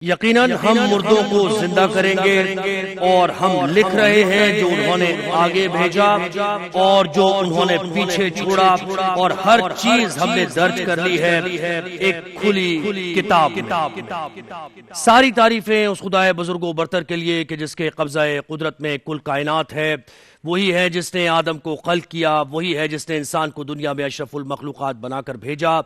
यकीनन हम मुर्दों को जिंदा करेंगे और हम लिख रहे हैं जो उन्होंने आगे भेजा और जो उन्होंने पीछे छोड़ा, और हर चीज हमने दर्ज कर ली है एक खुली किताब। सारी तारीफें उस खुदाए बुजुर्गो बरतर के लिए कि जिसके कब्ज़ाए कुदरत में कुल कायनात है। वही है जिसने आदम को खल्क किया, वही है जिसने इंसान को दुनिया में अशरफुल मखलूक़ात बनाकर भेजा,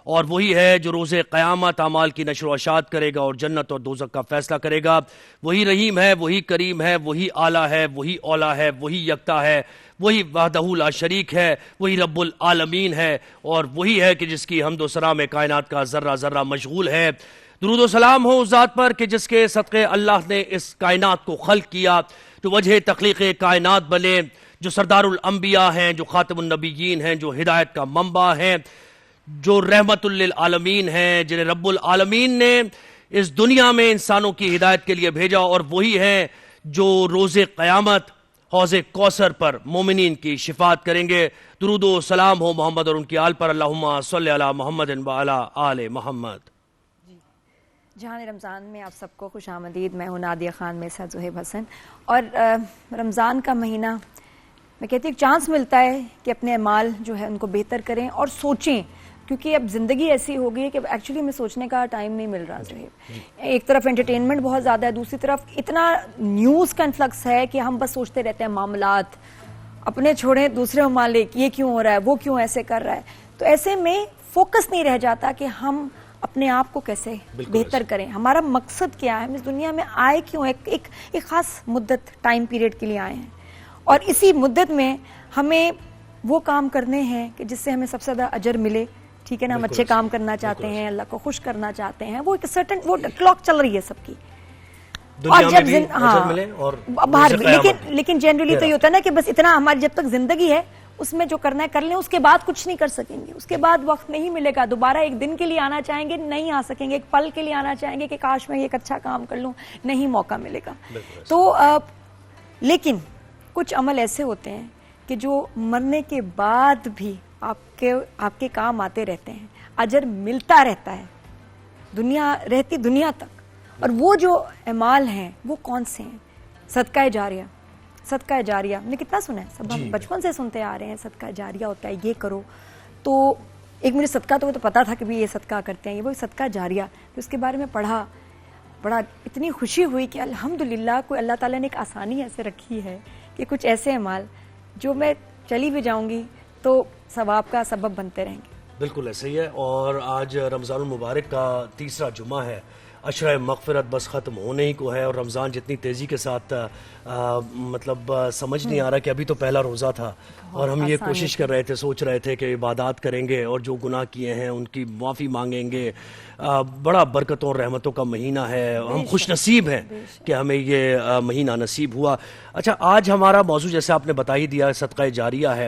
और वही है जो रोज़े क़यामत अमाल की नशर व अशात करेगा और जन्नत और दोज़ख का फैसला करेगा। वही रहीम है, वही करीम है, वही आला है, वही औला है, वही यकता है, वही वहदहू ला शरीक है, वही रब्बुल आलमीन है, और वही है कि जिसकी हम्द व सना में कायनात का ज़र्रा ज़र्रा मशगूल है। दुरूद व सलाम हो उस ज़ात पर कि जिसके सदक़े अल्लाह ने इस कायनात को खल्क किया, जो वजह तख्लीक़ कायनात बने, जो सरदारुल अंबिया हैं, जो खातिमुन नबिय्यीन हैं, जो हिदायत का मंबा हैं, जो रहमतुल लिल आलमीन हैं, जिन्हें रब्बुल आलमीन ने इस दुनिया में इंसानों की हिदायत के लिए भेजा, और वही है जो रोज़े क़यामत हौज़े कौसर पर मोमिनीन की शिफात करेंगे। दुरूद व सलाम हो मोहम्मद और उनकी आल पर। अल्लाहुम्मा सल्लि अला मुहम्मद व अला आले मोहम्मद। जहान रमज़ान में आप सबको खुश आमदीद। मैं हूँ नादिया खान में साथ ज़ुहैब हसन। और रमज़ान का महीना मैं कहती हूँ चांस मिलता है कि अपने अमाल जो है उनको बेहतर करें और सोचें, क्योंकि अब ज़िंदगी ऐसी हो गई है कि एक्चुअली में सोचने का टाइम नहीं मिल रहा ज़ुहैब। एक तरफ एंटरटेनमेंट बहुत ज़्यादा है, दूसरी तरफ इतना न्यूज़ का इन्फ्लक्स है कि हम बस सोचते रहते हैं मामलात अपने छोड़ें दूसरे ममालिक, ये क्यों हो रहा है, वो क्यों ऐसे कर रहा है। तो ऐसे में फोकस नहीं रह जाता कि हम अपने आप को कैसे बेहतर करें, हमारा मकसद क्या है, हम इस दुनिया में आए क्यों, एक खास मुद्दत टाइम पीरियड के लिए आए हैं, और इसी मुद्दत में हमें वो काम करने हैं कि जिससे हमें सबसे ज़्यादा अजर मिले। ठीक है ना, हम अच्छे काम करना चाहते हैं, अल्लाह को खुश करना चाहते हैं, वो एक सर्टेन वो क्लॉक चल रही है सबकी, और जब और बाहर भी। लेकिन जनरली तो ये होता है ना कि बस इतना हमारी जब तक जिंदगी है उसमें जो करना है कर लें, उसके बाद कुछ नहीं कर सकेंगे, उसके बाद वक्त नहीं मिलेगा। दोबारा एक दिन के लिए आना चाहेंगे, नहीं आ सकेंगे, एक पल के लिए आना चाहेंगे कि काश मैं एक अच्छा काम कर लूं, नहीं मौका मिलेगा। तो लेकिन कुछ अमल ऐसे होते हैं कि जो मरने के बाद भी आपके काम आते रहते हैं, अजर मिलता रहता है दुनिया रहती दुनिया तक। और वो जो अमाल हैं वो कौन से हैं? सदका जारिया। सदका जारिया हमने कितना सुना है, सब हम बचपन से सुनते आ रहे हैं, सदका जारिया होता है, ये करो। तो एक मुझे सदका तो पता था कि भी ये सदका करते हैं, ये वो सदका जारिया। तो उसके बारे में पढ़ा, बड़ा इतनी खुशी हुई कि अल्हम्दुलिल्लाह कोई अल्लाह ताला ने एक आसानी ऐसे रखी है कि कुछ ऐसे अमाल जो मैं चली भी जाऊंगी तो सवाब का सबब बनते रहेंगे। बिल्कुल ऐसे ही है। और आज रमज़ानुल मुबारक का तीसरा जुमा है, अशरा मग़फ़िरत बस ख़त्म होने ही को है, और रमज़ान जितनी तेज़ी के साथ मतलब समझ नहीं आ रहा कि अभी तो पहला रोज़ा था और हम ये कोशिश कर रहे थे, सोच रहे थे कि इबादत करेंगे और जो गुनाह किए हैं उनकी माफ़ी मांगेंगे। बड़ा बरकतों और रहमतों का महीना है, हम खुश नसीब हैं कि हमें ये महीना नसीब हुआ। अच्छा, आज हमारा मौजू जैसे आपने बता ही दिया सदका जारिया है,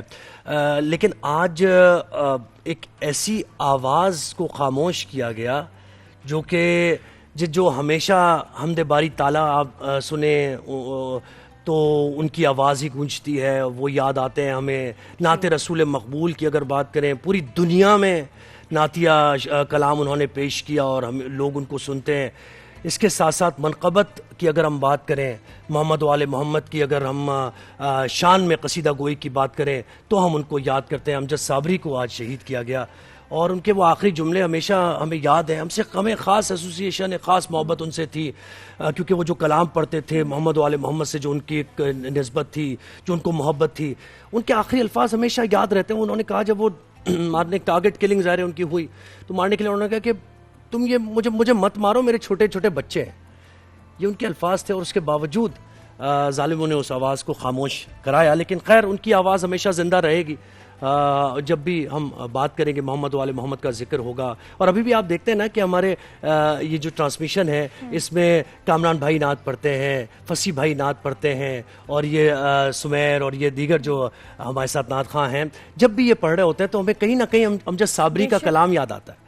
लेकिन आज एक ऐसी आवाज़ को खामोश किया गया जो कि जो हमेशा हमदे बारी ताला आप सुने तो उनकी आवाज़ ही गूंजती है, वो याद आते हैं हमें। नाते रसूल मकबूल की अगर बात करें, पूरी दुनिया में नातिया कलाम उन्होंने पेश किया और हम लोग उनको सुनते हैं। इसके साथ साथ मनक़बत की अगर हम बात करें, मोहम्मद वाले मोहम्मद की अगर हम शान में कसीदा गोई की बात करें तो हम उनको याद करते हैं। अमजद साबरी को आज शहीद किया गया और उनके वो आखिरी जुमले हमेशा हमें याद हैं। हमसे हमें ख़ास एसोसिएशन है, ख़ास मोहब्बत उनसे थी, क्योंकि वो जो कलाम पढ़ते थे मोहम्मद वाले मोहम्मद से, जो उनकी एक निस्बत थी, जो उनको मोहब्बत थी, उनके आखिरी अल्फाज हमेशा याद रहते हैं। उन्होंने कहा जब वो मारने टारगेट किलिंग ज़ाहिर उनकी हुई तो मारने के लिए उन्होंने कहा कि तुम ये मुझे मत मारो, मेरे छोटे छोटे बच्चे हैं। ये उनके अल्फाज थे और उसके बावजूद जालिमों ने उस आवाज़ को खामोश कराया। लेकिन खैर उनकी आवाज़ हमेशा ज़िंदा रहेगी। जब भी हम बात करेंगे मोहम्मद वाले मोहम्मद का जिक्र होगा। और अभी भी आप देखते हैं ना कि हमारे ये जो ट्रांसमिशन है इसमें कामरान भाई नात पढ़ते हैं, फसी भाई नात पढ़ते हैं, और ये सुमैर और ये दीगर जो हमारे साथ नात खां हैं, जब भी ये पढ़ रहे होते हैं तो हमें कहीं ना कहीं अमजद साबरी का कलाम याद आता है।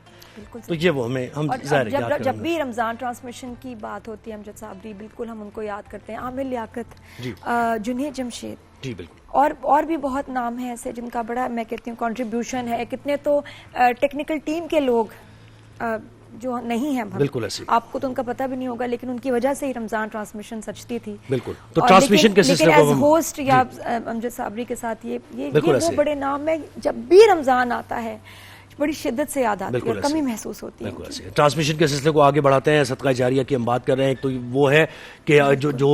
तो ये वो हमें हम जब भी रमज़ान ट्रांसमिशन की बात होती है अमजद साबरी, बिल्कुल हम उनको याद करते हैं। आमिर लियाकत, जुनेद जमशेद, जी बिल्कुल, और भी बहुत नाम हैं ऐसे जिनका बड़ा मैं कहती हूँ कंट्रीब्यूशन है। कितने तो टेक्निकल टीम के लोग जो नहीं है बिल्कुल ऐसे आपको तो उनका पता भी नहीं होगा, लेकिन उनकी वजह से ही रमजान ट्रांसमिशन सचती थी। बिल्कुल। तो ट्रांसमिशन के सिलसिले को एज होस्ट या अमजद साबरी के साथ ये वो बड़े नाम है, जब भी रमजान आता है बड़ी शिद्दत से याद आती है, कमी महसूस होती है। ट्रांसमिशन के सिलसिले को आगे बढ़ाते हैं। सदका जारिया की हम बात कर रहे हैं, तो वो है कि जो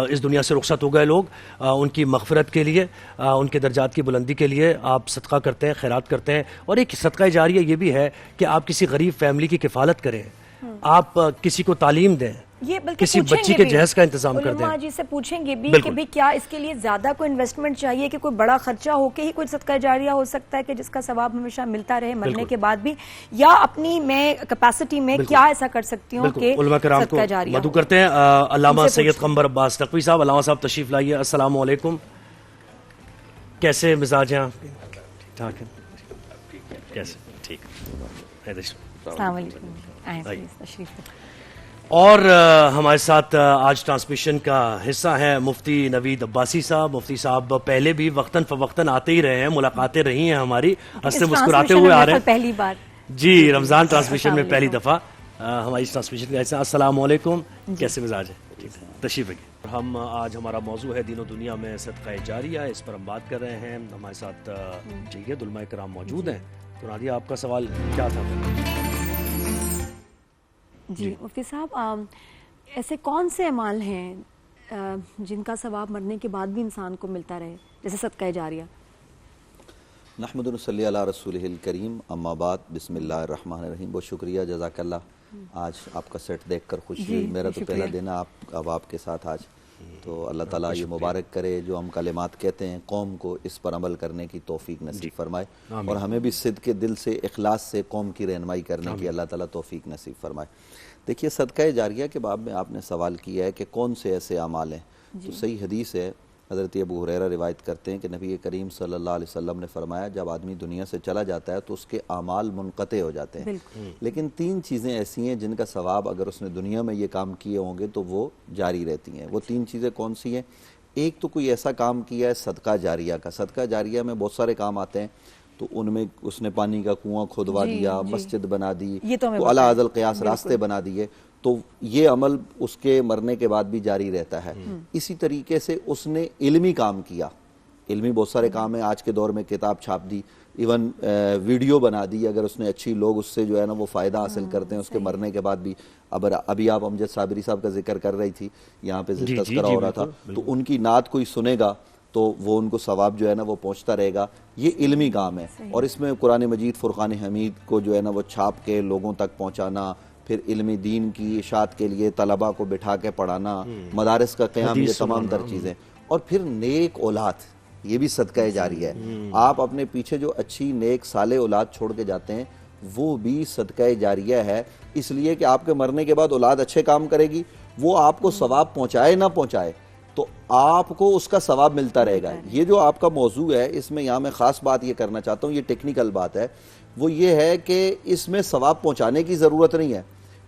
इस दुनिया से रुखसत हो गए लोग, उनकी मगफरत के लिए, उनके दर्जात की बुलंदी के लिए आप सदका करते हैं, खैरात करते हैं। और एक सदका जारिया ये भी है कि आप किसी गरीब फैमिली की किफ़ालत करें, आप किसी को तालीम दें, ये किसी बच्ची के जहेज का इंतजाम कर दें। जी से पूछेंगे भी कि भी क्या इसके लिए ज्यादा कोई इन्वेस्टमेंट चाहिए कि कोई बड़ा खर्चा होके ही कोई सदका जारिया हो सकता है कि जिसका सवाब हमेशा मिलता रहे मरने के बाद भी, या अपनी मैं कैपेसिटी में क्या ऐसा कर सकती हूँ कि सदका जारिया मदू करते हैं। अल्लामा सैयद कमर अब्बास नकवी साहब, अल्लामा साहब तशरीफ लाइए। अस्सलाम वालेकुम, कैसे मिजाज हैं आपके? ठीक ठाक है, कैसे? ठीक है। और हमारे साथ आज ट्रांसमिशन का हिस्सा है मुफ्ती नवीद अब्बासी साहब। मुफ्ती साहब पहले भी वक्तन फवक्तन आते ही रहे हैं, मुलाकातें रही हैं हमारी, हंसते मुस्कुराते हुए आ रहे हैं। पहली बार जी, रमजान ट्रांसमिशन में पहली दफा हमारी ट्रांसमिशन का हिस्सा। अस्सलाम वालेकुम, कैसे मिजाज है? ठीक है, तशरीफ रखिए। हम आज हमारा मौजू है दीन दुनिया में सदका जारिया, इस पर हम बात कर रहे हैं। हमारे साथ ठीक है दुल्मा इकराम मौजूद हैं। तो नादिया, आपका सवाल क्या था? जी मुफ्ती साहब, ऐसे कौन से अमाल हैं जिनका सवाब मरने के बाद भी इंसान को मिलता रहे, जैसे सदका जारिया? नहमदुन सल्ली अला रसूलिहिल करीम, अम्मा बाद, बिस्मिल्लाहिर रहमानिर रहीम। बहुत शुक्रिया, जज़ाकल्लाह। आज आपका सेट देखकर खुशी हुई। मेरा तो पहला दिन है अब आपके साथ आज, तो अल्लाह ताला ये मुबारक करे जो हम कलिमात कहते हैं कौम को इस पर अमल करने की तौफीक नसीब फरमाए, और हमें भी सिद्क़ के दिल से इखलास से कौम की रहनुमाई करने की अल्लाह ताला तौफीक नसीब फरमाए। देखिए, सदका जारिया के बाब में आपने सवाल किया है कि कौन से ऐसे अमाल हैं, तो सही हदीस है, हज़रत अबू हुरैरा रिवायत करते हैं कि नबी करीम सल्लल्लाहु अलैहि वसल्लम ने फरमाया, जब आदमी दुनिया से चला जाता है तो उसके अमाल मुनक़ते हो जाते हैं, लेकिन 3 चीज़ें ऐसी हैं जिनका सवाब अगर उसने दुनिया में ये काम किए होंगे तो वो जारी रहती हैं। वो 3 चीज़ें कौन सी हैं? एक तो कोई ऐसा काम किया है सदका जारिया का। सदका जारिया में बहुत सारे काम आते हैं, तो उनमें उसने पानी का कुआं खुदवा दिया, मस्जिद बना दी, तो अला अज़ल क़ियास रास्ते बना दिए, तो ये अमल उसके मरने के बाद भी जारी रहता है। इसी तरीके से उसने इल्मी काम किया, इल्मी बहुत सारे काम है, आज के दौर में किताब छाप दी, इवन वीडियो बना दी, अगर उसने अच्छी, लोग उससे जो है ना वो फ़ायदा हासिल करते हैं उसके मरने के बाद भी। अब अभी आप अमजद साबरी साहब का जिक्र कर रही थी, यहाँ पे तज़किरा हो रहा था, तो उनकी नात कोई सुनेगा तो वो उनको सवाब जो है ना वो पहुँचता रहेगा। ये इल्मी काम है, और इसमें कुरान मजीद फुरक़ान हमीद को जो है ना वो छाप के लोगों तक पहुँचाना, फिर इल्मी दीन की इशात के लिए तलबा को बिठा के पढ़ाना, मदारिस का क़याम, ये तमाम तर चीज़ें, और फिर नेक औलाद, ये भी सदका जारिया है। आप अपने पीछे जो अच्छी नेक साले औलाद छोड़ के जाते हैं वो भी सदका जारिया है, इसलिए कि आपके मरने के बाद औलाद अच्छे काम करेगी, वो आपको सवाब पहुँचाए ना पहुँचाए तो आपको उसका सवाब मिलता रहेगा। ये जो आपका मौजू है, इसमें यहाँ मैं ख़ास बात ये करना चाहता हूँ, ये टेक्निकल बात है, वो ये है कि इसमें सवाब पहुँचाने की ज़रूरत नहीं है।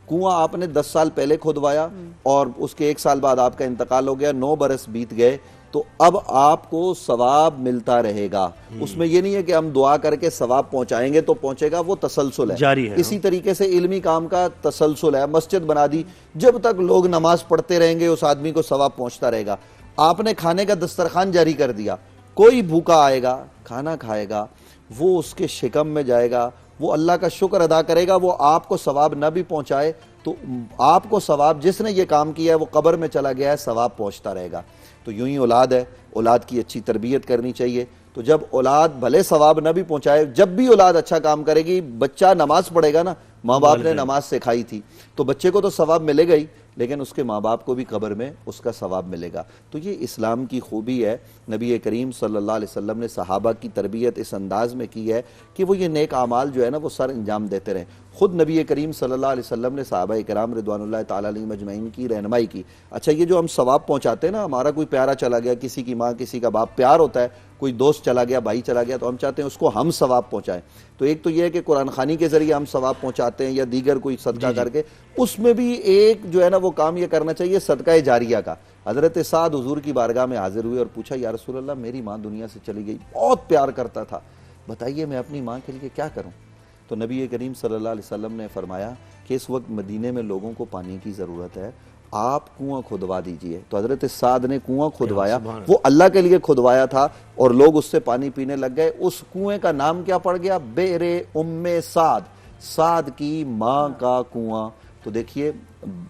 कुआं आपने 10 साल पहले खुदवाया और उसके 1 साल बाद आपका इंतकाल हो गया, 9 बरस बीत गए, तो अब आपको सवाब मिलता रहेगा। उसमें ये नहीं है कि हम दुआ करके सवाब पहुंचाएंगे तो पहुंचेगा, वो तसलसल है, जारी है। इसी तरीके से इल्मी काम का तसलसल है। मस्जिद बना दी, जब तक लोग नमाज पढ़ते रहेंगे उस आदमी को सवाब पहुंचता रहेगा। आपने खाने का दस्तरखान जारी कर दिया, कोई भूखा आएगा खाना खाएगा, वो उसके शिकम में जाएगा, वो अल्लाह का शुक्र अदा करेगा, वो आपको सवाब न भी पहुंचाए तो आपको सवाब, जिसने ये काम किया है वो कब्र में चला गया है, सवाब पहुंचता रहेगा। तो यूं ही औलाद है, औलाद की अच्छी तरबियत करनी चाहिए। तो जब औलाद भले सवाब न भी पहुंचाए, जब भी औलाद अच्छा काम करेगी, बच्चा नमाज पढ़ेगा ना, माँ बाप ने नमाज सिखाई थी, तो बच्चे को तो सवाब मिलेगा ही, लेकिन उसके माँ बाप को भी कब्र में उसका सवाब मिलेगा। तो ये इस्लाम की खूबी है। नबी करीम सल्लल्लाहु अलैहि वसल्लम ने सहाबा की तरबियत इस अंदाज में की है कि वो ये नेक आमाल जो है ना वो सर अंजाम देते रहें। खुद नबी करीम सल्लल्लाहु अलैहि वसल्लम ने सहाबा किराम रिदवानुल्लाह ताला अलैहिम अजमईन की रहनुमाई की। अच्छा, ये जो हम सवाब पहुँचाते हैं ना, हमारा कोई प्यारा चला गया, किसी की माँ किसी का बाप, प्यार होता है, कोई दोस्त चला गया, भाई चला गया, तो हम चाहते हैं उसको हम सवाब पहुँचाएं। तो एक तो ये है कि कुरान खानी के जरिए हम सवाब पहुँचाते हैं या दीगर कोई सदका करके, उसमें भी एक जो है ना वो काम ये करना चाहिए सदका जारिया का। हज़रत साद हुजूर की बारगाह में हाजिर हुए और पूछा, या रसूल अल्लाह, मेरी माँ दुनिया से चली गई, बहुत प्यार करता था, बताइए मैं अपनी माँ के लिए क्या करूँ? तो नबी करीम सल्लल्लाहु अलैहि वसल्लम ने फरमाया कि इस वक्त मदीने में लोगों को पानी की ज़रूरत है, आप कुआं खुदवा दीजिए। तो हजरत साद ने कुआं खुदवाया, वो अल्लाह के लिए खुदवाया था और लोग उससे पानी पीने लग गए। उस कुएं का नाम क्या पड़ गया? बेरे उम्मे साद, साद की माँ का कुआं। तो देखिए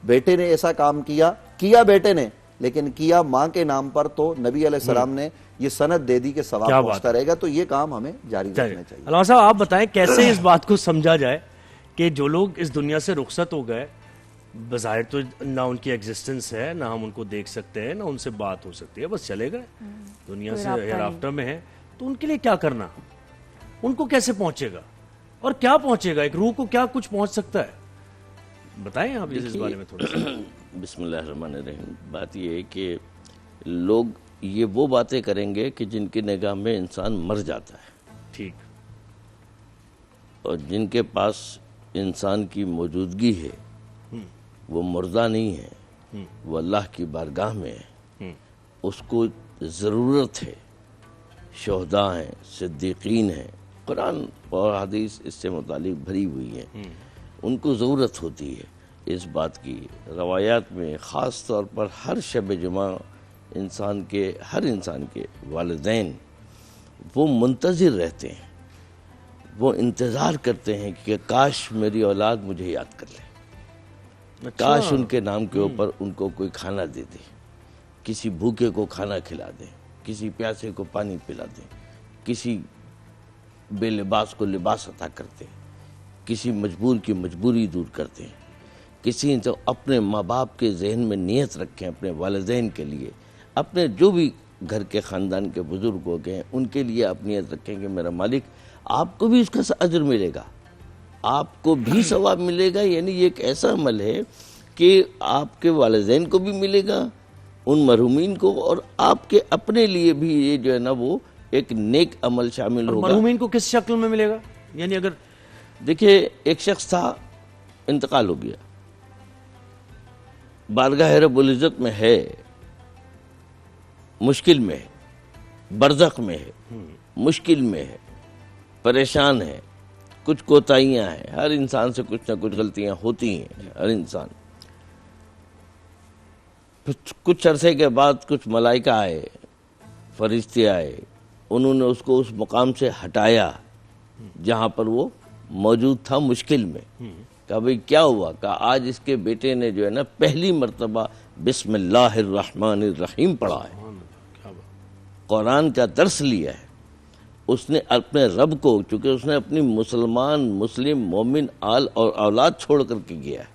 बेटे ने ऐसा काम किया बेटे ने, लेकिन किया माँ के नाम पर, तो नबी अलैहिस्सलाम ने ये सनद दे दी कि सवाब पहुंचता रहेगा। तो ये काम हमें जारी रखना चाहिए। अल्लामा साहब आप बताएं कैसे इस बात को समझा जाए कि जो लोग इस दुनिया से रुखसत हो गए, बज़ाहिर तो ना उनकी एग्जिस्टेंस है, ना हम उनको देख सकते हैं, ना उनसे बात हो सकती है, बस चले गए दुनिया से, हेयर आफ्टर में है, तो उनके लिए क्या करना? उनको कैसे पहुंचेगा और क्या पहुंचेगा? एक रूह को क्या कुछ पहुंच सकता है? बताएं आप इस बारे में थोड़ा सा। बिस्मिल्लाहिर्रहमानिर्रहीम। बात यह है कि लोग ये वो बातें करेंगे कि जिनकी निगाह में इंसान मर जाता है, ठीक, और जिनके पास इंसान की मौजूदगी है वो मुर्दा नहीं है, वो अल्लाह की बारगाह में है, उसको ज़रूरत है। शोहदा हैं, सिद्दीकीन हैं, कुरान और हदीस इससे मुतालिक भरी हुई हैं, उनको ज़रूरत होती है इस बात की। रवायात में ख़ास तौर पर हर शब जुमा हर इंसान के वालिदैन वो मुंतज़िर रहते हैं, वो इंतज़ार करते हैं कि काश मेरी औलाद मुझे याद कर ले, काश उनके नाम के ऊपर उनको कोई खाना दे दे, किसी भूखे को खाना खिला दे, किसी प्यासे को पानी पिला दे, किसी बेलिबास को लिबास अता करते, किसी मजबूर की मजबूरी दूर करते हैं, किसी तो अपने माँ बाप के जहन में नियत रखें, अपने वालिदैन के लिए, अपने जो भी घर के ख़ानदान के बुज़ुर्ग हो गए उनके लिए आप नियत रखें कि मेरा मालिक आपको भी इसका अजर मिलेगा, आपको भी सवाब मिलेगा। यानी ये एक ऐसा अमल है कि आपके वालिदैन को भी मिलेगा, उन मरहूमीन को, और आपके अपने लिए भी ये जो है ना वो एक नेक अमल शामिल होगा। मरहूमीन को किस शक्ल में मिलेगा? यानी अगर देखिए एक शख्स था, इंतकाल हो गया, बारगाह रब्बुल इज़्ज़त में है, मुश्किल में है, बरज़ख में है, मुश्किल में है, परेशान है, कुछ कोताहियां हैं, हर इंसान से कुछ ना कुछ गलतियां होती हैं, हर इंसान। कुछ अरसे के बाद कुछ मलाइका आए, फरिश्ते आए, उन्होंने उसको उस मुकाम से हटाया जहां पर वो मौजूद था मुश्किल में। कहा भाई क्या हुआ? कहा आज इसके बेटे ने जो है ना पहली मर्तबा बिस्मिल्लाहिर्रहमानिर्रहीम पढ़ा है, कुरान का दर्स लिया है, उसने अपने रब को, चूंकि उसने अपनी मुस्लिम मोमिन आल और औलाद छोड़ करके गया है,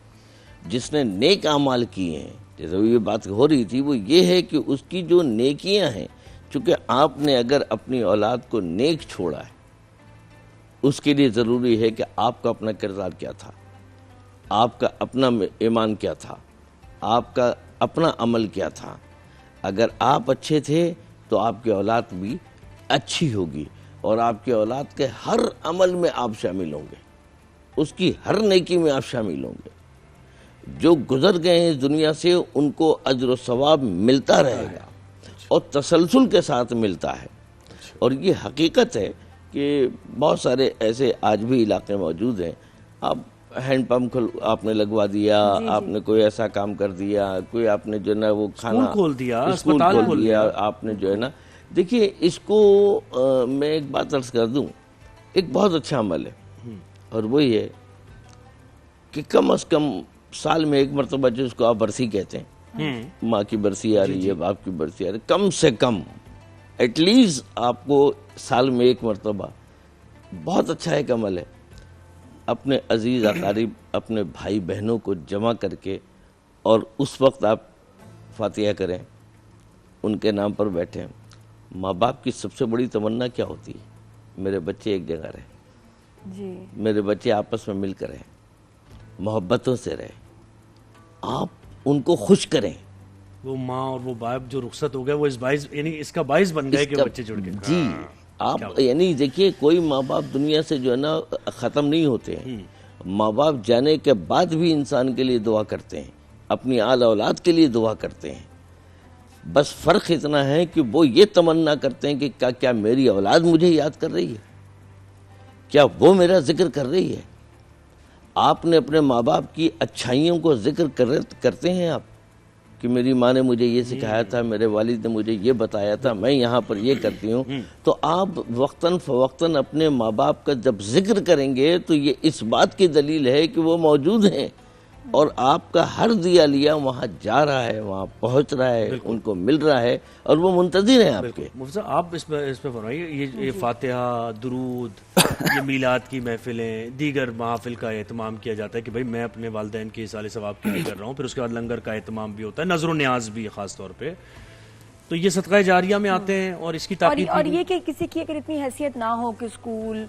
जिसने नेक अमाल किए हैं, जैसे ये बात हो रही थी, वो ये है कि उसकी जो नेकियां हैं, चूंकि आपने अगर अपनी औलाद को नेक छोड़ा है, उसके लिए ज़रूरी है कि आपका अपना किरदार क्या था, आपका अपना ईमान क्या था, आपका अपना अमल क्या था। अगर आप अच्छे थे तो आपकी औलाद भी अच्छी होगी और आपके औलाद के हर अमल में आप शामिल होंगे, उसकी हर नेकी में आप शामिल होंगे। जो गुजर गए हैं इस दुनिया से उनको अज्र व सवाब मिलता रहेगा और तसलसल के साथ मिलता है। और ये हकीकत है कि बहुत सारे ऐसे आज भी इलाके मौजूद हैं, आप हैंडपम्प आपने लगवा दिया, आपने कोई ऐसा काम कर दिया, कोई आपने जो ना वो खाना खोल दिया, स्कूल खोल दिया, आपने जो है ना, देखिए इसको मैं एक बात अर्ज कर दूं, एक बहुत अच्छा अमल है और वो ये कि कम से कम साल में एक मरतबा, जिसको आप बरसी कहते हैं, माँ की बरसी आ रही है, बाप की बरसी आ रही है, कम से कम एटलीस्ट आपको साल में एक मरतबा, बहुत अच्छा एक अमल है, अपने अजीज़ अकारीब, अपने भाई बहनों को जमा करके और उस वक्त आप फातिहा करें, उनके नाम पर बैठें। माँ बाप की सबसे बड़ी तमन्ना क्या होती है? मेरे बच्चे एक जगह रहें जी, मेरे बच्चे आपस में मिलकर रहें, मोहब्बतों से रहें, आप उनको खुश करें। वो माँ और वो बाप जो रुखसत हो गए, वो इस बाइस, यानी इसका बाइस बन गए कि बच्चे जुड़ गए। जी आप यानी देखिए, कोई माँ बाप दुनिया से जो है ना ख़त्म नहीं होते हैं, माँ बाप जाने के बाद भी इंसान के लिए दुआ करते हैं, अपनी आल औलाद के लिए दुआ करते हैं। बस फ़र्क इतना है कि वो ये तमन्ना करते हैं कि क्या मेरी औलाद मुझे याद कर रही है, क्या वो मेरा जिक्र कर रही है। आपने अपने माँ बाप की अच्छाइयों को जिक्र करते हैं आप कि मेरी माँ ने मुझे ये सिखाया था, मेरे वालिद ने मुझे ये बताया था, मैं यहाँ पर ये करती हूँ। तो आप वक्तन फवक्तन अपने माँ बाप का जब जिक्र करेंगे तो ये इस बात की दलील है कि वो मौजूद हैं और आपका हर दिया लिया वहाँ जा रहा है, वहाँ पहुँच रहा है, उनको मिल रहा है और वो मुंतज़िर हैं आपके। मुफ्ती साहब, आप इस पे फरमाइए, ये फातिहा, दुरूद, ये मीलाद की महफिलें, दीगर महफिल का एहतमाम किया जाता है कि भाई मैं अपने वालिदैन के इसाले सवाब के लिए कर रहा हूँ, फिर उसके बाद लंगर का एहतमाम भी होता है, नजर न्याज भी ख़ास तौर पे, तो ये सदका जारिया में आते हैं और इसकी ताकीद और ये कि किसी की अगर इतनी हैसियत ना हो कि स्कूल,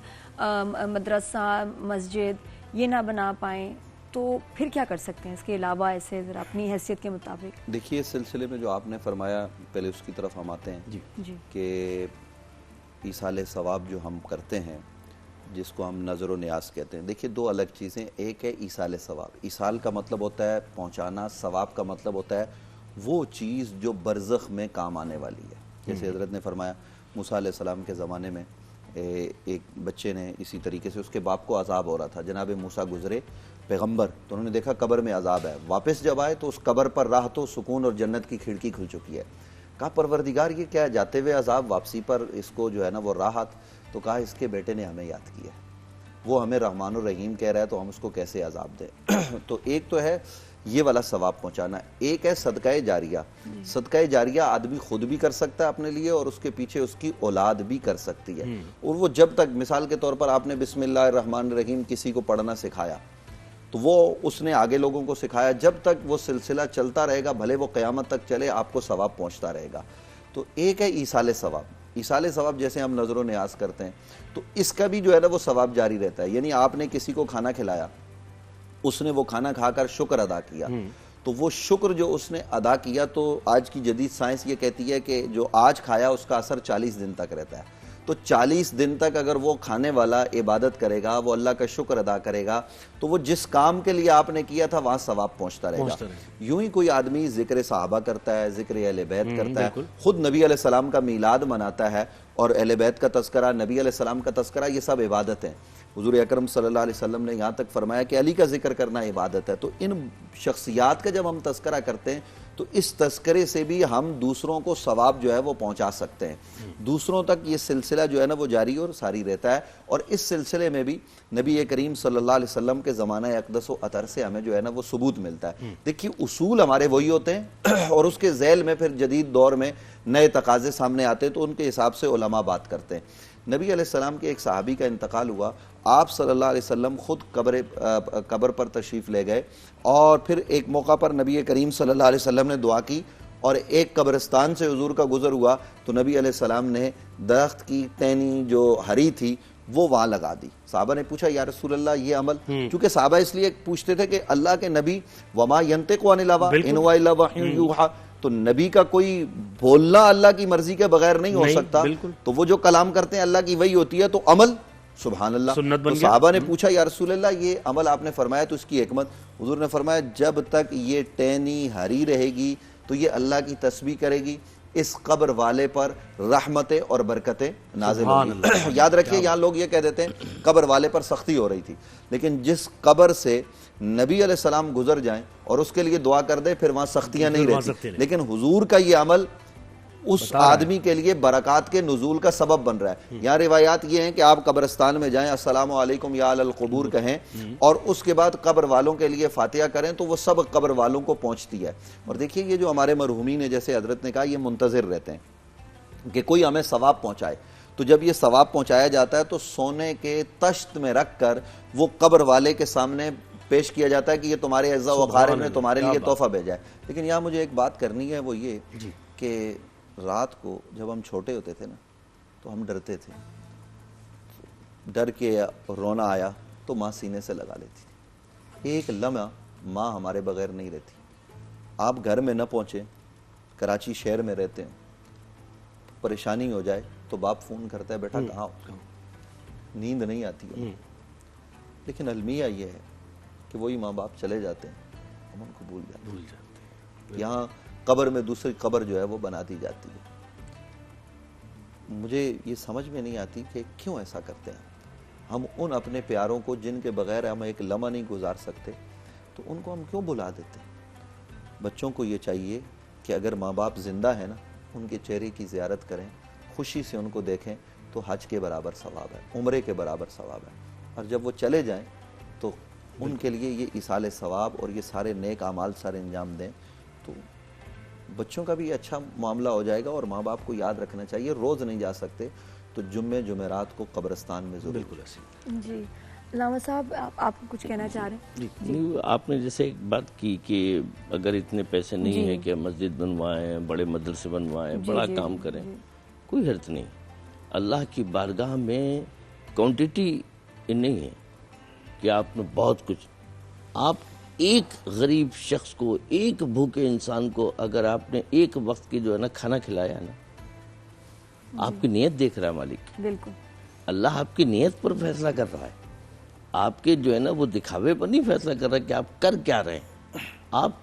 मदरसा, मस्जिद ये ना बना पाएँ तो फिर क्या कर सकते हैं इसके अलावा, ऐसे ज़रा अपनी हैसियत के मुताबिक? देखिए, इस सिलसिले में जो आपने फरमाया, पहले उसकी तरफ हम आते हैं जी कि ईसाले सवाब जो हम करते हैं, जिसको हम नज़र व न्यास कहते हैं। देखिए, दो अलग चीज़ें, एक है ईसाले सवाब। ईसाल का मतलब होता है पहुँचाना, सवाब का मतलब होता है वो चीज़ जो बरज़ख में काम आने वाली है। जैसे हज़रत ने फरमाया मूसा अलैहिस्सलाम के ज़माने में एक बच्चे ने इसी तरीके से, उसके बाप को अजाब हो रहा था, जनाब मूसा गुजरे पैगंबर, तो उन्होंने देखा कब्र में अजाब है, वापस जब आए तो उस कब्र पर राह तो सुकून और जन्नत की खिड़की खुल चुकी है। कहा परवरदिगार ये क्या है, जाते हुए अजाब, वापसी पर इसको जो है ना वो राहत। तो कहा इसके बेटे ने हमें याद किया, वो हमें रहमान और रहीम कह रहा है तो हम उसको कैसे अजाब दें। तो एक तो है ये वाला सवाब पहुंचाना, एक है सदकाए जारिया। सदकाए जारिया आदमी खुद भी कर सकता है अपने लिए और उसके पीछे उसकी औलाद भी कर सकती है। और वो जब तक, मिसाल के तौर पर आपने बिस्मिल्लाहिर्रहमानिर्रहीम किसी को पढ़ना सिखाया तो वो उसने आगे लोगों को सिखाया, जब तक वो सिलसिला चलता रहेगा, भले वो क़यामत तक चले, आपको सवाब पहुंचता रहेगा। तो एक है ईसाले सवाब। ईसाले सवाब जैसे हम नज़र व न्यास करते हैं तो इसका भी जो है ना वो सवाब जारी रहता है। यानी आपने किसी को खाना खिलाया, उसने वो खाना खाकर शुक्र अदा किया, तो वो शुक्र जो उसने अदा किया, तो आज की जदीद साइंस ये कहती है कि जो आज खाया उसका असर 40 दिन तक रहता है। तो 40 दिन तक अगर वो खाने वाला इबादत करेगा, वो अल्लाह का शुक्र अदा करेगा, तो वो जिस काम के लिए आपने किया था वहां सवाब पहुंचता रहेगा। यूं ही कोई आदमी जिक्र सहाबा करता है, जिक्र अहले बैत करता है, खुद नबी अलैहिस्सलाम का मीलाद मनाता है और अहले बैत का तज़किरा, नबी अलैहिस्सलाम का तज़किरा, ये सब इबादत है। हुज़ूर अकरम सल्लल्लाहु अलैहि वसल्लम ने यहाँ तक फरमाया कि अली का जिक्र करना इबादत है। तो इन शख्सियात का जब हम तज़किरा करते हैं तो इस तज़किरे से भी हम दूसरों को सवाब जो है वो पहुँचा सकते हैं, दूसरों तक ये सिलसिला जो है ना वो जारी और सारी रहता है। और इस सिलसिले में भी नबी करीम सल्लल्लाहु अलैहि वसल्लम के ज़माना अक़दस व अतर से हमें जो है ना वो सबूत मिलता है। देखिए, उसूल हमारे वही होते हैं और उसके ज़ैल में फिर जदीद दौर में नए तकाज़े सामने आते हैं तो उनके हिसाब से उलमा बात करते हैं। नबी अलैहिस्सलाम के एक सहाबी का इंतकाल हुआ, आप सल्लल्लाहु अलैहि वसल्लम खुद कब्र पर तशरीफ़ ले गए और फिर एक मौका पर नबी करीम सल्लल्लाहु अलैहि वसल्लम ने दुआ की और एक कब्रिस्तान से हुजूर का गुजर हुआ तो नबी अलैहिस्सलाम ने दरख्त की टहनी जो हरी थी वो वहां लगा दी। साहबा ने पूछा या रसूल अल्लाह ये अमल, क्योंकि साहबा इसलिए पूछते थे कि अल्लाह के नबी वमा यंतिकु अनिल हवा इन हुवा इल्ला वह्युन यूहा, तो नबी का कोई बोलना अल्लाह की मर्जी के बगैर नहीं हो सकता, तो वो जो कलाम करते हैं अल्लाह की वही होती है, तो अमल सुभान अल्लाह। तो साहबा ने पूछा या रसूल अल्लाह ये अमल आपने फरमाया तो इसकी हिकमत, हुजूर ने फरमाया जब तक ये टहनी हरी रहेगी तो ये अल्लाह की तस्बीह करेगी, इस कब्र वाले पर रहमतें और बरकतें नाज़िल होंगी। याद रखिए, यहाँ लोग ये कह देते हैं कब्र वाले पर सख्ती हो रही थी, लेकिन जिस कब्र से नबी अलैहिस्सलाम गुजर जाएं और उसके लिए दुआ कर दे फिर वहां सख्तियां नहीं रहती, लेकिन हुजूर का ये अमल उस आदमी के लिए बरक़ात के नुज़ूल का सबब बन रहा है। यहाँ रिवायात ये हैं कि आप कब्रिस्तान में जाएं, अस्सलामु अलैकुम या अल क़ुबूर कहें और उसके बाद कब्र वालों के लिए फातिहा करें तो वो सब कब्र वालों को पहुँचती है। और देखिए, ये जो हमारे मरहूमीन ने, जैसे हजरत ने कहा, ये मुंतज़िर रहते हैं कि कोई हमें सवाब पहुँचाए, तो जब ये सवाब पहुँचाया जाता है तो सोने के तश्त में रख कर वो कब्र वाले के सामने पेश किया जाता है कि ये तुम्हारे अज़्ज़ा व अक़ारिब ने तुम्हारे लिए तोहफा भेजा है। लेकिन यहाँ मुझे एक बात करनी है, वो ये कि रात को जब हम छोटे होते थे ना तो हम डरते थे, डर के रोना आया तो माँ सीने से लगा लेती थी, एक लम्हा माँ हमारे बगैर नहीं रहती। आप घर में न पहुँचे, कराची शहर में रहते हैं, परेशानी हो जाए तो बाप फ़ोन करता है बेटा कहाँ हो, नींद नहीं आती हो। लेकिन अलमिया ये है कि वही माँ बाप चले जाते हैं, हम उनको भूल जाते हैं। यहाँ कब्र में दूसरी कब्र जो है वो बना दी जाती है। मुझे ये समझ में नहीं आती कि क्यों ऐसा करते हैं। हम उन अपने प्यारों को जिनके बगैर हम एक लम्हा नहीं गुजार सकते, तो उनको हम क्यों बुला देते। बच्चों को ये चाहिए कि अगर माँ बाप जिंदा है ना, उनके चेहरे की ज़ियारत करें, खुशी से उनको देखें, तो हज के बराबर सवाब है, उम्रे के बराबर सवाब है। और जब वो चले जाएं तो उनके लिए ये इसाले सवाब और ये सारे नेक अमाल सारे अंजाम दें, तो बच्चों का भी अच्छा मामला हो जाएगा। और माँ बाप को याद रखना चाहिए, रोज़ नहीं जा सकते तो जुम्मे जुमेरात को कब्रिस्तान में ज़रूर। बिल्कुल ऐसे जी लामा साहब, आप कुछ कहना चाह रहे हैं? नहीं, आपने जैसे एक बात की कि अगर इतने पैसे नहीं है कि मस्जिद बनवाएं, बड़े मदरसे बनवाएं, बड़ा काम करें, कोई हर्ज नहीं। अल्लाह की बारगाह में क्वांटिटी नहीं है कि आपने बहुत कुछ, आप एक गरीब शख्स को, एक भूखे इंसान को अगर आपने एक वक्त की जो है ना खाना खिलाया ना, आपकी नीयत देख रहा है मालिक। बिल्कुल, अल्लाह आपकी नीयत पर फैसला कर रहा है, आपके जो है ना वो दिखावे पर नहीं फैसला कर रहा कि आप कर क्या रहे हैं, आप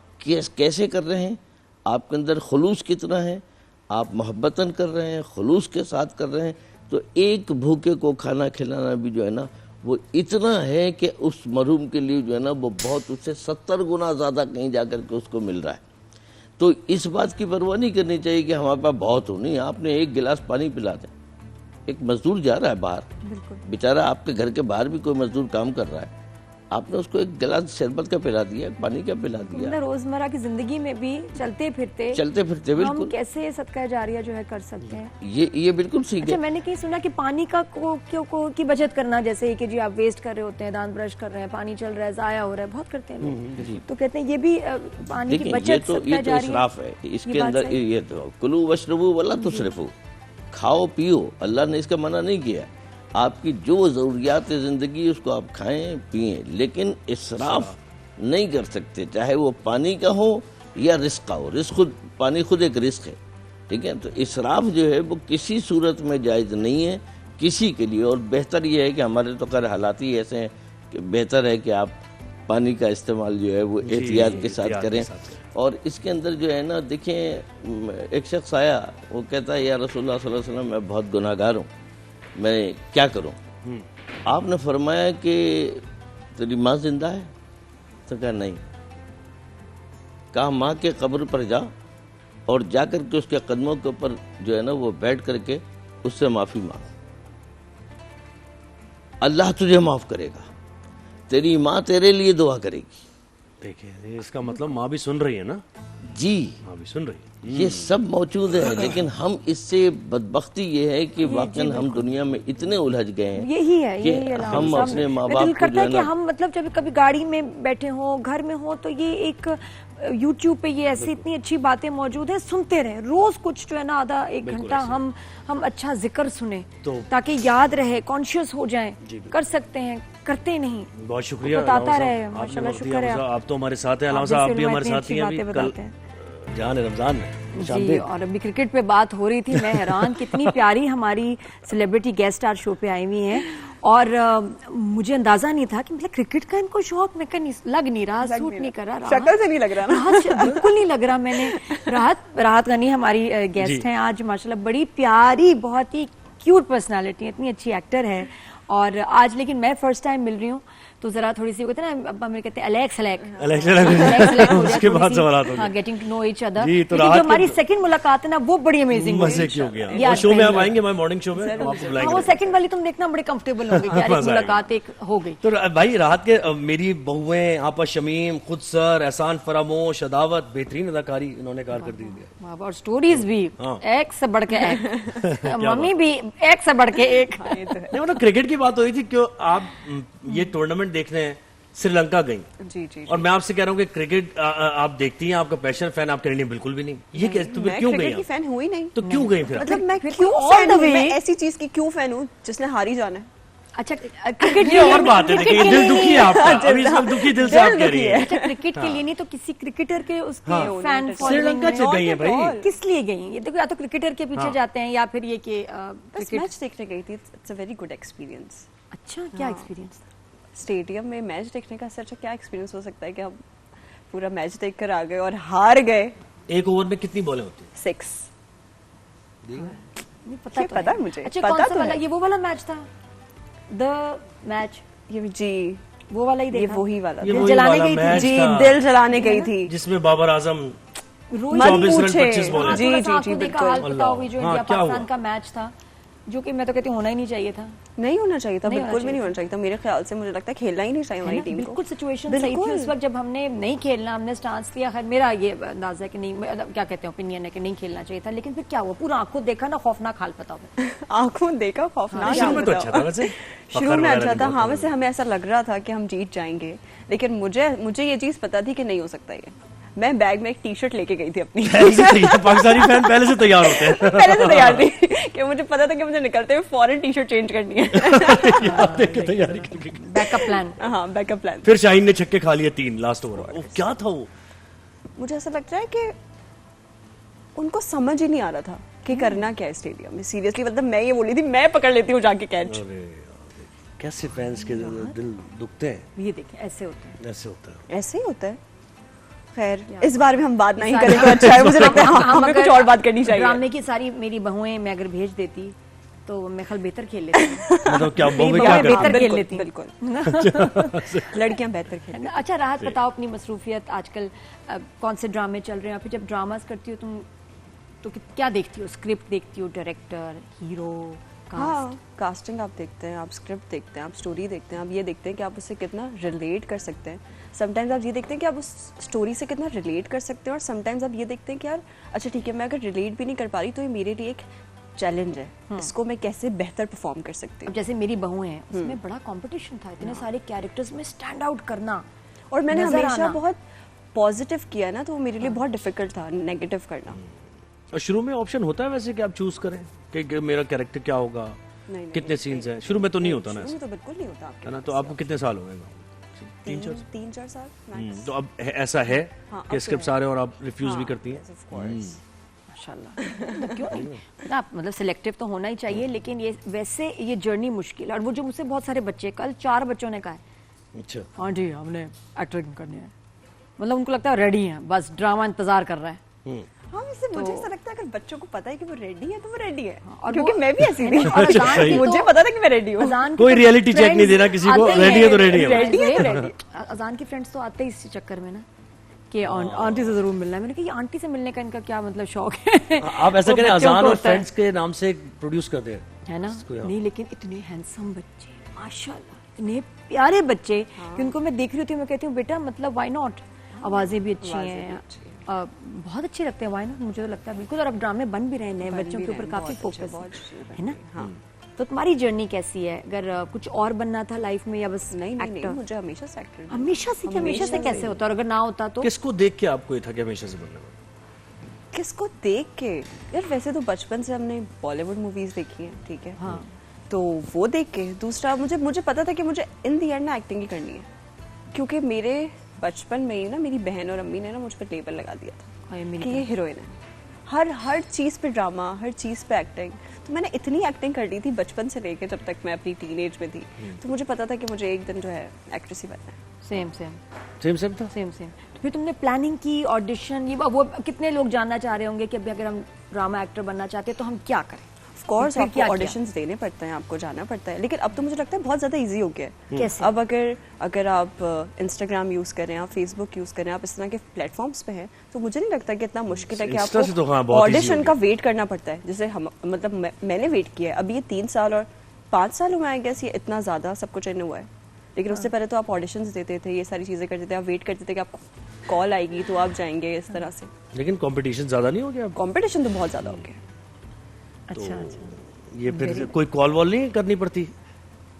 कैसे कर रहे हैं, आपके अंदर खुलूस कितना है, आप मोहब्बतन कर रहे हैं, खुलूस के साथ कर रहे हैं। तो एक भूखे को खाना खिलाना भी जो है ना वो इतना है कि उस मरूम के लिए जो है ना वो बहुत, उससे 70 गुना ज़्यादा कहीं जाकर के उसको मिल रहा है। तो इस बात की परवाह नहीं करनी चाहिए कि हमारे पास बहुत हो, नहीं, आपने एक गिलास पानी पिला दें। एक मजदूर जा रहा है बाहर, बेचारा आपके घर के बाहर भी कोई मजदूर काम कर रहा है, आपने उसको एक गिलास शरबत का पिला दिया, पानी का पिला दिया। रोजमर्रा की जिंदगी में भी चलते फिरते बिल्कुल हम कैसे सदका जारिया जो है कर सकते हैं, ये बिल्कुल सीख। अच्छा, मैंने कहीं सुना कि पानी का की बचत करना, जैसे कि जी आप वेस्ट कर रहे होते हैं, दांत ब्रश कर रहे हैं, पानी चल रहा है, जाया हो रहा है, बहुत करते हैं लोग, तो कहते हैं ये भी पानी की बचत, ये तो इसराफ है। इसके अंदर ये तो कुलू वशरबू वला तुसरिफू, खाओ पियो, अल्लाह ने इसका मना नहीं किया। आपकी जो ज़रूरियात ज़िंदगी उसको आप खाएं पिएं, लेकिन इसराफ नहीं कर सकते, चाहे वो पानी का हो या रिस्क का हो। रिस्क खुद, पानी खुद एक रिस्क है, ठीक है। तो इसराफ जो है वो किसी सूरत में जायज़ नहीं है किसी के लिए। और बेहतर ये है कि हमारे तो खैर हालात ही ऐसे हैं कि बेहतर है कि आप पानी का इस्तेमाल जो है वो एहतियात के साथ करें। और इसके अंदर जो है ना, देखें, एक शख्स आया, वो कहता है या रसूलुल्लाह सल्लल्लाहु अलैहि वसल्लम मैं बहुत गुनाहगार हूँ, मैं क्या करूं। आपने फरमाया कि तेरी माँ जिंदा है? तो कहा नहीं। कहा माँ के कब्र पर जा और जाकर के उसके कदमों के ऊपर जो है ना वो बैठ करके उससे माफी मांग, अल्लाह तुझे माफ करेगा, तेरी माँ तेरे लिए दुआ करेगी। देखिए, इसका मतलब माँ भी सुन रही है ना जी, माँ भी सुन रही है। ये सब मौजूद है, लेकिन हम इससे बदबख्ती ये है कि वाकई हम दुनिया में इतने उलझ गए हैं, यही है कि हम अपने माँ बाप को करता है कि हम मतलब जब कभी गाड़ी में बैठे हो, घर में हो, तो ये एक YouTube पे ये ऐसी इतनी अच्छी बातें मौजूद है, सुनते रहे रोज कुछ जो है ना, आधा एक घंटा हम अच्छा जिक्र सुने ताकि याद रहे, कॉन्शियस हो जाएं, कर सकते हैं, करते नहीं। बहुत शुक्रिया, बताता रहे, माशाल्लाह, शुक्र है। आप तो हमारे साथ हैं, अलामा साहब आप भी हमारे साथ ही हैं, कल जान रमजान में जी। और अभी क्रिकेट पे बात हो रही थी, मैं हैरान कितनी प्यारी हमारी सेलिब्रिटी गेस्ट स्टार शो पे आई हुई हैं, और मुझे अंदाजा नहीं था कि मतलब क्रिकेट का इनको शौक, मैं कहीं लग नहीं रहा, सूट नहीं कर रहा, शक्ल से नहीं लग रहा ना, बिल्कुल नहीं लग रहा। मैंने राहत गनी हमारी गेस्ट हैं आज, माशाल्लाह बड़ी प्यारी, बहुत ही क्यूट पर्सनालिटी, इतनी अच्छी एक्टर है। और आज लेकिन मैं फर्स्ट टाइम मिल रही हूँ, तो जरा थोड़ी सी कहते हैं ना, अब मेरे कहते हैं उसके बाद सवाल होंगे, getting to know each other. जी, तो जो हमारी सेकंड मुलाकात है ना, वो बड़ी अमेजिंग मजे की हो गया। शो में आप आएंगे, हमारे मॉर्निंग शो में हम आपको बुलाएंगे। वो सेकंड वाली तुम देखना, बड़े कंफर्टेबल होंगे कि यार एक मुलाकात एक हो गई। तो भाई, राहत के मेरी बहुएं आपा शमीम, खुद सर, एहसान फरामोश, अदावत, बेहतरीन अदाकारी इन्होंने कारकर्दगी दी, और स्टोरीज भी एक से बढ़ के एक, मम्मी भी एक से बढ़ के एक। नहीं, मतलब क्रिकेट की बात हो रही थी, क्यों आप ये टूर्नामेंट देखने श्रीलंका गई। जी। और मैं आपसे कह रहा हूँ कि क्रिकेट आप देखती हैं, आपका पैशन फैन, आप कह रही बल्कुल भी नहीं। ये क्यों गई? की फैन हुई नहीं, तो क्यों गई फिर? मतलब मैं क्यों फैन हूँ, मैं ऐसी चीज की क्यों फैन हूँ जिसने हारी जाना है। अच्छा, क्रिकेट ये और बात है, देखिए दिल दुखी है आपका, अभी इस वक्त दुखी दिल से आप कह रही है। अच्छा, क्रिकेट के लिए नहीं तो किसी क्रिकेटर के उसके फैन श्रीलंका से गई है भाई, किस लिए गई? ये देखो, या तो क्रिकेटर के पीछे जाते हैं या फिर ये कि मैच देखने गई थी। It's a very good experience. अच्छा, क्या एक्सपीरियंस? स्टेडियम में मैच देखने का अच्छा क्या एक्सपीरियंस हो सकता है कि हम पूरा मैच देखकर आ गए और हार गए। एक ओवर में कितनी बॉलें होती हैं? 6। पता है मुझे। अच्छा, कौन सा वाला? ये वो वाला मैच था द मैच, ये जी वो वाला ही ये देखा? वही वाला ये था। वही जलाने वाला गई थी। मैच जी था, दिल जलाने गई थी। जिसमें बाबर आजम रोज मत 24 रन पूछे। 25 बॉल हाँ, जी, थोड़ा जी, सा जी, आपको देखा बिल्कुल। हाल बताओ, जो हाँ, इंडिया क्या हुआ? पाकिस्तान का मैच था, जो कि मैं तो कहती हूँ होना ही नहीं चाहिए था। नहीं होना चाहिए था, नहीं होना बिल्कुल भी चाहिए नहीं होना चाहिए था। मेरे ख्याल से मुझे लगता है खेलना ही नहीं चाहिए है हमारी ना? टीम को। बिल्कुल सिचुएशन सही थी बिल्कुल। उस वक्त जब हमने नहीं खेलना, हमने स्टांस लिया। खैर मेरा ये अंदाजा है कि नहीं, क्या कहते हैं, ओपिनियन है कि नहीं खेलना चाहिए था। लेकिन फिर क्या हुआ, पूरा आंखों देखा ना, खौफनाक हाल पता हो। आंखों देखा खौफनाक। शुरू में तो अच्छा था वैसे, शुरू फखर में वगैरह अच्छा नहीं था, बहुत हाँ। था। वैसे हमें ऐसा लग रहा था कि हम जीत जाएंगे, लेकिन मुझे ये चीज पता थी कि नहीं हो सकता ये। मैं बैग में एक टी शर्ट लेके गई थी अपनी। पहले से तैयार, पाकिस्तानी फैन पहले से तैयार होते हैं। पहले से तैयार थी कि मुझे पता था कि मुझे निकलते हुए फौरन टी शर्ट चेंज करनी है। याद देख के तैयारी करके गए। Backup plan. हाँ, बैकअप प्लान। फिर शाहीन ने छक्के खा लिए 3 लास्ट ओवर। वो क्या था वो? मुझे ऐसा लगता है कि उनको समझ ही नहीं आ रहा था कि करना क्या है स्टेडियम में। सीरियसली, मतलब मैं ये बोली थी मैं पकड़ लेती हूँ जाके कैच। अरे यार, कैसे फैंस के दिल दुखते हैं। ये देखिए ऐसे होते हैं। ऐसे होता है। ऐसे ही होता है। खैर इस बारे में हम बात नहीं करें तो अच्छा है। मुझे लगता है हमें अगर कुछ और बात करनी चाहिए। ड्रामे की सारी मेरी बहुएं मैं अगर भेज देती तो मैं खल बेहतर खेल लेती। मतलब क्या मेरी बहुएं बहुएं क्या बेहतर करती खेल बिल्कुल, लेती। बिल्कुल। लड़कियां बेहतर खेलती हैं। अच्छा, राहत बताओ अपनी मसरूफियत आजकल, कौन से ड्रामे चल रहे हैं? फिर जब ड्रामास करती हो तुम तो क्या देखती हो? स्क्रिप्ट देखती हो, डायरेक्टर, हीरो, हाँ, कास्टिंग आप देखते हैं, आप स्क्रिप्ट देखते हैं, आप स्टोरी देखते हैं, आप ये देखते हैं कि आप उससे कितना रिलेट कर सकते हैं। समटाइम्स आप ये देखते हैं कि आप उस स्टोरी से कितना रिलेट कर सकते हैं, और समटाइम्स आप ये देखते हैं कि यार अच्छा ठीक है, मैं अगर रिलेट भी नहीं कर पा रही तो ये मेरे लिए एक चैलेंज है, इसको मैं कैसे बेहतर परफॉर्म कर सकती अब हूँ। जैसे मेरी बहुएं हैं, उसमें बड़ा कंपटीशन था, इतने सारे कैरेक्टर्स में स्टैंड आउट करना और मैंने नजर हमेशा आना। बहुत पॉजिटिव किया ना, तो वो मेरे लिए बहुत डिफिकल्ट था नेगेटिव करना। और शुरू में ऑप्शन होता है वैसे कि आप चूज करें कि मेरा कैरेक्टर क्या होगा, नहीं, कितने सीन्स हैं? शुरू में तो नहीं होता ना शुरू ऐसा, में तो बिल्कुल नहीं होता आपके है ना? पास। तो आपको कितने साल हो गए? 3-4 साल मैक्स। तो अब ऐसा है हाँ, कि अब स्क्रिप्ट तो आ रहे हैं और आप रिफ्यूज भी करती हैं? Of course। माशाल्लाह। क्यों नहीं? आप मतलब सिलेक्टिव तो होना ही चाहिए, लेकिन ये वैसे ये जर्नी मुश्किल है। और वो जो मुझसे बहुत सारे बच्चे, कल 4 बच्चों ने कहा है अच्छा, हाँ जी हमने एक्टिंग करनी है, मतलब उनको लगता है रेडी हैं, बस ड्रामा इंतजार कर रहा है। हाँ, वैसे मुझे ऐसा लगता है अगर बच्चों को पता है कि वो रेडी है तो वो रेडी है। और क्योंकि वो- मैं भी ऐसी थी। और अजान की मुझे तो- पता था कि मैं रेडी हूँ। अजान की कोई तो reality check friends नहीं देना किसी को, आते ही ready है तो हैं, ready है। ready है तो ready। अजान की फ्रेंड्स तो आते ही इसी चक्कर में ना कि आंटी से जरूर मिलना है। मैंने कहा ये आंटी से मिलने का इनका क्या मतलब शौक है? आप ऐसा वो करें, बच्चों अजान को और होता है। फ्रेंड्स के नाम से प्रोड्यूस कर दें, है ना? इसको यहाँ। नहीं, लेकिन इतने हैंडसम बच्चे माशाल्लाह, इतने प्यारे बच्चे कि उनको मैं देख रही होती हूँ, मैं कहती हूँ बेटा मतलब व्हाई नॉट, आवाजें भी अच्छी हैं, बहुत अच्छे लगते हैं, व्हाई नॉट, मुझे तो लगता है बिल्कुल। और अब ड्रामे बन भी रहे हैं, नए बच्चों के ऊपर काफी फोकस है ना? हाँ। तो तुम्हारी जर्नी कैसी है? अगर कुछ और बनना था लाइफ में या बस नहीं, एक्टर? मुझे हमेशा से एक्टर हमेशा से, हमेशा से कैसे होता? और अगर ना होता तो किसको देख के आपको ये था कि हमेशा से बनने वाला? किसको देख के? यार वैसे तो बचपन से हमने बॉलीवुड मूवीज देखी हैं, ठीक है, हाँ। तो वो देख के। दूसरा मुझे पता था कि मुझे इन दी एंड ना एक्टिंग ही करनी है, क्योंकि मेरे बचपन में ही ना मेरी बहन और अम्मी ने ना मुझ पर लेबल लगा दिया था कि ये हीरोइन है। हर चीज पे ड्रामा, हर चीज पे एक्टिंग। तो मैंने इतनी एक्टिंग कर ली थी बचपन से लेके जब तक मैं अपनी टीनेज में थी, तो मुझे पता था कि मुझे एक दिन जो है एक्ट्रेस ही बनना है। सेम सेम सेम था। Same same. तो फिर तुमने प्लानिंग की, ऑडिशन, ये वो कितने लोग जानना चाह रहे होंगे कि अभी अगर हम ड्रामा एक्टर बनना चाहते हैं तो हम क्या करें? ऑफ कोर्स फिर आपको क्या ऑडिशंस देने पड़ते हैं, आपको जाना पड़ता है, लेकिन अब तो मुझे लगता है बहुत ज्यादा इजी हो गया है। कैसे? अब अगर आप इंस्टाग्राम यूज करें, आप फेसबुक यूज करें, आप इस तरह के प्लेटफॉर्म्स पे हैं, तो मुझे नहीं लगता कि इतना मुश्किल है कि Insta से तो हाँ, आपको बहुत easy ऑडिशन हो का वेट करना पड़ता है। जैसे हम मतलब मैंने वेट किया है, अभी ये 3 साल और 5 साल हुए, आई गेस, ये इतना ज्यादा सब कुछ हुआ है। लेकिन उससे पहले तो आप ऑडिशंस देते थे, ये सारी चीजें करते थे, आप वेट करते थे कि आपको कॉल आएगी तो आप जाएंगे, इस तरह से। लेकिन कंपटीशन ज्यादा नहीं हो गया अब? कंपटीशन तो बहुत ज्यादा हो गया। अच्छा अच्छा। ये फिर कोई कॉल वॉल नहीं करनी पड़ती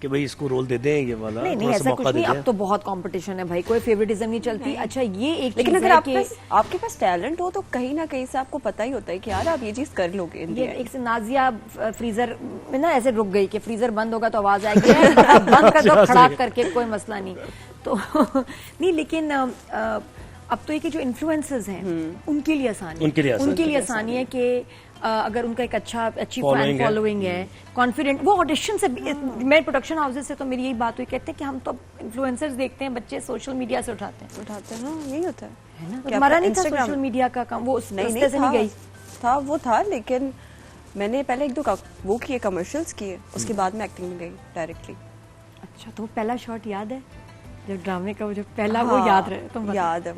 कि भाई इसको रोल दे दें, ये वाला नहीं नहीं, थोड़ा सा ऐसा कुछ मौका दे नहीं, दें? अब तो बहुत कंपटीशन है भाई, कोई फेवरेटिज्म नहीं चलती। अच्छा ये एक लेकिन चीज़ अगर है कि आपके पास टैलेंट हो तो कहीं ना कहीं से आपको पता ही होता है कि यार आप ये चीज कर लोगे in the ये end। एक से नाजिया फ्रीजर में ना ऐसे रुक गई कि फ्रीजर बंद होगा तो आवाज आएगी, अब बंद कर दो खड़ाक करके, कोई मसला नहीं। तो नहीं, लेकिन अब तो ये कि जो इन्फ्लुएंसर्स हैं उनके लिए आसानी, उनके लिए आसानी है कि अगर उनका एक अच्छी Following फैन है। फॉलोइंग है, कॉन्फिडेंट, वो ऑडिशन से मैं प्रोडक्शन हाउसेज से तो मेरी यही बात हुई, कहते हैं कि हम तो इन्फ्लुएंसर्स देखते हैं, बच्चे सोशल मीडिया से उठाते हैं, हाँ, यही होता है ना? क्या हमारा आपका नहीं था Instagram? सोशल मीडिया का काम, वो उस नहीं रास्ते से नहीं गई। था, वो था, लेकिन मैंने पहले 1-2 वो किए, कमर्शियल्स किए, उसके बाद में एक्टिंग में गई डायरेक्टली। अच्छा, तो वो पहला शॉट याद है जब ड्रामे का, वो जो पहला वो याद रहे तुम बता। याद है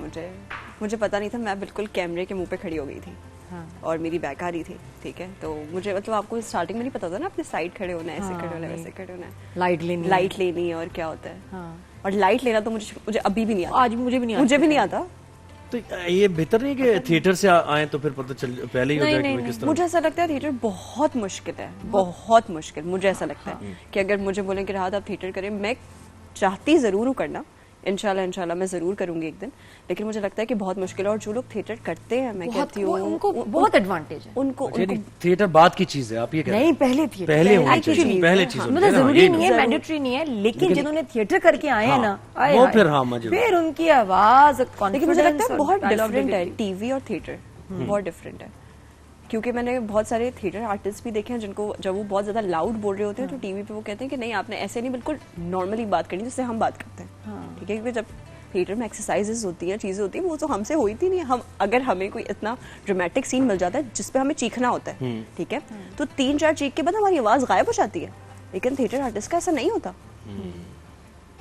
मुझे पता नहीं था, मैं बिल्कुल कैमरे के मुंह पे खड़ी हो गई थी। हाँ। और मेरी बैक आ रही थी, ठीक है, तो मुझे मतलब आपको स्टार्टिंग में नहीं पता था ना, अपने साइड खड़े होना है, ऐसे खड़े होना है, वैसे खड़े होना है, लाइट लेनी है और क्या होता है। हाँ। और लाइट लेना तो मुझे अभी भी नहीं आता, आज मुझे भी नहीं आता। तो ये बेहतर नहीं कि थिएटर से आए तो फिर पता चल पहले ही हो जाए कि किस तरह। मुझे ऐसा लगता है थिएटर बहुत मुश्किल है, बहुत मुश्किल। मुझे ऐसा लगता है कि अगर मुझे बोले कि राहत आप थिएटर करें, मैं चाहती जरूर हूँ करना, इंशाल्लाह मैं जरूर करूंगी एक दिन, लेकिन मुझे लगता है कि बहुत मुश्किल है। और जो लोग थिएटर करते हैं, मैं कहती हूँ उनको बहुत एडवांटेज है। उनको थिएटर बात की चीज है, आप ये कह रहे हैं। नहीं, पहले थिएटर पहले होनी चाहिए, पहले चीज मतलब जरूरी नहीं है, मैंडेटरी नहीं है, लेकिन जिन्होंने थिएटर करके आए हैं ना, वो फिर हाँ मजे, फिर उनकी आवाज, लेकिन मुझे लगता है बहुत डिफरेंट है टीवी और थिएटर, बहुत डिफरेंट है। क्योंकि मैंने बहुत सारे थिएटर आर्टिस्ट भी देखे हैं जिनको जब वो बहुत ज्यादा लाउड बोल रहे होते हैं तो टीवी पे वो कहते हैं कि नहीं, आपने ऐसे नहीं, बिल्कुल नॉर्मली बात करनी जिससे हम बात करते हैं, ठीक है। क्योंकि जब थिएटर में एक्सरसाइजेस होती हैं, चीजें होती हैं, वो तो हमसे होती नहीं है। हम अगर हमें कोई इतना ड्रामेटिक सीन मिल जाता है जिसपे हमें चीखना होता है, ठीक है, तो 3-4 चीख के बाद हमारी आवाज गायब हो जाती है। लेकिन थिएटर आर्टिस्ट का ऐसा नहीं होता,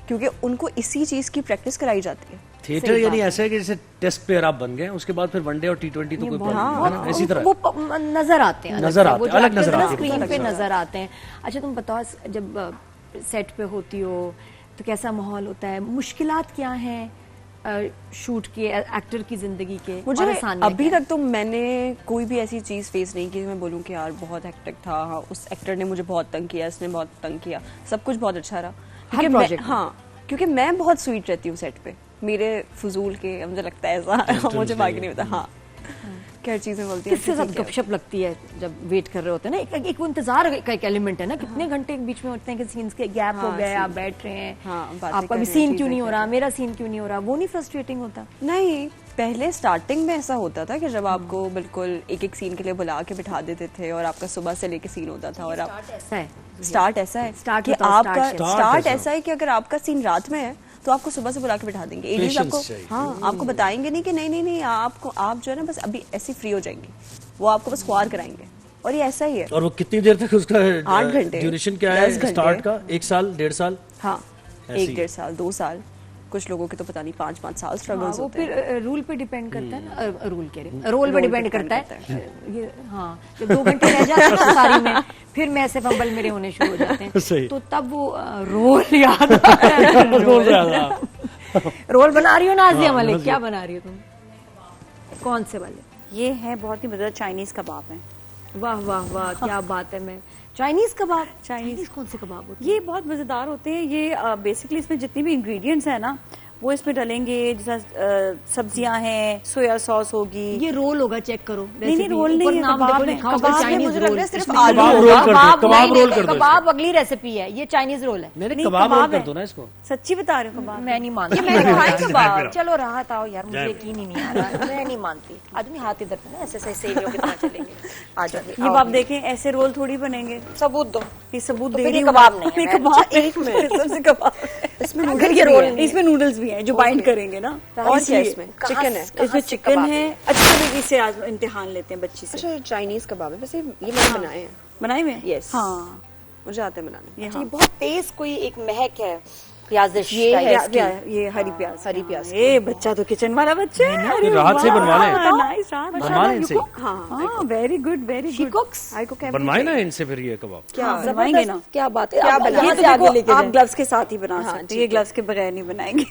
क्योंकि उनको इसी चीज की प्रैक्टिस कराई जाती है। थिएटर यानी ऐसा है कि जैसे टेस्ट प्लेयर आप बन गए, उसके बाद फिर वनडे और T20 तो कोई प्रॉब्लम नहीं है, इसी तरह वो नजर आते हैं, अलग नजर आते हैं, स्क्रीन पे नजर आते हैं। अच्छा, तुम बताओ, जब सेट पे होती हो तो कैसा माहौल होता है, मुश्किलात क्या हैं शूट के, एक्टर की जिंदगी के? मुझे अभी तक तो मैंने कोई भी ऐसी चीज फेस नहीं की मैं बोलूं कि यार बहुत हेक्टिक था, हाँ, उस एक्टर ने मुझे बहुत तंग किया, इसने बहुत तंग किया, सब कुछ बहुत अच्छा रहा। क्योंकि मैं बहुत स्वीट रहती हूँ सेट पे, मेरे फजूल के, मुझे लगता है ऐसा, मुझे बाकी नहीं पता। हाँ, क्या चीजें बोलती हैं, किसके साथ गपशप लगती है जब वेट कर रहे होते हैं ना, एक वो इंतजार का एक एलिमेंट है ना, कितने घंटे के बीच में होते हैं कि सीन्स के गैप हो गए, आप बैठ रहे हैं, आपका भी सीन क्यों नहीं हो रहा, मेरा सीन क्यों नहीं हो रहा, वो नहीं फ्रस्ट्रेटिंग होता? नहीं, पहले स्टार्टिंग में ऐसा होता था कि जब आपको बिल्कुल एक सीन के लिए बुला के बिठा देते थे और आपका सुबह से लेके सीन होता था, और आप स्टार्ट ऐसा है कि आपका स्टार्ट ऐसा है कि अगर आपका सीन रात में है तो आपको सुबह से बुला के बिठा देंगे, एजेंट्स आपको, हाँ, आपको बताएंगे नहीं कि नहीं आपको, आप जो है ना बस अभी ऐसे फ्री हो जाएंगे, वो आपको बस ख्वार कराएंगे। और ये ऐसा ही है। और वो कितनी देर तक उसका 8 घंटे ड्यूरेशन क्या है स्टार्ट का? 1 साल 1.5 साल? हाँ, 1-1.5 साल, 2 साल, कुछ लोगों के तो पता नहीं 5-5 साल स्ट्रगल्स होते हैं। वो फिर रूल पे डिपेंड करता है ना, रूल कह रहे, रोल पे डिपेंड करता है ये। हाँ, जब 2 घंटे रह जाते हैं ना सारी में, फिर मैं ऐसे फंबल मेरे होने शुरू हो जाते हैं, तो तब वो रोल याद आता है। रोल बना रही हो नाज़िया मलिक, क्या बना रही हो तुम? कौन से वाले? ये है बहुत ही मजेदार चाइनीज कबाब है। वाह वाह वाह, क्या बात है। मैं चाइनीज कबाब, चाइनीज कौन से कबाब होते हैं? ये बहुत मजेदार होते हैं। ये बेसिकली इसमें जितनी भी इंग्रेडिएंट्स है ना वो इसमें डालेंगे, जैसा सब्जियां हैं, सोया सॉस होगी। ये रोल होगा, चेक करो। नहीं, रोल नहीं है, कबाब है। कबाब में मुझे लग रहा है सिर्फ कबाब रोल कर दो, कबाब अगली रेसिपी है, ये चाइनीज रोल है। नहीं, कबाब रोल कर दो ना इसको। सच्ची बता रही हूँ, कबाब मैं नहीं मानती। मैंने खाया कबाब। चलो राहत आओ यार, मुझे यकीन ही नहीं आ रहा, मैं नहीं मानती। आदमी हाथ इधर पे ना ऐसे ऐसे सेवियों की तरह चलेंगे। आ जाओ, ये आप देखें, ऐसे रोल थोड़ी बनेंगे। सबूत दो। ये सबूत तो दे फिर रही ये हूँ। कबाब नहीं है। कबाब एक मिनट, सबसे कबाब इसमें नूडल्स ये रोल नहीं है। इसमें नूडल्स भी हैं जो बाइंड करेंगे ना। और क्या इसमें? चिकन है, इसमें चिकन है। अच्छी तरीके से आज इम्तिहान लेते हैं बच्ची से। अच्छा, चाइनीज कबाब है वैसे, ये मैंने बनाए हैं। बनाए हुए? यस, हाँ, मुझे आते हैं बनाने। ये बहुत तेज कोई एक महक है प्याज, ये हरी प्याज, हरी प्याज। ये बच्चा तो किचन वाला बच्चा है। राहत से बनवा लें। नाइस, राहत बनवा लें इनसे। हाँ, वेरी गुड, वेरी गुड। बनवाए ना इनसे फिर ये कबाब। क्या बनवाएंगे ना? क्या बात है, क्या आप बनाएंगे? यहाँ से आगे लेके आप जाएं। ग्लव्स के साथ ही बना सकते हैं, ये ग्लव्स के बगैर नहीं बनाएंगे।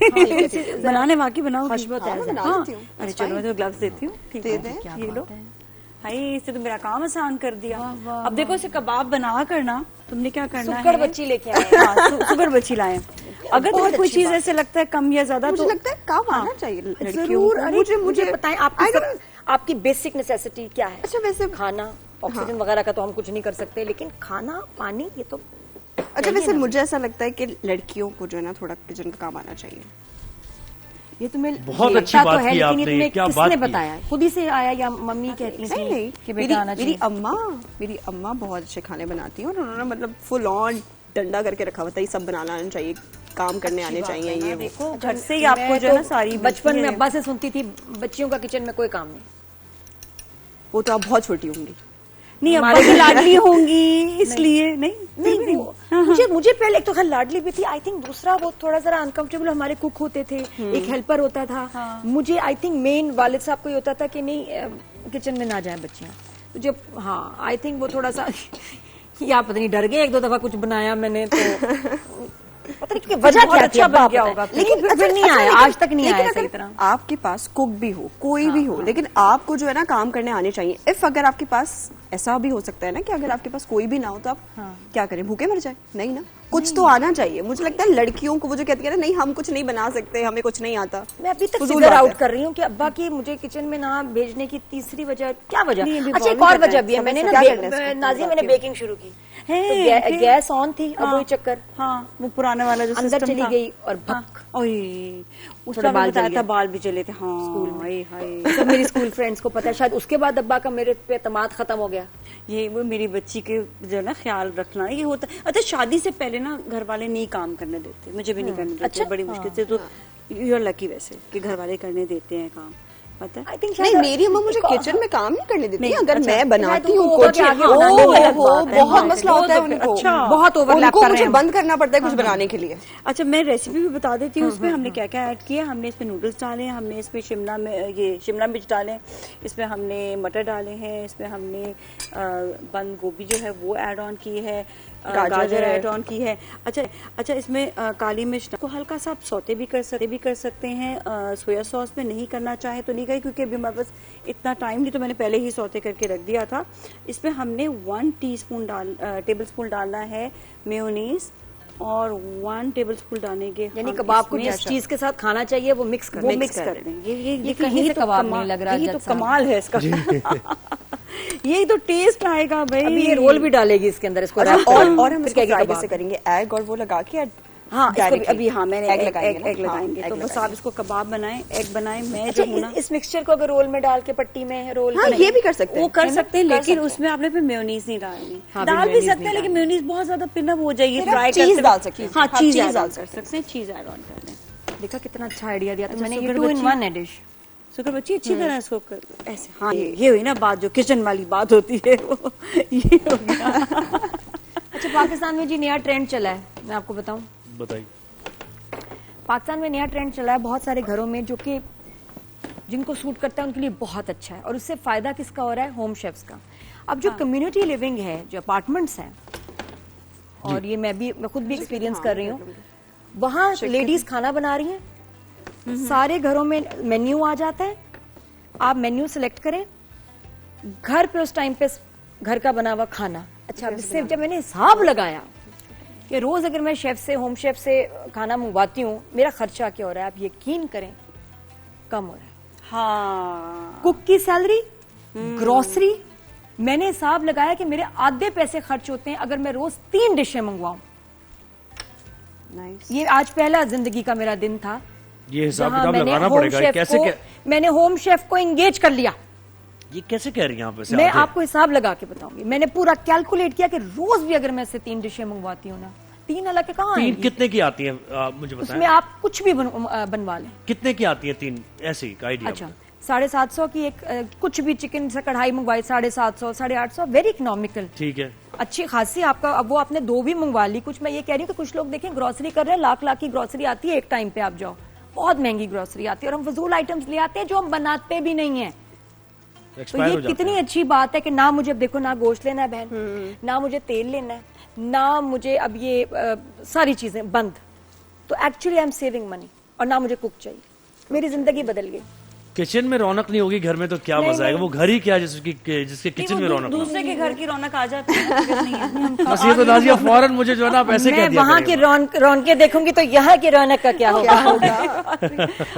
बनाने वाकई बनाओ। अरे चलो, मैं तो ग्लव्स देती हूँ। ठीक है, ये लो। हाय, इससे तो मेरा काम आसान कर दिया। अब देखो, इसे कबाब बना करना, तुमने क्या करना है? सुगर बच्ची लेके आए। सुगर बच्ची लाए। अगर तुम्हें कोई चीज ऐसे लगता है कम या ज्यादा, मुझे तो लगता है काम आना चाहिए लड़कियों जरूर। को। मुझे बताएं, आपकी बेसिक नेसेसिटी क्या है? अच्छा, वैसे खाना, ऑक्सीजन वगैरह का तो हम कुछ नहीं कर सकते, लेकिन खाना, पानी, ये तो। अच्छा, वैसे मुझे ऐसा लगता है कि लड़कियों को जो है ना थोड़ा किचन का काम आना चाहिए। ये तुम्हें बहुत अच्छी बात की आपने, क्या बात किसने बताया? खुद ही से आया या मम्मी कहती थी? नहीं, कि बेटा आना चाहिए? मेरी अम्मा बहुत अच्छे खाने बनाती हैं और उन्होंने मतलब फुल ऑन डंडा करके रखा हुआ था, ये सब बनाना आना चाहिए, काम करने आने चाहिए। ये देखो, घर से ही आपको जो है ना सारी बचपन में अब्बा से सुनती थी, बच्चियों का किचन में कोई काम नहीं। वो तो आप बहुत छोटी होंगी। नहीं अब्बा की लाडली होंगी इसलिए नहीं मुझे पहले एक तो खैर लाडली भी थी, आई थिंक दूसरा वो थोड़ा जरा अनकंफर्टेबल हमारे कुक होते थे, एक हेल्पर होता था। मुझे आई थिंक मेन वालिद साहब को ये होता था कि नहीं किचन में ना जाए बच्चियां, तो जब हाँ आई थिंक वो थोड़ा सा या पता नहीं डर गए, एक दो दफा कुछ बनाया मैंने तो पता नहीं वजह क्या अच्छा बन गया होगा, लेकिन फिर नहीं आया, आज तक नहीं आया सही तरह। आपके पास कुक भी हो, कोई भी हो, लेकिन आपको जो है ना काम करने आने चाहिए। इफ अगर आपके पास ऐसा भी हो सकता है ना कि अगर आपके पास कोई भी ना हो तो आप क्या करें, भूखे मर जाए? नहीं ना, कुछ तो आना चाहिए। मुझे लगता है लड़कियों को वो जो कहती है ना, नहीं हम कुछ नहीं बना सकते, हमें कुछ नहीं आता। मैं अभी तक फिगर आउट कर रही हूँ कि अब्बा की मुझे किचन में ना भेजने की तीसरी वजह क्या वजह? अच्छा एक और वजह भी है, मैंने ना नाज़िया मैंने बेकिंग शुरू की, तो गैस ऑन थी, अब वही चक्कर, हाँ वो पुराने वाला जो अंदर चली गई और भक उसका बाल बताया था, बाल भी चले थे हाँ स्कूल में। सब मेरी स्कूल फ्रेंड्स को पता है, शायद उसके बाद अब्बा का मेरे पे एतमाद खत्म हो गया। ये वो मेरी बच्ची के जो है ना ख्याल रखना ये होता। अच्छा शादी से पहले ना घर वाले नहीं काम करने देते, मुझे भी नहीं करने देते। अच्छा? बड़ी मुश्किल से, तो यू आर लकी वैसे कि घर वाले करने देते हैं काम, पता है? I think नहीं मेरी अम्मा मुझे किचन में काम नहीं करने देती। अगर मैं बनाती हूँ कुछ बहुत मसला होता है उनको, बहुत ओवरलैप कर रहे हैं, बंद करना पड़ता है कुछ बनाने के लिए। अच्छा मैं रेसिपी भी बता देती हूँ, उसमें हमने क्या क्या ऐड किया। हमने इसमें नूडल्स डाले, हमने इसमें शिमला मिर्च डाले, इसमें हमने मटर डाले हैं, इसमें हमने बंद गोभी जो है वो ऐड ऑन की है, गाजर ऐड ऑन की है। अच्छा इसमें काली मिर्च को हल्का सा आप सौते भी कर सकते हैं। सोया सॉस में नहीं करना चाहे तो नहीं करें, क्योंकि अभी हमारे पास इतना टाइम नहीं, तो मैंने पहले ही सौते करके रख दिया था। इसमें हमने 1 टेबल स्पून डालना है मेयोनीज, और 1 टेबल स्पून डालने के, यानी कबाब को जिस चीज के साथ खाना चाहिए वो मिक्स कर दें। ये कहीं से कबाब नहीं लग रहा, ये तो कमाल है इसका। यही तो टेस्ट आएगा भाई। अभी ये रोल भी डालेगी इसके अंदर, इसको और हम इसको फ्राई कैसे करेंगे? एग और वो लगा के हाँ अभी हाँ मैंने एग लगाएंगे। तो बस आप इसको कबाब बनाएं, एग बनाएं। मैं जो हूँ ना इस मिक्सचर को अगर रोल में डाल के पट्टी में रोल, हाँ ये भी कर सकते हैं, वो कर सकते हैं, लेकिन उसमें आपने फिर मेयोनीज नहीं डालनी। डाल भी सकते हैं लेकिन मेयोनीज बहुत ज्यादा पिनअप हो जाएगी। फ्राई चीज डाल सकते हैं, हाँ चीज डाल सकते हैं, चीज ऐड ऑन कर दें। देखा कितना अच्छा आइडिया दिया, तो मैंने ये 2 in 1 है डिश। शुक्र बच्ची अच्छी तरह इसको ऐसे, हाँ ये हुई ना बात, जो किचन वाली बात होती है वो ये हो गया। अच्छा पाकिस्तान में जी नया ट्रेंड चला है, मैं आपको बताऊं, बताइए। पाकिस्तान में नया ट्रेंड चला है बहुत सारे घरों में, जो कि जिनको सूट करता है उनके लिए बहुत अच्छा है, और उससे फायदा किसका हो रहा है? होम शेफ्स का। अब जो कम्युनिटी लिविंग है, जो अपार्टमेंट्स हैं, और ये मैं खुद भी एक्सपीरियंस कर रही हूँ, वहाँ लेडीज खाना बना रही हैं, सारे घरों में मेन्यू आ जाता है, आप मेन्यू सिलेक्ट करें, घर पे उस टाइम पे घर का बना हुआ खाना। अच्छा इससे जब मैंने हिसाब लगाया कि रोज अगर मैं शेफ से, होम शेफ से खाना मंगवाती हूँ, मेरा खर्चा क्या हो रहा है, आप यकीन करें कम हो रहा है। हाँ कुक की सैलरी, ग्रोसरी, मैंने हिसाब लगाया कि मेरे आधे पैसे खर्च होते हैं अगर मैं रोज 3 डिशें मंगवाऊं। ये आज पहला जिंदगी का मेरा दिन था, ये हिसाब किताब लगाना पड़ेगा। कैसे मैंने होम शेफ को एंगेज कर लिया। ये कैसे कह रही हैं आप? मैं आपको हिसाब लगा के बताऊंगी। मैंने पूरा कैलकुलेट किया कि रोज भी अगर मैं इससे 3 डिशें मंगवाती हूँ ना, 3 अलग के कहाँ आएंगी? कितने की आती हैं मुझे बताएं। उसमें आप कुछ भी बनवा लें। कितने की आती है 3? ऐसे ही आइडिया। अच्छा 750 की एक कुछ भी चिकन से कढ़ाई मंगवाई, 750, 850, वेरी इकोनॉमिकल। ठीक है, अच्छी खासी आपका। अब वो आपने 2 भी मंगवा ली। कुछ मैं ये कह रही हूँ कि कुछ लोग देखें ग्रोसरी कर रहे हैं, लाख की ग्रोसरी आती है एक टाइम पे, आप जाओ बहुत महंगी ग्रोसरी आती है, और हम फजूल आइटम्स ले आते हैं जो हम बनाते भी नहीं है। तो ये कितनी अच्छी बात है कि ना मुझे, देखो ना गोश्त लेना है बहन, ना मुझे तेल लेना है, ना मुझे अब ये सारी चीजें बंद, तो actually I am saving money, और ना मुझे कुक चाहिए। मेरी जिंदगी बदल गई। किचन में रौनक नहीं होगी घर में तो क्या मजा आएगा? वो घर ही क्या जिसके किचन में रौनक, दूसरे के घर की रौनक आ जाती है। बस ये तो नाजिया फौरन मुझे जो है ना आप ऐसे कह दिया, वहाँ की रौनकें देखूंगी तो यहाँ की रौनक का क्या होगा?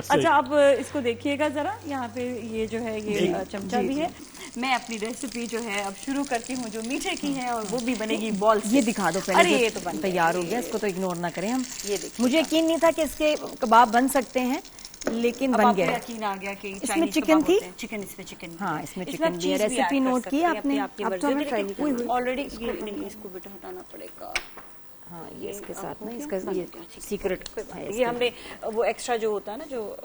अच्छा आप इसको देखिएगा जरा, यहाँ पे ये जो है ये चमचा भी है। मैं अपनी रेसिपी जो है अब शुरू करती हूँ, जो मीठे की है, और वो भी बनेगी बॉल्स। ये दिखा दो पहले। अरे ये तो तैयार हो गया, इसको तो इग्नोर ना करें हम। ये देखिए, मुझे यकीन नहीं था कि इसके कबाब बन सकते हैं, लेकिन बन गया। यकीन आ गया कि इसमें चिकन थी, चिकन इसमें चिकन, हाँ इसमें चिकन भी है। रेसिपी नोट की आपने? ऑलरेडी इसको बेटा हटाना पड़ेगा। हाँ ये इसके साथ ना, इसका ये सीक्रेट है। ये हमने वो एक्स्ट्रा जो होता है ना, जो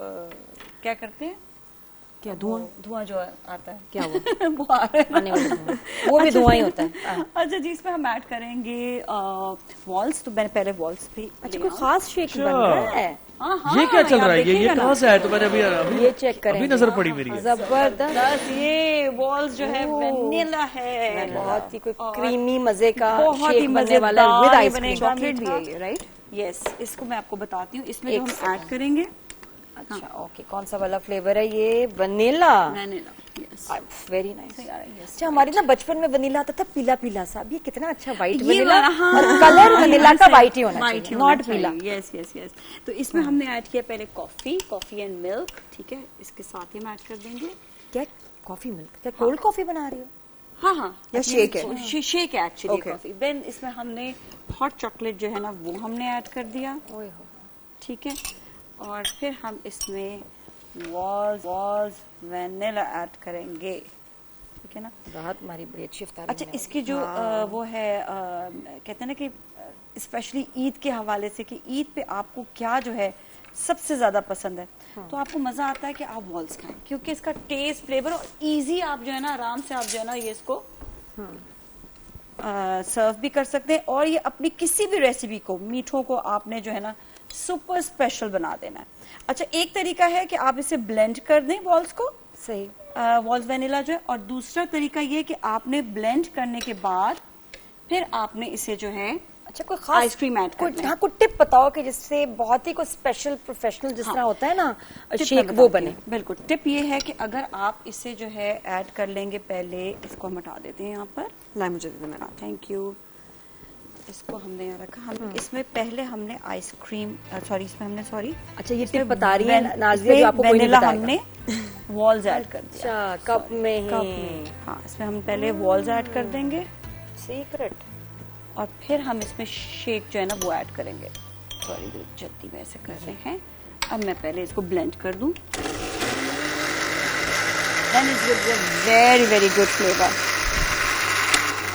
क्या करते हैं, क्या धुआं? धुआं जो आता है क्या वो? वो आ रहा है आने वाला धुआं, वो भी धुआं ही होता है। अच्छा जी, इसमें हम ऐड करेंगे वॉल्स। तो मैंने पहले वॉल्स भी अच्छा, कोई खास शेक बन रहा है? ये क्या चल रहा है? ये कहाँ से आया? तो मैंने अभी ये चेक करें, अभी नजर पड़ी मेरी। जबरदस्त। ये वॉल्स जो है वेनिला है, बहुत ही कोई क्रीमी मजे का बहुत ही शेक बनने वाला है विद आइसक्रीम। चॉकलेट भी है ये, राइट? यस, इसको मैं आपको बताती हूँ। इसमें जो हम ऐड करेंगे, अच्छा ओके, कौन सा वाला फ्लेवर है ये? Vanilla. Vanilla. Yes, very nice. अच्छा, हमारी ना बचपन में वनीला आता था पीला पीला सा, अब ये कितना अच्छा व्हाइट ये वनीला, वाला, हाँ, और कलर वनीला का व्हाइट ही होना White चाहिए, होना नॉट चाहिए। पीला। Yes yes yes. तो इसमें हमने ऐड किया पहले कॉफी एंड मिल्क, ठीक है, इसके साथ ही हम ऐड कर देंगे। क्या कॉफी मिल्क? क्या कोल्ड कॉफी बना रही हो? हाँ हाँ, या शेक है? शेक है एक्चुअली Okay. कॉफी। देन इसमें हमने हॉट चॉकलेट जो है ना वो हमने ऐड कर दिया, ओए हो, ठीक है। और फिर हम इसमें वॉल्स वेनिला ऐड करेंगे, ठीक है ना। राहत हमारी बड़ी अच्छी इफ्तारी। अच्छा, इसकी जो वो है कहते हैं ना कि स्पेशली ईद के हवाले से कि ईद पे आपको क्या जो है सबसे ज्यादा पसंद है, तो आपको मजा आता है कि आप वॉल्स खाएं, क्योंकि इसका टेस्ट, फ्लेवर और इजी, आप जो है ना आराम से आप जो है ना ये इसको सर्व भी कर सकते हैं। और ये अपनी किसी भी रेसिपी को, मीठों को आपने जो है ना सुपर स्पेशल बना देना है। अच्छा, एक तरीका है कि आप इसे ब्लेंड कर दें वॉल्स को, सही। वॉल्स वेनिला जो है, और दूसरा तरीका ये कि आपने ब्लेंड करने के बाद फिर आपने इसे जो है अच्छा, कोई खास आइसक्रीम ऐड कर लें। हाँ, कोई टिप बताओ कि जिससे बहुत ही कोई स्पेशल प्रोफेशनल जिस तरह होता है ना टिप शेक, मैं वो बताती बने। हूँ। बिल्कुल, टिप ये है कि अगर आप इसे जो है ऐड कर लेंगे, पहले इसको हम हटा देते हैं यहाँ पर। लाए मुझे दे दे मेरा। Thank you. इसको हमने यहाँ रखा। हम इसमें पहले हमने आइसक्रीम, सॉरी इसमें हमने, सॉरी, अच्छा, ये टिप बता रही है नाज़िया जो आपको कोई नहीं वेनिला बताएगा। हमने वॉल्स ऐड कर दिया। अच्छा, कप में ही। कप में, हाँ, इसमें हम पहले वॉल्स ऐड कर देंगे सीक्रेट। और फिर हम इसमें शेक जो है ना वो ऐड करेंगे। सॉरी, जल्दी में ऐसे कर रहे हैं। अब मैं पहले इसको ब्लेंड कर दूं। Then it gives a very very good flavor।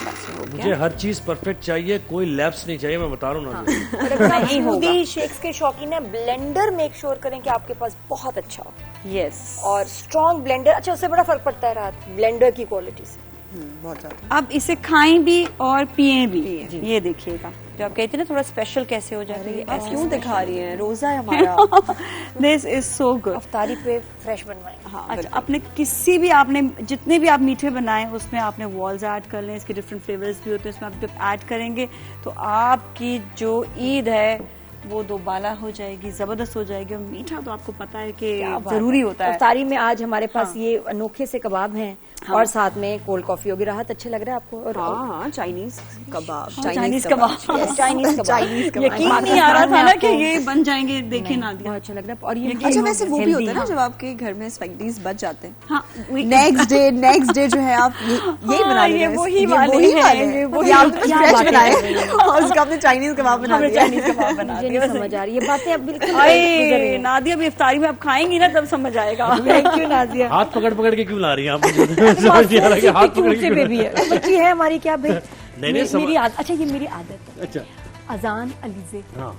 बस हो मुझे गया। हर चीज परफेक्ट चाहिए, कोई लैप्स नहीं चाहिए, मैं बता रहा हूँ ना। और अगर आप नहीं होगा। स्मूदी शेक्स के शौकीन है, ब्लेंडर मेक श्योर करें कि आपके पास बहुत अच्छा हो, यस। और स्ट्रॉन्ग ब्लेंडर। अच्छा, उससे बड़ा फर्क पड़ता है रात ब्लेंडर की क्वालिटी से। बहुत ज्यादा। अब इसे खाएं भी और पिएं भी। ये देखिएगा, जो आप कहते हैं ना थोड़ा स्पेशल कैसे हो जाती है, आप क्यों दिखा रही हैं? रोजा है हमारा। This is so good. अफ्तारी पे फ्रेश बनवाएं। हाँ, अच्छा, अपने किसी भी, आपने जितने भी आप मीठे बनाए उसमें आपने वॉल्स ऐड कर लें। इसके डिफरेंट फ्लेवर्स भी होते हैं, उसमें आप जब ऐड करेंगे तो आपकी जो ईद है वो दोबाला हो जाएगी, जबरदस्त हो जाएगी। और मीठा तो आपको पता है कि जरूरी होता है। अफ्तारी में आज हमारे पास ये अनोखे से कबाब हैं, और साथ में कोल्ड कॉफी होगी। राहत, अच्छे लग रहा है आपको? और हाँ, चाइनीज कबाब। चाइनीज कबाब। चाइनीज कबाब। यकीन नहीं आ रहा था ना कि ये बन जाएंगे। देखे ना बहुत अच्छा लग रहा है। और ये अच्छा, वैसे वो भी healthy होता है ना है। जब आपके घर में स्पैगेटीज बच जाते हैं, हाँ, नेक्स्ट डे जो है आप यही बना लेते ये हैं। वही ये वाले वही हैं, वाले ये हैं। वही ये आपने क्या फ्रेश बातें बनाए कर रही हैं। और उसका आपने चाइनीज कबाब बना हमने दिया। चाइनीज कबाब बना मुझे दिया। नहीं समझ आ रही ये बातें। अब बिल्कुल गुजर रही अरे हैं। नादिया, अभी इफ्तारी में आप खाएंगी ना तब समझ आएगा। Thank you Nazia. हाथ पकड़ पकड़ के क्यों ला रही हैं आप? मुझे समझ नहीं आ रहा कि हाथ पकड़ के क्यों बेबी है, बच्ची है हमारी, क्या भाई? नहीं, मेरी आदत। अच्छा, ये मेरी आदत है। अच्छा, अजान अलीजे हाँ,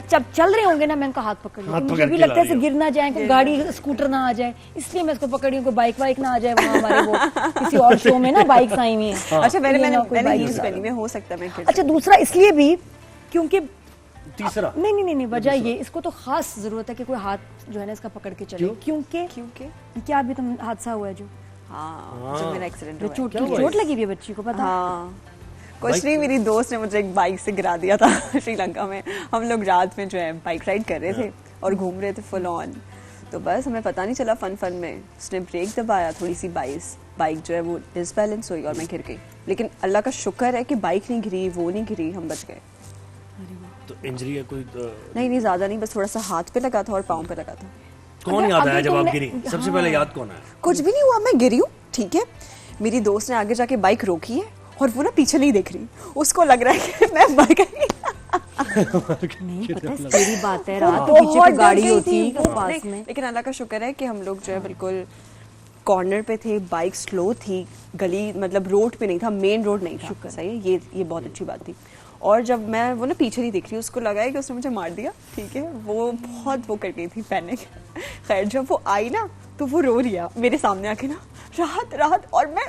जब चल रहे होंगे ना, मैं उनका हाथ पकड़ हाथ मुझे पकड़ भी के लगता है ला ऐसे रही गिर ना जाए, कोई गाड़ी स्कूटर ना आ जाए, इसलिए मैं इसको पकड़ी हूँ। कोई बाइक वाइक ना आ जाए वहाँ हमारे वो किसी और शो में ना बाइक्स आई हुई हैं। अच्छा, ये ना कोई मैंने बाइक हील्स चला पहनी हुई है, हो सकता है मैं गिर अच्छा, दूसरा इसलिए भी क्योंकि तीसरा नहीं वजह ये, इसको तो खास जरूरत है कि कोई हाथ जो है ना इसका पकड़ के चले, क्योंकि क्या अभी तुम हादसा हुआ है जो हाँ, जब मेरा एक्सीडेंट हुआ है। चोट लगी हुई है बच्ची को, पता? हाँ, कुछ नहीं, मेरी दोस्त ने मुझे एक बाइक से गिरा दिया था श्रीलंका में। हम लोग रात में जो है बाइक राइड कर रहे थे और घूम रहे थे फुल ऑन। तो बस हमें पता नहीं चला, फन में उसने ब्रेक दबाया, थोड़ी सी बाइक जो है वो डिसबैलेंस हुई और मैं गिर गई। लेकिन अल्लाह का शुक्र है कि बाइक नहीं गिरी, वो नहीं गिरी, हम बच गए। तो इंजरी है कोई? नहीं, ज्यादा नहीं, बस थोड़ा सा हाथ पे लगा था और पाँव पे लगा था। कौन याद आया जब आप तुमने- गिरी? सबसे पहले याद कौन आया? कुछ भी नहीं हुआ, मैं गिरी हूँ, ठीक है। मेरी दोस्त ने आगे जाके बाइक रोकी है और वो ना पीछे नहीं देख रही, उसको लग रहा है कि मैं मर गई। नहीं पता, तेरी बात है, रात के पीछे तो गाड़ी होती है पास में। लेकिन अल्लाह का शुक्र है कि हम लोग जो है बिल्कुल कॉर्नर पे थे, बाइक स्लो थी, गली मतलब रोड पे नहीं था, मेन रोड नहीं था। शुक्र सही है, ये बहुत अच्छी बात थी। और जब मैं वो ना पीछे नहीं देख रही, उसको लगा है कि उसने मुझे मार दिया, ठीक है, वो बहुत वो कर गई थी पैनिक। खैर जब वो आई ना, तो वो रो रही है मेरे सामने आके ना, राहत राहत। और मैं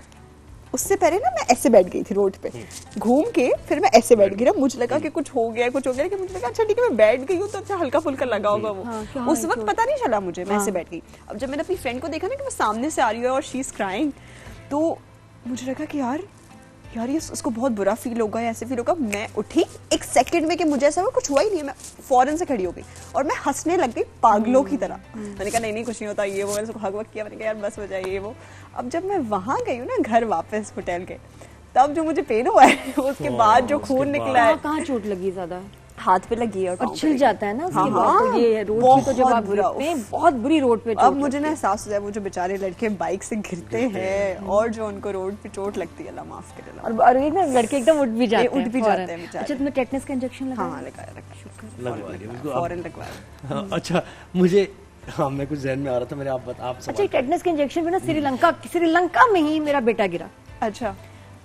उससे पहले ना मैं ऐसे बैठ गई थी रोड पे, घूम के फिर मैं ऐसे बैठ गई ना, मुझे लगा कि कुछ हो गया कि मुझे लगा अच्छा ठीक है मैं बैठ गई हूँ तो अच्छा हल्का फुल्का लगा होगा वो। उस वक्त पता नहीं चला मुझे, मैं ऐसे बैठ गई। अब जब मैंने अपनी फ्रेंड को देखा ना कि वो सामने से आ रही है और शी इज क्राइंग, तो मुझे लगा कि यार ये उसको बहुत बुरा फील होगा या ऐसे फील होगा। मैं उठी एक सेकंड में कि मुझे ऐसा हुआ कुछ हुआ ही नहीं है, मैं फौरन से खड़ी हो गई और मैं हंसने लग गई पागलों की तरह। मैंने कहा नहीं कुछ नहीं होता ये वो, मैंने उसको हग वग किया, मैंने कहा यार बस हो जाए ये वो। अब जब मैं वहां गई हूँ ना घर वापस होटल के, तब जो मुझे पेन हुआ है उसके बाद जो खून निकला है। कहाँ चोट लगी ज्यादा? हाथ पे लगी है और छिल जाता है ना उसके हाँ, बाद। तो ये रोड की तो जब आप गिरते हैं बहुत बुरी रोड पे अब मुझे ना एहसास हो जाए वो जो बेचारे लड़के बाइक से गिरते हैं और जो उनको रोड पे चोट लगती है, अल्लाह माफ करे। और एक ना लड़के एकदम उठ भी जाते हैं बेचारे। अच्छा तुमने टेटनस का इंजेक्शन लगाया? हाँ लगाया, लगवाया फौरन लगवाया। अच्छा मुझे हाँ मैं कुछ जहन में आ रहा था मेरे, आप अच्छा टेटनस के इंजेक्शन पे ना श्रीलंका में ही मेरा बेटा गिरा। अच्छा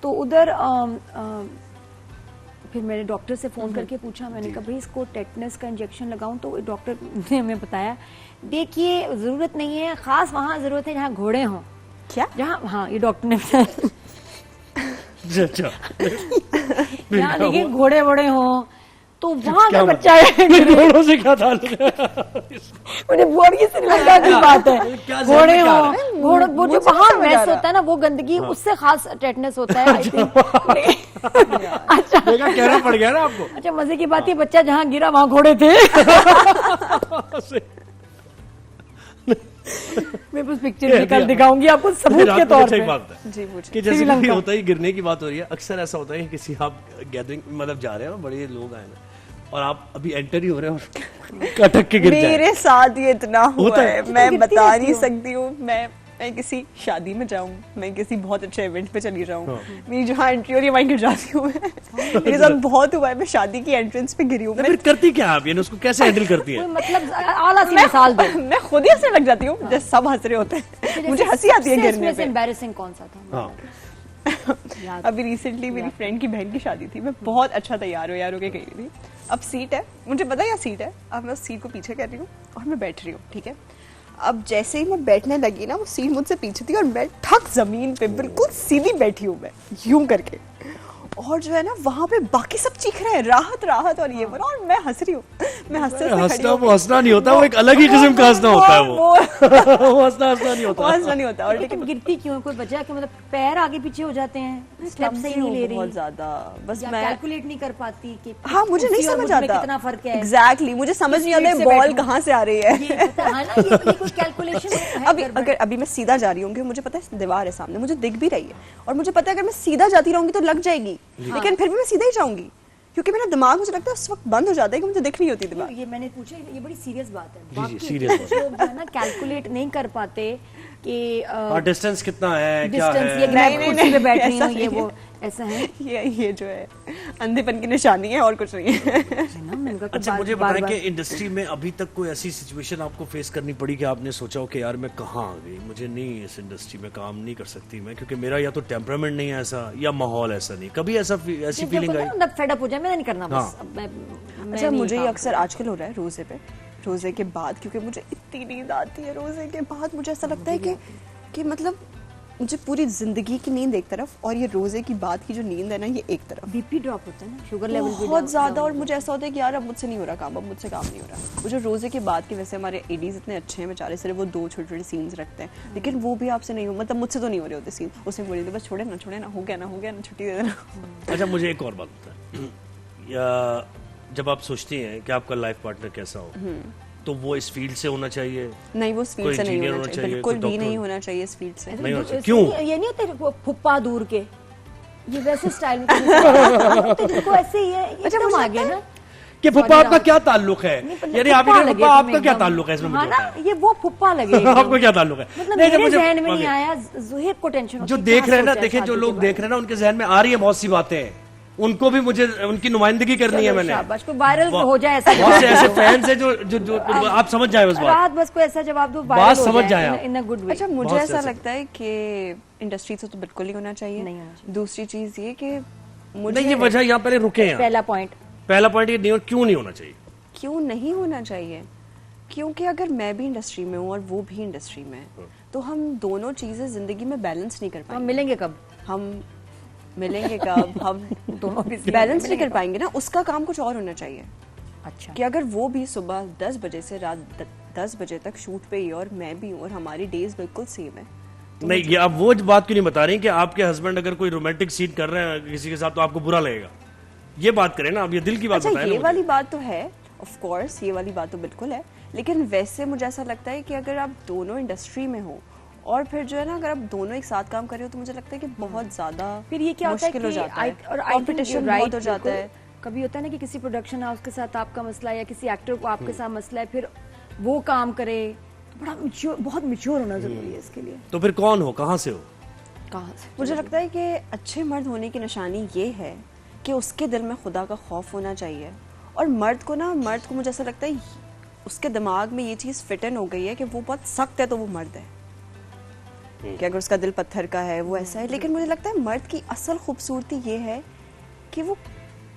तो उधर फिर मैंने डॉक्टर से फोन करके पूछा, मैंने कहा भाई इसको टेटनस का इंजेक्शन लगाऊं? तो डॉक्टर ने हमें बताया देखिए जरूरत नहीं है, खास वहाँ जरूरत है जहाँ घोड़े हों। क्या? जहाँ, हाँ ये डॉक्टर ने बताया अच्छा जहाँ देखिए घोड़े वोड़े हों तो वहाँ का बच्चा घोड़ों से क्या ताल्लुक है? मुझे बोल की श्रीलंका की बात है, घोड़े हों, घोड़े वो जो वहाँ मैस होता है ना वो गंदगी, उससे खास टेटनस होता है आई थिंक। अच्छा कहना पड़ गया ना आपको। अच्छा मजे की बात, ये बच्चा जहाँ गिरा वहाँ घोड़े थे। मैं बस पिक्चर निकाल दिखाऊंगी आपको सबूत के तौर पे। जी पूछिए। कि जैसे कि होता है गिरने की बात हो रही है, अक्सर ऐसा होता है कि किसी आप गैदरिंग मतलब जा रहे हैं, बड़े लोग आए ना और आप अभी एंटर ही हो रहे हैं और अटक के गिर जाए। मेरे साथ ये इतना हुआ है, मैं बता नहीं सकती हूँ। मैं किसी शादी में जाऊं, मैं किसी बहुत अच्छे इवेंट पे चली जाऊं, मेरी जहाँ एंट्री हो रही है वहीं गिर जाती हूँ। मेरे साथ बहुत हुआ है, मैं शादी की एंट्रेंस पे गिरी हूँ। फिर करती क्या आप, यानी उसको कैसे हैंडल करती है? मतलब आला सी मिसाल दो। मैं खुद ही हंसने लग जाती हूँ जैसे सब हंस रहे होते हैं, मुझे हंसी आती है गिरने पे। एम्बैरेसिंग कौन सा था? अभी रिसेंटली मेरी फ्रेंड की बहन की शादी थी, मैं बहुत अच्छा तैयार होके गई थी। अब सीट है, मुझे पता है यहाँ सीट है, अब मैं उस सीट को पीछे कर रही हूँ और मैं बैठ रही हूँ, ठीक है। अब जैसे ही मैं बैठने लगी ना, वो सीट मुझसे पीछे थी और मैं ठक जमीन पे बिल्कुल सीधी बैठी हूँ मैं यूं करके। और जो है ना वहां पे बाकी सब चीख रहे हैं राहत राहत और ये बोला, और मैं हंस रही हूँ। मैं हंसना नहीं होता, वो एक अलग ही किस्म का हंसना होता है। वो हंसना नहीं होता, हंसना नहीं होता। और लेकिन गिरती क्यों? कोई वजह कि मतलब पैर आगे पीछे हो जाते हैं, स्टेप सही नहीं ले रही बहुत ज्यादा, बस मैं कैलकुलेट नहीं कर पाती कि हाँ मुझे नहीं समझ आता कितना फर्क है। एग्जैक्टली मुझे समझ नहीं आता बॉल कहाँ से आ रही है। ये कोई कैलकुलेशन है। अभी मैं सीधा जा रही हूँ, मुझे पता है दीवार है सामने, मुझे दिख भी रही है और मुझे पता है अगर मैं सीधा जाती रहूंगी तो लग जाएगी, लेकिन फिर भी मैं सीधा ही जाऊंगी क्योंकि मेरा दिमाग मुझे लगता है उस वक्त बंद हो जाता है कि मुझे दिख नहीं होती दिमाग। ये मैंने पूछा, ये बड़ी सीरियस बात है। लोग जो है ना कैलकुलेट नहीं कर पाते कि डिस्टेंस कितना है, क्या डिस्टेंस, है। ये मैं कुर्सी पे बैठ रही हूँ, ये वो ऐसा है। ये जो है अंधेपन की निशानी है और कुछ नहीं है। अच्छा मुझे बताएं कि इंडस्ट्री में अभी तक कोई ऐसी सिचुएशन आपको फेस करनी पड़ी कि आपने सोचा हो कि यार मैं कहाँ आ गई, मुझे नहीं इस इंडस्ट्री में काम नहीं कर सकती मैं, क्योंकि मेरा या तो टेम्परामेंट नहीं है ऐसा या माहौल ऐसा नहीं, कभी ऐसी फीलिंग आई? मतलब फेड अप हो जाए, मैं नहीं करना बस। अच्छा मुझे ये अक्सर आजकल हो रहा है रोजे के बाद, क्योंकि मुझे इतनी नींद आती है रोजे के बाद। मुझे ऐसा लगता है कि मतलब मुझे पूरी जिंदगी की नींद एक तरफ और ये रोजे की बाद की जो नींद है ना ये एक तरफ। बीपी ड्रॉप होता है ना, शुगर लेवल भी बहुत ज्यादा। और मुझे ऐसा होता है कि यार अब मुझसे नहीं हो रहा काम, अब मुझसे काम नहीं हो रहा। मुझे रोजे के बाद की, वैसे हमारे एडीज इतने अच्छे हैं बेचारे, सिर्फ वो 2 छोटे-छोटे सीन्स रखते हैं, लेकिन वो भी आपसे नहीं हो, मतलब मुझसे तो नहीं हो रहे होते सीन। उससे बोली बस छोड़े ना हो गया ना छुट्टी दे देना। अच्छा मुझे एक और बात बता, जब आप सोचती हैं कि आपका लाइफ पार्टनर कैसा हो, तो वो इस फील्ड से होना चाहिए? नहीं, वो इस फील्ड से नहीं होना चाहिए, बिल्कुल भी नहीं होना चाहिए इस फील्ड से। नहीं होना चाहिए। क्यों? ये नहीं होते फुप्पा दूर के, ये वैसे स्टाइल में तो जिनको ऐसे ही है। अच्छा मुझे आ गया ना कि फुप्पा आपका क्या ताल्लुक है, यानी आपका क्या ताल्लुक है इसमें? हाँ ना, ये वो फुप्पा लगे। आपको क्या ताल्लुक है? मतलब मेरे जहन में नहीं आया, ज़ुहैब को टेंशन। जो देख रहे हैं ना, देखें जो लोग देख रहे हैं ना, उनके जहन में आ रही है बहुत सी बातें, उनको भी मुझे उनकी नुमाइंदगी करनी है। मैंने शाबाश, को वायरल हो जाए ऐसा, बहुत से ऐसे फैंस हैं जो आप समझ जाए उस बात, बस को ऐसा जवाब दो, बात समझ जाए इन अ गुड वे। अच्छा मुझे ऐसा लगता है कि इंडस्ट्री से तो बिल्कुल ही होना चाहिए, नहीं होना चाहिए। दूसरी चीज ये कि मुझे नहीं, ये वजह यहाँ पहले रुके हैं। पहला पॉइंट ये नहीं, क्यों नहीं होना चाहिए? क्यों नहीं होना चाहिए? क्योंकि अगर मैं भी इंडस्ट्री में हूँ और वो भी इंडस्ट्री में है, तो हम दोनों चीजें जिंदगी में बैलेंस नहीं कर हम पाएंगे। मिलेंगे कब? हम मिलेंगे कब? हम दोनों भी बैलेंस नहीं कर पाएंगे ना। उसका काम कुछ और होना चाहिए। अच्छा, कि अगर वो भी सुबह 10 बजे से रात 10 बजे तक शूट पे ही है और मैं भी हूँ और हमारी डेज बिल्कुल सेम है, नहीं, ये आप वो बात क्यों नहीं बता रही कि आपके हस्बैंड अगर कोई रोमांटिक सीन कर रहे हैं किसी के साथ तो आपको बुरा लगेगा? ये बात करें ना, अब ये दिल की बात अच्छा बताएं ना ये मुझे। वाली बात तो है, ऑफ कोर्स ये वाली बात तो बिल्कुल है, लेकिन वैसे मुझे ऐसा लगता है कि अगर आप दोनों इंडस्ट्री में हो और फिर जो है ना, अगर आप दोनों एक साथ काम कर रहे हो, तो मुझे लगता है कि बहुत ज्यादा फिर ये क्या होता है मुश्किल हो कि जाता है, और कॉम्पिटिशन बहुत हो जाता है। कभी होता है ना कि किसी प्रोडक्शन हाउस के साथ आपका मसला है या किसी एक्टर को आपके साथ मसला है, फिर वो काम करे, तो बड़ा मैच्योर, बहुत मैच्योर होना जरूरी है इसके लिए। तो फिर कौन हो, कहाँ से हो? कहाँ से? मुझे लगता है कि अच्छे मर्द होने की निशानी ये है कि उसके दिल में खुदा का खौफ होना चाहिए। और मर्द को मुझे ऐसा लगता है उसके दिमाग में ये चीज़ फिट इन हो गई है कि वो बहुत सख्त है तो वो मर्द है, कि अगर उसका दिल पत्थर का है वो ऐसा है। लेकिन मुझे लगता है मर्द की असल खूबसूरती ये है कि वो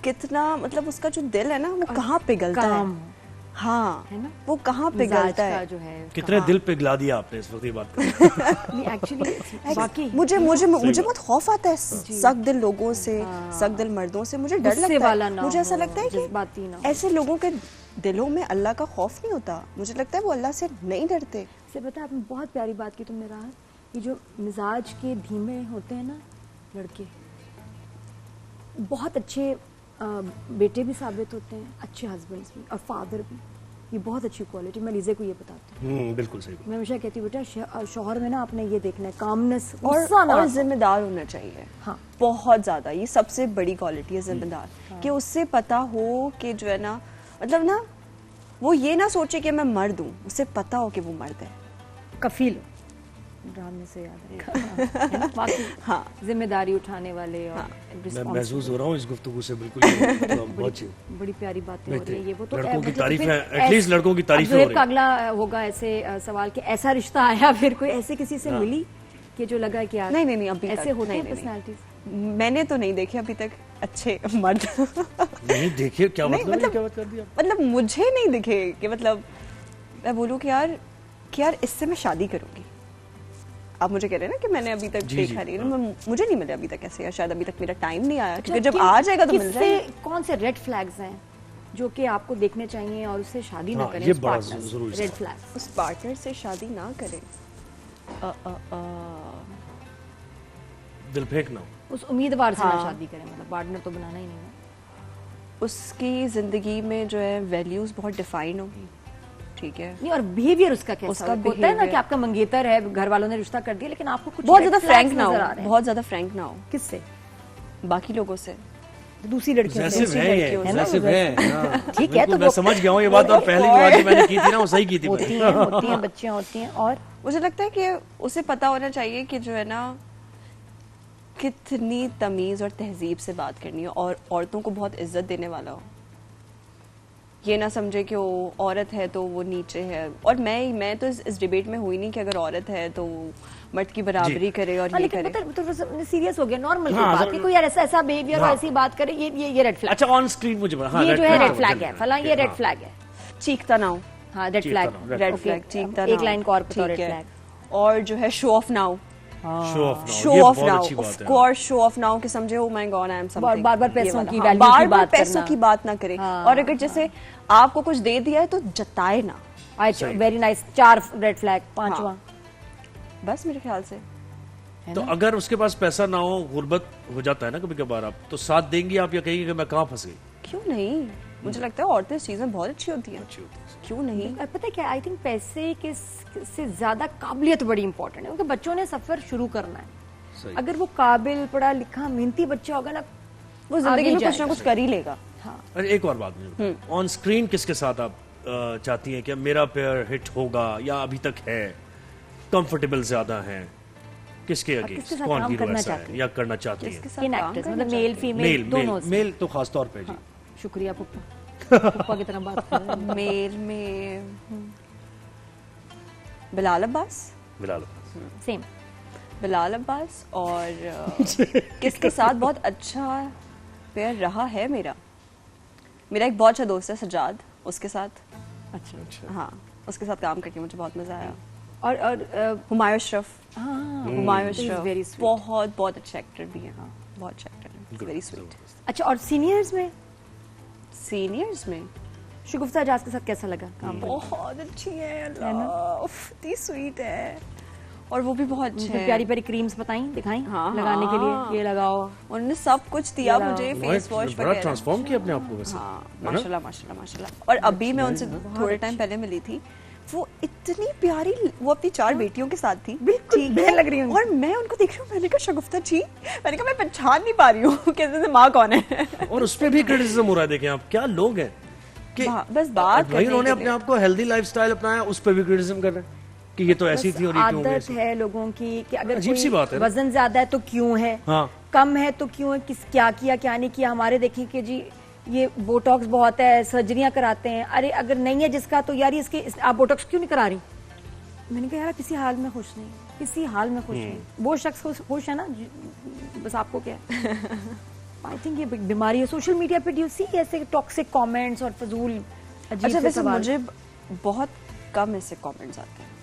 कितना, मतलब उसका जो दिल है ना वो कहाँ पिघलता है। हाँ, है ना? वो कहाँ मिजाज पिघलता का है। जो है कितने दिल पिघला दिया आपने इस वक्त ये बात कर। नहीं एक्चुअली बाकी मुझे बहुत खौफ आता है सख्त दिल लोगों से, सख्त दिल मर्दों से। मुझे डर गुस्से लगता वाला है। ना मुझे ऐसा हो, लगता है जज्बाती ना कि हो। ऐसे लोगों के दिलों में अल्लाह का खौफ नहीं होता। मुझे लगता है वो अल्लाह से नहीं डरते। से पता है, आपने बहुत प्यारी बात की तुमने राहत, ये जो मिजाज के धीमे होते हैं ना लड़के, बहुत अच्छे बेटे भी साबित होते हैं, अच्छे हस्बैंड्स भी और फादर भी। ये बहुत अच्छी क्वालिटी, मैं लीजे को ये बताती हूँ। बिल्कुल सही। मैं हमेशा कहती हूँ बेटा शौहर में ना आपने ये देखना है कामनेस और जिम्मेदार होना चाहिए। हाँ। बहुत ज्यादा, ये सबसे बड़ी क्वालिटी है जिम्मेदार। कि उससे पता हो कि जो है ना, मतलब ना वो ये ना सोचे कि मैं मर्द हूँ, उसे पता हो कि वो मर्द है। कफील ड्रामे से याद है ना? बाकी हाँ, जिम्मेदारी उठाने वाले और मैं responsible। महसूस हो रहा हूँ इस गुफ्तगू से बिल्कुल बहुत अच्छी। बड़ी प्यारी बातें हो रही है। ये वो तो लड़कों की मतलब तारीफ फिर है, एटलीस्ट लड़कों की तारीफ हो अब रही का है। अगला होगा ऐसे सवाल कि ऐसा रिश्ता आया फिर कोई ऐसे किसी से मिली कि जो लगा कि यार नहीं अभी ऐसे तक होते हैं नहीं। पर्सनालिटीज? मैंने तो नहीं देखे अभी तक अच्छे मर्द। नहीं देखिए क्या नहीं, मतलब, क्या बात कर दिया? मतलब मुझे नहीं दिखे कि मतलब मैं बोलूँ कि यार इससे मैं शादी करूंगी। आप मुझे कह रहे हैं ना कि मैंने अभी तक देखा नहीं, मुझे नहीं मिले अभी तक ऐसे, या शायद अभी तक मेरा टाइम नहीं आया, क्योंकि जब आ जाएगा तो मिल जाएगा। कौन से रेड फ्लैग्स हैं जो कि आपको देखने चाहिए और उससे शादी ना हाँ, करें? ये उस बड़ा partner से? जरूरी रेड सवाल। फ्लैग्स। उस पार्टनर से शादी ना करें। दिल फेंक ना हो। उस उम्मीदवार से ना हाँ। शादी करें, मतलब पार्टनर तो बनाना ही नहीं है। उसकी जिंदगी में जो है वैल्यूज बहुत डिफाइन होगी, ठीक है। नहीं, और बिहेवियर उसका कैसा उसका होता है ना behavior- कि आपका मंगेतर है, घर वालों ने रिश्ता कर दिया, लेकिन आपको कुछ बहुत red ज्यादा flags फ्रैंक ना नजर आ हो, रहे हैं। बहुत ज्यादा फ्रैंक ना हो किससे? बाकी लोगों से। दूसरी लड़कियों से। जैसे है ये, लड़कियों से। जैसे है। हाँ, ठीक है, बिल्कुल, तो मैं वो- समझ गया हूँ ये बात, और पहली बात जो मैंने की थी ना वो सही की थी होती मैंने। हैं बच्चियां होती हैं। और मुझे लगता है कि उसे पता होना चाहिए कि जो है ना कितनी तमीज और तहजीब से बात करनी है, और औरतों को बहुत इज्जत देने वाला हो। ये ना समझे कि वो औरत है तो वो नीचे है। और मैं तो इस डिबेट में हुई नहीं कि अगर औरत है तो मर्द की बराबरी करे और हाँ, ये लेकिन करे। मतलब सीरियस हो गया, नॉर्मल हाँ, बात कि कोई यार ऐसा बिहेवियर और ऐसी बात करे, ये रेड फ्लैग। अच्छा, ऑन स्क्रीन मुझे हाँ, ये red जो है flag रेड तो फ्लैग मुझे है, फला ये रेड हाँ। फ्लैग है। चीखता ना हो, हाँ, रेड चीखता फ्लैग। ना हो, red रेड फ्लैग, चीखता ना एक हो, लाइन को और बताओ, ठीक रेड है। फ्लैग। और जो है show off now, show off show off now, of course show off now कि समझे oh my God I am something. बार-बार पैसों की value की बार-बार बात पैसों करना। की बात ना करे। और अगर जैसे आपको कुछ दे दिया है तो जताए ना। अच्छा, वेरी नाइस। 4 रेड फ्लैग, 5वां बस मेरे ख्याल से। तो अगर उसके पास पैसा ना हो, गुर्बत हो जाता है ना कभी कभार, आप तो साथ देंगी आप या कहेंगे कि मैं कहाँ फंस गई? क्यों नहीं, मुझे लगता है औरतें इस चीज में बहुत अच्छी होती हैं। अच्छी होती है। क्यों नहीं? और पता है क्या, आई थिंक पैसे के से ज्यादा काबिलियत बड़ी इंपॉर्टेंट है, क्योंकि बच्चों ने सफर शुरू करना है। सही। अगर वो काबिल, पढ़ा लिखा, मेहनती बच्चा होगा ना, वो जिंदगी आगे में कुछ ना जाएगा। कुछ कर ही लेगा। अरे एक और बात मुझे, ऑन स्क्रीन किसके साथ आप चाहती हैं कि मेरा पेयर हिट होगा, या अभी तक है कंफर्टेबल ज्यादा है, किसके किसके अगेंस्ट साथ कौन काम हीरो करना ऐसा चाहती है हैं? या करना चाहती किसके है? साथ किन काम एक्टर्स, करना मतलब चाहती मेल हैं? फीमेल मेल दोनों से। मेल तो खास तौर पे जी। शुक्रिया पुप्पा, पुप्पा की तरह बात कर रहे हैं। मेल में बिलाल अब्बास, बिलाल सेम। बिलाल अब्बास। और किसके साथ बहुत अच्छा पेयर रहा है मेरा एक बहुत अच्छा दोस्त है सजाद, उसके साथ। अच्छा, हाँ, उसके साथ काम करके मुझे बहुत मजा आया। और हुमायूं अशरफ, हुमायूं very अशरफ sweet. बहुत अच्छे एक्टर भी हैं। हाँ, बहुत अच्छे एक्टर हैं, वेरी स्वीट। अच्छा, और सीनियर्स में सीनियर्स में शगुफ्ता एजाज के साथ कैसा लगा काम? बहुत अच्छी है, अल्लाह, उफ, इतनी स्वीट है, और वो भी बहुत अच्छे हैं। प्यारी प्यारी क्रीम्स बताई, दिखाई हाँ, लगाने के हाँ। लिए, ये लगाओ। उन्होंने सब कुछ दिया मुझे, फेस वॉश बड़ा वगैरह। ट्रांसफॉर्म किया अपने आप को वैसे। हाँ, माशाल्लाह माशाल्लाह माशाल्लाह। और अभी मैं उनसे थोड़े टाइम पहले मिली थी, वो इतनी प्यारी, वो अपनी 4 बेटियों के साथ थी, बिल्कुल बहन लग रही है और मैं उनको देख रही हूँ, मैंने कहा शगुफ्ता जी, मैंने कहा मैं पहचान नहीं पा रही हूँ कैसे माँ कौन है। और उस पे भी क्रिटिसिज्म हो रहा है, देखें आप क्या लोग हैं कि बस बात भाई उन्होंने अपने आप को हेल्दी लाइफस्टाइल अपनाया, उस पे भी क्रिटिसिज्म कर रहे हैं कि ये तो ऐसी थी और ये क्यों हो गई आदत ऐसी। है लोगों की कि अगर अजीब सी बात है ना। वजन ज्यादा है तो क्यों है, हाँ। कम है तो क्यों है, किस क्या किया क्या नहीं किया। हमारे देखिए कि जी ये बोटॉक्स बहुत है, सर्जरियां कराते हैं, अरे अगर नहीं है जिसका तो यार आप बोटॉक्स क्यों नहीं करा रही? मैंने कहा यार किसी हाल में खुश नहीं, किसी हाल में खुश नहीं, वो शख्स खुश है ना, बस आपको क्या है। आई थिंक ये बीमारी है। सोशल मीडिया पे डू सी ऐसे टॉक्सिक कमेंट्स और फजूल अजीब अच्छा, से वैसे सवाल। मुझे बहुत कम ऐसे कमेंट्स आते हैं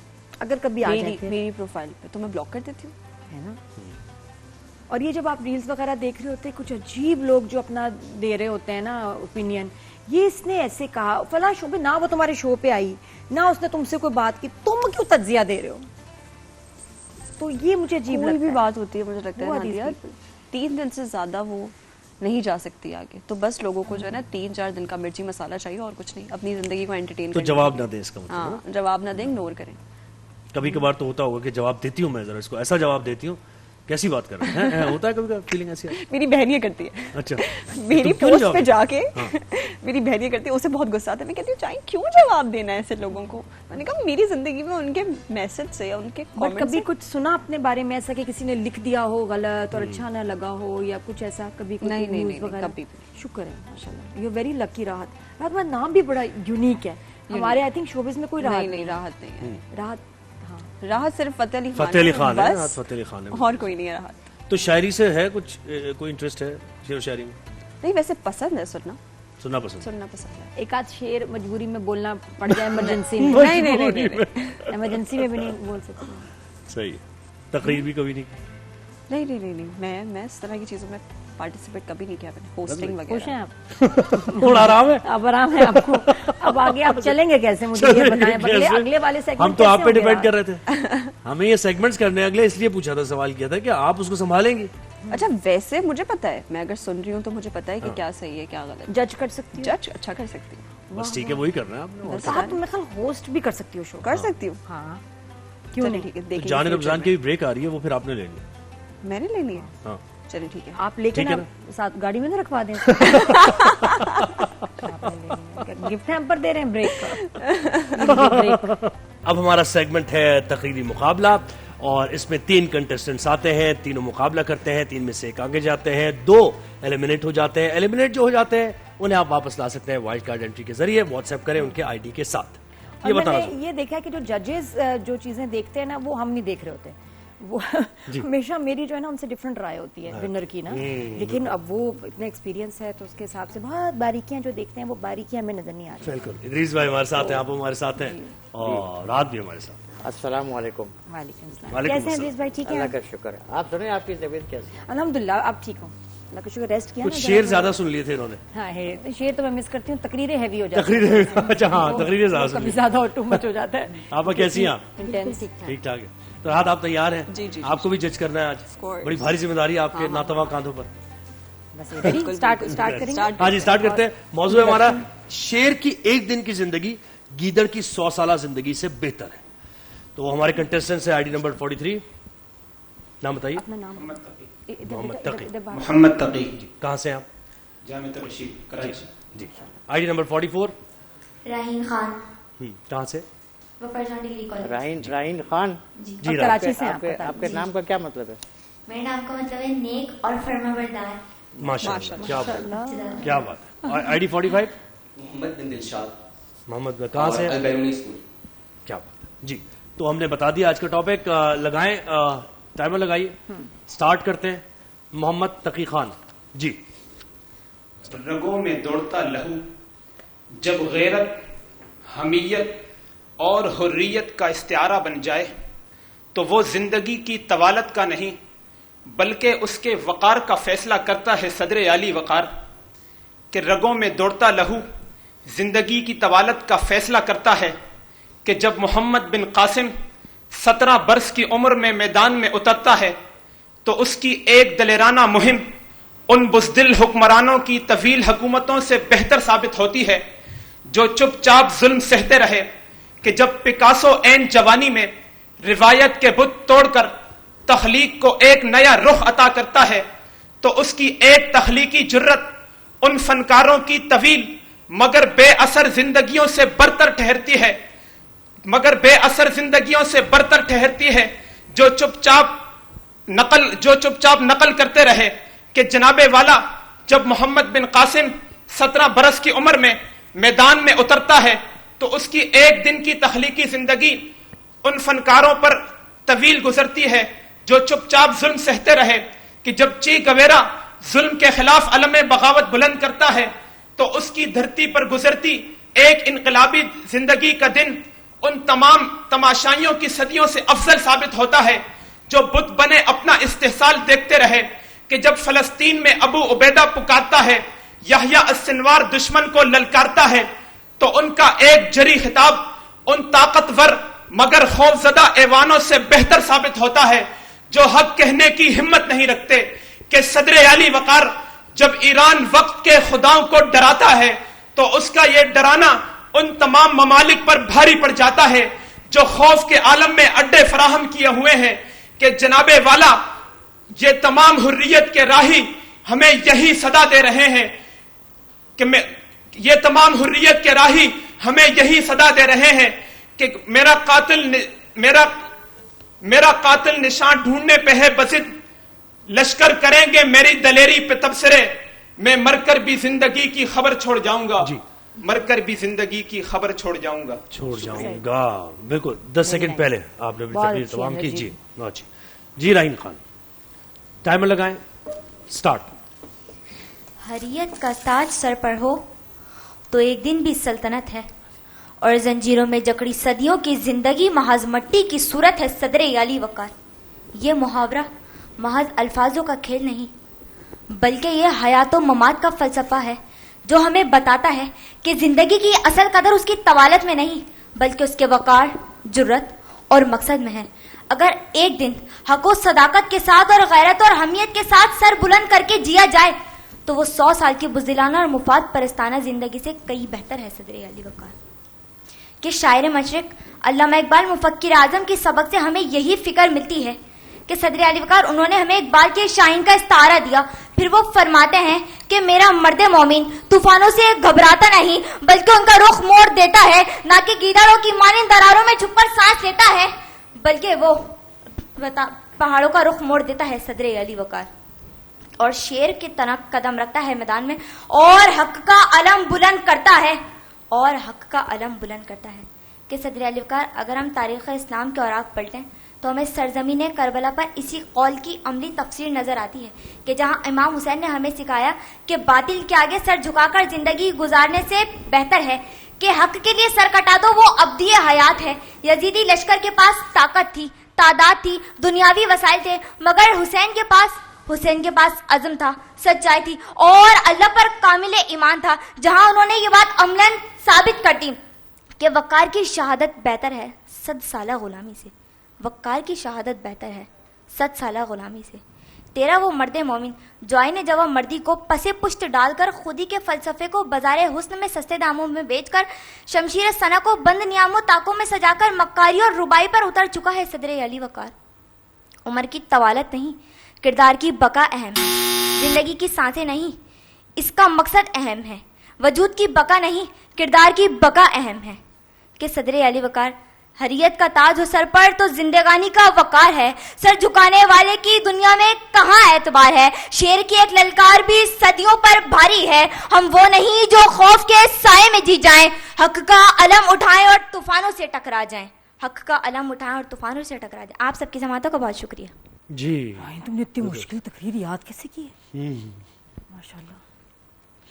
अगर कभी आ जाए मेरी प्रोफाइल पे, तो मैं ब्लॉक कर देती हूँ, है ना। और ये जब आप रील्स वगैरह देख रहे होते हैं, कुछ अजीब लोग जो अपना दे रहे होते हैं ना ओपिनियन, ये इसने ऐसे कहा फला शो पे, ना वो तुम्हारे शो पे आई, ना उसने तुमसे कोई बात की, तुम क्यों तज्जिया दे रहे हो? तो ये मुझे अजीब कोई लगता भी है। बात होती है, मुझे लगता वो है अजीब नादिया, people। 3 दिन से ज्यादा वो नहीं जा सकती आगे, तो बस लोगों को जो है ना 3-4 दिन का मिर्ची मसाला चाहिए और कुछ नहीं, अपनी जिंदगी को एंटरटेन तो जवाब ना दे इसका मतलब। हाँ, जवाब ना दें, इग्नोर करें। कभी कभार तो होता होगा कि जवाब देती हूँ मैं, जरा इसको ऐसा जवाब देती हूँ, कैसी बात कर रहे हैं, होता है कभी कभी फीलिंग ऐसी आती है? मेरी बहन ये करती है। अच्छा, मेरी तुम क्यों नहीं पोस्ट पे जवाब जाके मेरी बहन ये करती है, उसे बहुत गुस्सा आता है। मैं कहती हूँ चाहे क्यों जवाब देना है ऐसे लोगों को। मैंने कहा मेरी जिंदगी में उनके मैसेज से या उनके बट कमेंट कभी से कुछ सुना अपने बारे में ऐसा कि किसी ने लिख दिया हो गलत और अच्छा ना लगा हो, या कुछ ऐसा कभी कोई नहीं, नहीं, news नहीं, वगैरह? कभी भी। शुक्र है माशाल्लाह, यू वेरी लकी। राहत, राहत तुम्हारा नाम भी बड़ा यूनिक है। हमारे आई थिंक शोबिज में कोई राहत नहीं, राहत नहीं है। राहत, हाँ। राहत सिर्फ फतेह अली खान फतेह अली है, खान है, बस, हाँ, फतेह अली खान है। और कोई नहीं है राहत। तो शायरी से है कुछ कोई इंटरेस्ट है, शेर व शायरी में नहीं, वैसे पसंद है सुनना सुनना पसंद? सुनना पसंद है। एक आध शेर मजबूरी में बोलना पड़ जाए, इमरजेंसी में। नहीं, नहीं, नहीं, नहीं, नहीं, इमरजेंसी में भी नहीं बोल सकते। सही है। तकरीर भी कभी नहीं की? नहीं, नहीं, नहीं, नहीं, मैं इस तरह की चीजों में पार्टिसिपेट कभी नहीं किया मैंने, होस्टिंग खुश हैं वगैरह। आप? थोड़ा आराम है। अब आराम है आपको। अब आगे आप चलेंगे कैसे, मुझे ये बताएं। अगले वाले हम सेगमेंट तो आप पे डिपेंड कर रहे थे, हमें ये सेगमेंट्स करने अगले, इसलिए पूछा था, सवाल किया था कि आप उसको संभालेंगी। अच्छा, वैसे मुझे पता है, मैं अगर सुन रही हूँ तो मुझे पता है कि क्या सही है क्या गलत। जज कर सकती हूँ। जज अच्छा कर सकती हूँ, बस ठीक है, वही करना है आपने। और तो आप मेरे ख्याल होस्ट भी कर सकती हो शो। कर सकती हूँ। हाँ, क्यों चलिए नहीं? ठीक है, तो देखेंगे जाने future रमजान में। की भी ब्रेक आ रही है, वो फिर आपने लेनी है। मैंने लेनी है, हाँ, चलिए ठीक है। आप लेके ठीक है ना साथ गाड़ी में ना रखवा दें। गिफ्ट हैम्पर दे रहे हैं ब्रेक का। अब हमारा सेगमेंट है तकरीरी मुकाबला, और इसमें 3 कंटेस्टेंट्स आते हैं, तीनों मुकाबला करते हैं, 3 में से एक आगे जाते हैं, 2 एलिमिनेट हो जाते हैं। एलिमिनेट जो हो जाते हैं उन्हें आप वापस ला सकते हैं वाइल्ड कार्ड एंट्री के जरिए, व्हाट्सएप करें उनके आईडी के साथ। ये और बताना मैंने ये देखा है कि जो जजेस जो चीजें देखते हैं ना, वो हम नहीं देख रहे होते। वो हमेशा मेरी जो है ना उनसे डिफरेंट राय होती है विनर की ना, लेकिन अब वो इतना एक्सपीरियंस है तो उसके हिसाब से बहुत बारीकियां जो देखते हैं, वो बारीकियां हमें नजर नहीं आ रही। बिल्कुल, इदरीस भाई हमारे साथ हैं, आप हमारे साथ हैं, और रात भी हमारे साथ। अस्सलाम वालेकुम। वालेकुम सलाम। वालेकुम कैसे हैं अस्सलाम। अजीज भाई, ठीक अल्लाह है? का शुक्र है। आप सुनिए, आपकी तबीयत कैसी है? अल्हम्दुलिल्लाह, आप ठीक हो? अल्लाह का शुक्र। रेस्ट किया कुछ ना शेर जरा? ज्यादा सुन लिए थे इन्होंने। हाँ है, शेर तो मैं मिस करती हूँ, तकरीरें हैवी हो जाती हैं। तकरीर, अच्छा हाँ, तकरीरें ज्यादा सुन कभी ली। ज्यादा और टू मच हो जाता है। आप कैसी हैं आप? इंटेंस। ठीक ठाक है। तो रात आप तैयार हैं? जी, जी, जी। आपको भी जज करना है आज, course। बड़ी भारी जिम्मेदारी है आपके नातवा कांधों पर। बस रेडी, स्टार्ट करेंगे। हाँ जी, स्टार्ट करते हैं। मौजूद है हमारा शेर की 1 दिन की जिंदगी गीदड़ की 100 साल जिंदगी से बेहतर है। तो हमारे कंटेस्टेंट्स है आईडी नंबर 43, नाम बताइए। अपना नाम मोहम्मद तकी। मोहम्मद तकी, कहाँ से हैं आप? जामिया रशीद, कराची। जी। आईडी नंबर 44, राहीन खान, कहाँ से? वफरजान डिग्री कॉलेज। राहीन खान। जी। जी, रात। कराची से हैं आप, आपके आपके नाम का क्या मतलब है? मेरे नाम का मतलब है नेक और फरमाबरदार। माशाल्लाह, क्या बात, क्या बात है। आईडी 45, मोहम्मद बिन दिलशाद, मोहम्मद भाई, कहाँ से हैं? अलबैरूनी स्कूल। क्या बात है जी। तो हमने बता दिया आज का टॉपिक, लगाएं, टाइमर लगाइए, स्टार्ट करते हैं। मोहम्मद तकी खान जी। रगों में दौड़ता लहू, जब गैरत, हमीयत और हुर्रियत का इस्तिआरा बन जाए तो वो जिंदगी की तवालत का नहीं बल्कि उसके वक़ार का फैसला करता है सदर आली वक़ार, कि रगों में दौड़ता लहू जिंदगी की तवालत का फैसला करता है कि जब मोहम्मद बिन कासिम 17 बरस की उम्र में मैदान में उतरता है तो उसकी एक दलेराना मुहिम उन बुज़दिल हुक्मरानों की तवील हुकूमतों से बेहतर साबित होती है जो चुपचाप जुल्म सहते रहे, कि जब पिकासो ऐन जवानी में रिवायत के बुत तोड़कर तख्लीक को एक नया रुख अता करता है तो उसकी एक तख्लीकी जुर्रत उन फनकारों की तवील मगर बेअसर जिंदगियों से बरतर ठहरती है, मगर बेअसर जिंदगियों से बरतर ठहरती है जो चुपचाप नकल करते रहे कि जनाबे वाला जब मोहम्मद बिन कासिम 17 बरस की उम्र में मैदान में उतरता है तो उसकी एक दिन की तख्लीकी जिंदगी उन फनकारों पर तवील गुजरती है जो चुपचाप जुल्म सहते रहे, कि जब ची गवेरा जुल्म के खिलाफ अलम बगावत बुलंद करता है तो उसकी धरती पर गुजरती एक इनकलाबी जिंदगी का दिन उन तमाम तमाशाइयों की सदियों से अफजल साबित होता है जो बुत बने अपना इस्तेहसाल देखते रहे, कि जब फलस्तीन में अबू उबैदा पुकारता है, यहया अस्सिनवार दुश्मन को ललकारता है तो उनका एक जरी खिताब उन ताकतवर मगर खौफजदा ऐवानों से बेहतर साबित होता है जो हक कहने की हिम्मत नहीं रखते, कि सदर आली वक़ार जब ईरान वक्त के खुदाओं को डराता है तो उसका यह डराना उन तमाम ममालिक पर भारी पड़ जाता है जो खौफ के आलम में अड्डे फराहम किए हुए हैं, कि जनाबे वाला ये तमाम हुर्रियत के राही हमें यही सदा दे रहे हैं, कि ये तमाम हुर्रियत के राही हमें यही सदा दे रहे हैं कि मेरा कातिल निशान ढूंढने पे है बसित, लश्कर करेंगे मेरी दलेरी पे तबसरे, मैं मरकर भी जिंदगी की खबर छोड़ जाऊंगा, मरकर भी जिंदगी की खबर छोड़ जाऊंगा। बिल्कुल 10 सेकंड पहले आपने तकरीर तमाम की। जी जी राहीन खान, टाइमर लगाएं, स्टार्ट। हरियत का ताज सर पर हो तो एक दिन भी सल्तनत है, और जंजीरों में जकड़ी सदियों की जिंदगी महज मट्टी की सूरत है सदर आली वक़ार। ये मुहावरा महज अल्फाजों का खेल नहीं बल्कि ये हयातो ममात का फलसफा है जो हमें बताता है कि जिंदगी की असल कदर उसकी तवालत में नहीं बल्कि उसके वक़ार, जुर्रत और मकसद में है। अगर एक दिन हक व सदाकत के साथ और गैरत और हमियत के साथ सर बुलंद करके जिया जाए तो वो 100 साल की बुज़दिलाना और मुफाद परस्ताना जिंदगी से कई बेहतर है। सदर आली वक़ार के शायर मशरिक अल्लामा इकबाल मुफक्किर आज़म की सबक से हमें यही फिक्र मिलती है कि सदर आली वक़ार उन्होंने हमें इकबाल के शाहीन का इस्तारा दिया। फिर वो फरमाते हैं कि मेरा मर्द मोमिन तूफानों से घबराता नहीं बल्कि उनका रुख मोड़ देता है, ना कि गीदड़ों की मानिंद दरारों में छुपकर सांस लेता है बल्कि वो पहाड़ों का रुख मोड़ देता है सदर आली वक़ार, और शेर की तरह कदम रखता है मैदान में और हक का अलम बुलंद करता है, और हक का अलम बुलंद करता है। कि सदर आली वक़ार अगर हम तारीख़ इस्लाम के औराक पलटें तो हमें सरजमीन करबला पर इसी कौल की अमली तफसीर नजर आती है कि जहां इमाम हुसैन ने हमें सिखाया कि बातिल के आगे सर झुकाकर जिंदगी गुजारने से बेहतर है कि हक के लिए सर कटा दो, वो अब्दी हयात है। यजीदी लश्कर के पास ताकत थी, तादाद थी, दुनियावी वसाइल थे, मगर हुसैन के पास अज़म था, सच्चाई थी और अल्लाह पर कामिल ईमान था। जहां उन्होंने ये बात अमलन साबित कर दी कि वक़ार की शहादत बेहतर है 100 साला गुलामी से, वक़ार की शहादत बेहतर है 100 साला गुलामी से। तेरा वो मर्द मोमिन जो आईने जवाब मर्दी को पसे पुष्ट डालकर खुदी के फलसफे को बाजारे हुस्न में सस्ते दामों में बेचकर शमशीर सना को बंद नियामों ताकों में सजाकर मक्कारी और रुबाई पर उतर चुका है सदर आली वक़ार। उम्र की तवालत नहीं, किरदार की बका अहम है, जिंदगी की सांसें नहीं, इसका मकसद अहम है। वजूद की बका नहीं, किरदार की बका अहम है। कि सदर आली वक़ार हरियत का ताज हो सर पर तो जिंदगानी का वक़ार है। सर झुकाने वाले की दुनिया में कहाँ एतबार है। शेर की एक ललकार भी सदियों पर भारी है। हम वो नहीं जो खौफ के साए में जी जाएं, हक का अलम उठाएं और तूफानों से टकरा जाएं, हक का अलम उठाएं और तूफानों से टकरा जाएं। आप सबकी समातों का बहुत शुक्रिया। जी तुमने इतनी मुश्किल तकरीर याद कैसे की है? माशाल्लाह।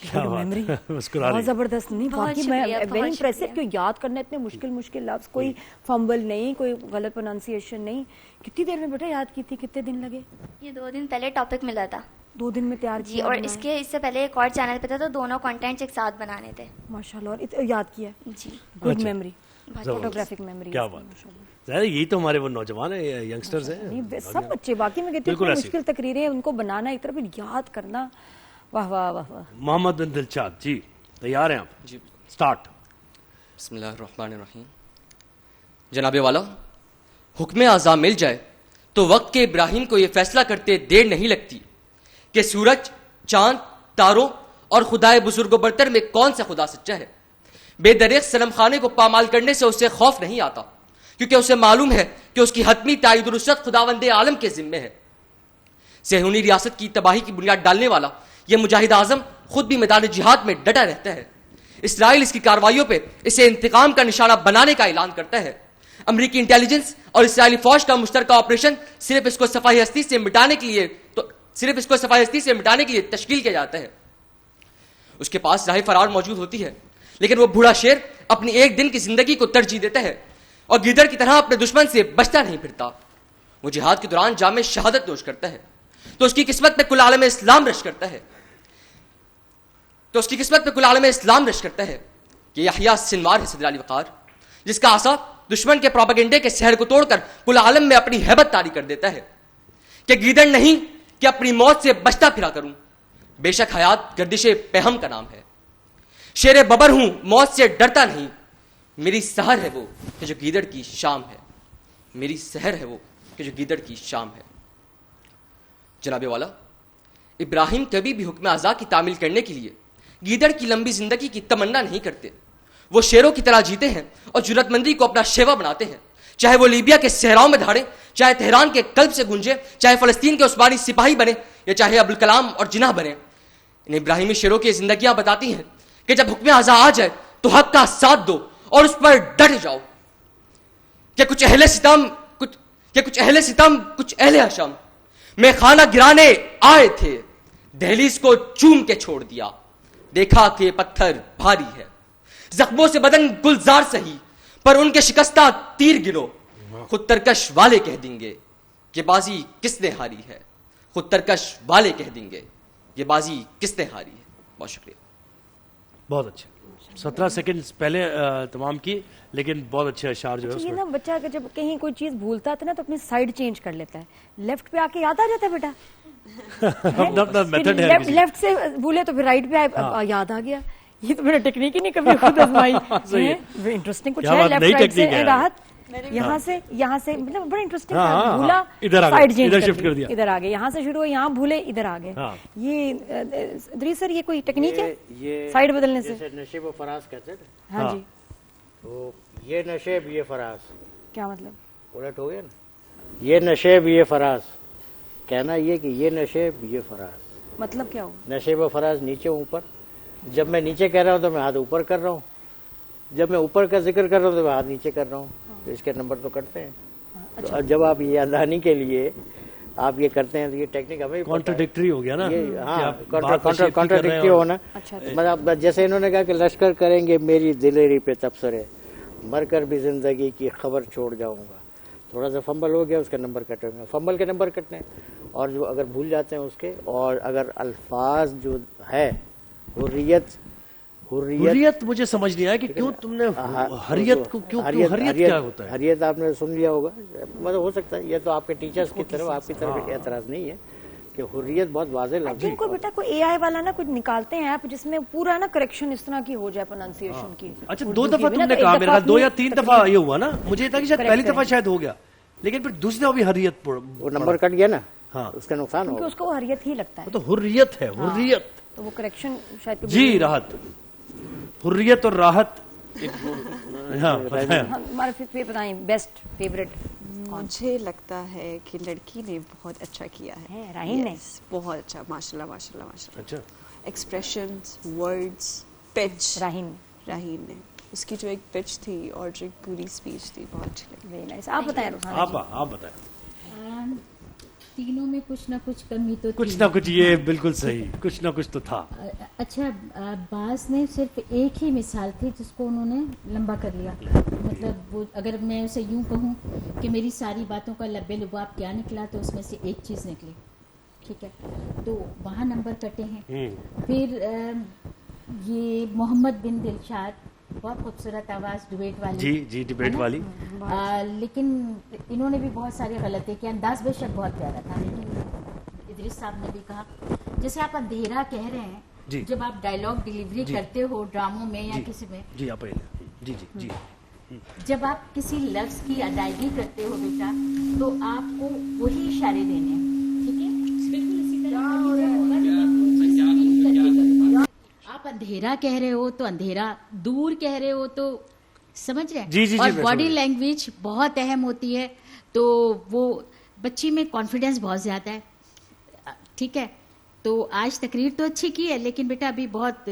क्या मेमोरी मुस्कुरा रही बहुत जबरदस्त। नहीं वाकई मैं वेरी इंप्रेसिव, क्यों याद करना इतने मुश्किल लफ्ज, कोई फंबल नहीं, कोई गलत प्रोनाउंसिएशन नहीं। कितनी देर में बेटा याद की थी, कितने दिन लगे? ये 2 दिन पहले टॉपिक मिला था, 2 दिन में तैयार जी। और इससे पहले एक और चैनल पे था, तो दोनों कंटेंट्स एक साथ बनाने थे। माशाल्लाह, और याद किया जी। Good memory, photographic memory. क्या बात है, यही तो हमारे वो नौजवान है, यंगस्टर्स हैं, सब बच्चे। बाकी मैं कहती हूँ मुश्किल तकरीरें उनको बनाना, एक तरफ याद करना, वाह वाह वाह वाह। मोहम्मद बिन दिलशाद जी, तैयार हैं आप? जी स्टार्ट। बिस्मिल्लाहिर्रहमानिर्रहीम। जनाबे वाला, हुक्म आज़ा मिल जाए तो वक्त के इब्राहिम को यह फैसला करते देर नहीं लगती कि सूरज, चांद, तारों और खुदाए बुजुर्गो बरतर में कौन सा खुदा सच्चा है। बेदरेख सनम खाने को पामाल करने से उसे खौफ नहीं आता, क्योंकि उसे मालूम है कि उसकी हतमी ताईद-उल-रुसत खुदावंदे आलम के जिम्मे है। सेहूनी रियासत की तबाही की बुनियाद डालने वाला यह मुजाहिद आजम खुद भी मैदान जिहाद में डटा रहता है। इसराइल इसकी कार्रवाइयों पे इसे इंतकाम का निशाना बनाने का ऐलान करता है। अमेरिकी इंटेलिजेंस और इसराइली फौज का मुश्तरका ऑपरेशन सिर्फ इसको सफाई हस्ती से मिटाने के लिए तश्कील किया जाता है। उसके पास राह फरार मौजूद होती है, लेकिन वो बूढ़ा शेर अपनी एक दिन की जिंदगी को तरजीह देता है और गिदड़ की तरह अपने दुश्मन से बचता नहीं फिरता। वो जिहाद के दौरान जामे शहादत नोश करता है, तो उसकी किस्मत पे कुल आलम इस्लाम रश करता है कि यहया सिनवार है सदर अली वकार, जिसका आसा दुश्मन के प्रोपेगेंडे के शहर को तोड़कर कुल आलम में अपनी हैबत तारी कर देता है कि गीदड़ नहीं कि अपनी मौत से बचता फिरा करूं। बेशक हयात गर्दिशे पेहम का नाम है। शेर बबर हूं, मौत से डरता नहीं। मेरी सहर है वो कि जो गीदड़ की शाम है। मेरी सहर है वो कि जो गीदड़ की शाम है। जनाबे वाला, इब्राहिम कभी भी हुक्म आज़ा की तामील करने के लिए गीदड़ की लंबी जिंदगी की तमन्ना नहीं करते। वो शेरों की तरह जीते हैं और जुर्रतमंदी को अपना शेवा बनाते हैं, चाहे वो लीबिया के सहराओं में धाड़े, चाहे तेहरान के कल्ब से गूंजे, चाहे फलस्तीन के उस्मानी सिपाही बने, या चाहे अबुल कलाम और जिन्ना बने। इन इब्राहिमी शेरों की जिंदगियां बताती हैं कि जब हुक्म आज़ा आ जाए तो हक का साथ दो और उस पर डट जाओ। कि कुछ अहले सितम कुछ अहले हशम में खाना गिराने आए थे, दहलीज को चूम के छोड़ दिया, देखा कि पत्थर भारी है। जख्मों से बदन गुलजार सही, पर उनके शिकस्ता तीर गिनो। खुद तरकश वाले कह देंगे ये बाजी किसने हारी है। खुद तरकश वाले कह देंगे ये बाजी किसने हारी है। बहुत शुक्रिया। बहुत अच्छे 17 सेकंड पहले तमाम की, लेकिन बहुत अच्छे अशार जो है ये ना बच्चा अगर जब कहीं कोई चीज भूलता था ना तो अपनी साइड चेंज कर लेता है, लेफ्ट पे आके याद आ जाता है बेटा। मेथड है। लेफ्ट से भूले तो फिर राइट पे याद आ गया। ये तो मैंने टेक्निक ही नहीं कभी खुद आजमाई। इंटरेस्टिंग कुछ है, लेफ्ट राइट से राहत, यहाँ से मतलब बड़ा इंटरेस्टिंग था। भूला साइड चेंज कर दिया, इधर आ गए, यहाँ से शुरू हुआ, यहाँ भूले इधर आ गए। ये दरी सर ये कोई टेक्निक है साइड बदलने से? नशेब व फराज कहते हैं। हाँ जी। तो ये नशेब ये फराज क्या मतलब? उलट हो गया ना। ये नशेब ये फराज, कहना ये कि ये नशेब ये फराज, मतलब क्या हो? नशेब व फराज नीचे ऊपर। जब मैं नीचे कह रहा हूँ तो मैं हाथ ऊपर कर रहा हूँ, जब मैं ऊपर का जिक्र कर रहा हूँ तो मैं हाथ नीचे कर रहा हूँ। तो इसके नंबर तो कटते हैं। अच्छा। तो जब आप ये यादानी के लिए आप ये करते हैं तो ये टेक्निक हमें कॉन्ट्राडिक्टरी हो गया ना। हाँ, कॉन्ट्राडिक्टरी होना। मतलब जैसे इन्होंने कहा कि लश्कर करेंगे मेरी दिलेरी पे तबसरे, मरकर भी जिंदगी की खबर छोड़ जाऊंगा। थोड़ा सा फंबल हो गया, उसका नंबर कटे होंगे, फंबल के नंबर कटने। और जो अगर भूल जाते हैं उसके, और अगर अल्फाज जो है हुर्रियत मुझे समझ नहीं आया कि क्यों तुमने हरियत को क्यों हरियत क्या होता है? हरियत आपने सुन लिया होगा, मतलब हो सकता है ये तो आपके टीचर्स की तरफ, आपकी तरफ एतराज नहीं है कि हुर्रियत बहुत वाज़ेह लफ्ज़ है। कोई बेटा कोई एआई वाला ना कुछ निकालते हैं ऐप जिसमें पूरा ना करेक्शन इस तरह की हो जाए प्रोनाउंसिएशन की। अच्छा 2 दफा तुमने कहा, मेरे ख्याल 2 या 3 दफा ये हुआ ना, मुझे था कि शायद पहली दफा शायद हो गया, लेकिन फिर दूसरी दफा भी हरियत वो नंबर कट गया ना। हाँ, उसका नुकसान हो, उसको हरियत ही लगता है। तो हुर्रियत है, हुर्रियत तो वो करेक्शन शायद जी। राहत, हुर्रियत और राहत। हमारे बताएं बेस्ट फेवरेट। मुझे लगता है कि लड़की ने बहुत अच्छा किया है, राहीन ने बहुत अच्छा, माशाल्लाह माशाल्लाह माशाल्लाह। अच्छा, एक्सप्रेशंस, वर्ड्स, पिच, राहीन ने उसकी जो एक पिच थी और जो एक पूरी स्पीच थी बहुत अच्छी लगी। Very nice. आप बताएं, आप बताएं। तीनों में कुछ ना कुछ कमी तो कुछ थी। ना कुछ, ये बिल्कुल सही, कुछ ना कुछ तो था। अच्छा, बास ने सिर्फ एक ही मिसाल थी जिसको उन्होंने लंबा कर लिया। मतलब वो, अगर मैं उसे यूं कहूं कि मेरी सारी बातों का लब्बे लुबाब क्या निकला, तो उसमें से एक चीज़ निकली, ठीक है, तो वहाँ नंबर कटे हैं। फिर ये मोहम्मद बिन दिलशाद, बहुत खूबसूरत आवाज़, डिबेट वाली, जी जी, डिबेट वाली। लेकिन इन्होंने भी बहुत सारी गलती की। अंदाज बेशक बहुत प्यारा था, लेकिन इदरीस साहब ने भी कहा, जैसे आप अंधेरा कह रहे हैं, जब आप डायलॉग डिलीवरी करते हो ड्रामों में या किसी में, जी आप जी जी जी, जब आप किसी लफ्ज की अदायगी करते हो बेटा, तो आपको वही इशारे देने हैं, ठीक है, बिल्कुल इसी तरह आप अंधेरा कह रहे हो तो अंधेरा, दूर कह रहे हो तो, समझ रहे हैं? जी, जी, और जी, बॉडी लैंग्वेज बहुत अहम होती है, तो वो बच्ची में कॉन्फिडेंस बहुत ज्यादा है, ठीक है। तो आज तकरीर तो अच्छी की है, लेकिन बेटा अभी बहुत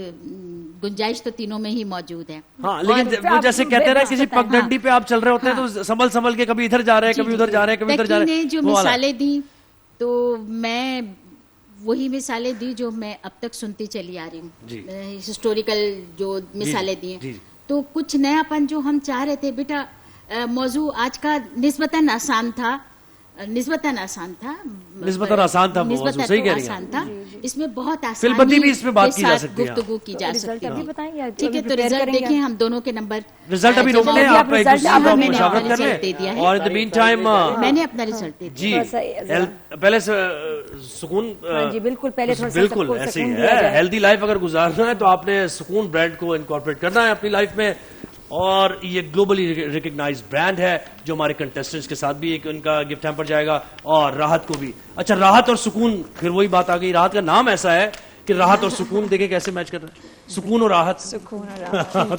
गुंजाइश तो तीनों में ही मौजूद है। हाँ, लेकिन वो जैसे कहते हैं ना, किसी पगडंडी पे आप चल रहे होते हैं, तो संभल के कभी इधर जा रहे हैं, कभी उधर जा रहे हैं, कभी इधर जा रहे हैं। जो मिसालें दी, तो मैं वही मिसालें दी जो मैं अब तक सुनती चली आ रही हूँ, हिस्टोरिकल जो मिसालें दी हैं। तो कुछ नयापन जो हम चाह रहे थे बेटा, मौजू आज का निस्बतन आसान था, निस्बतन आसान था, सही कह रही हैं। इसमें बहुत आसानी फिल्मबंदी भी इसमें बात की जा सकती है, गुफ्तगू की जा सकती है। अभी बताएंगे, ठीक है, तो रिजल्ट देखिए, हम दोनों के नंबर, रिजल्ट अभी रोक लें, आप एक दूसरे को मुशावरत कर लें, और इन द मीन टाइम मैंने अपना रिजल्ट दे दिया जी। पहले सुकून, जी बिल्कुल, पहले थोड़ा सा बिल्कुल ऐसे ही है, हेल्दी लाइफ अगर गुजारना है तो आपने सुकून ब्रांड को इनकॉर्पोरेट करना है अपनी लाइफ में, और ये ग्लोबली रिकग्नाइज्ड ब्रांड है, जो हमारे कंटेस्टेंट्स के साथ भी एक उनका गिफ्ट हैम्पर जाएगा, और राहत को भी। अच्छा, राहत और सुकून, फिर वही बात आ गई, राहत का नाम ऐसा है कि राहत और सुकून, देखे कैसे मैच कर रहे हैं, सुकून और राहत,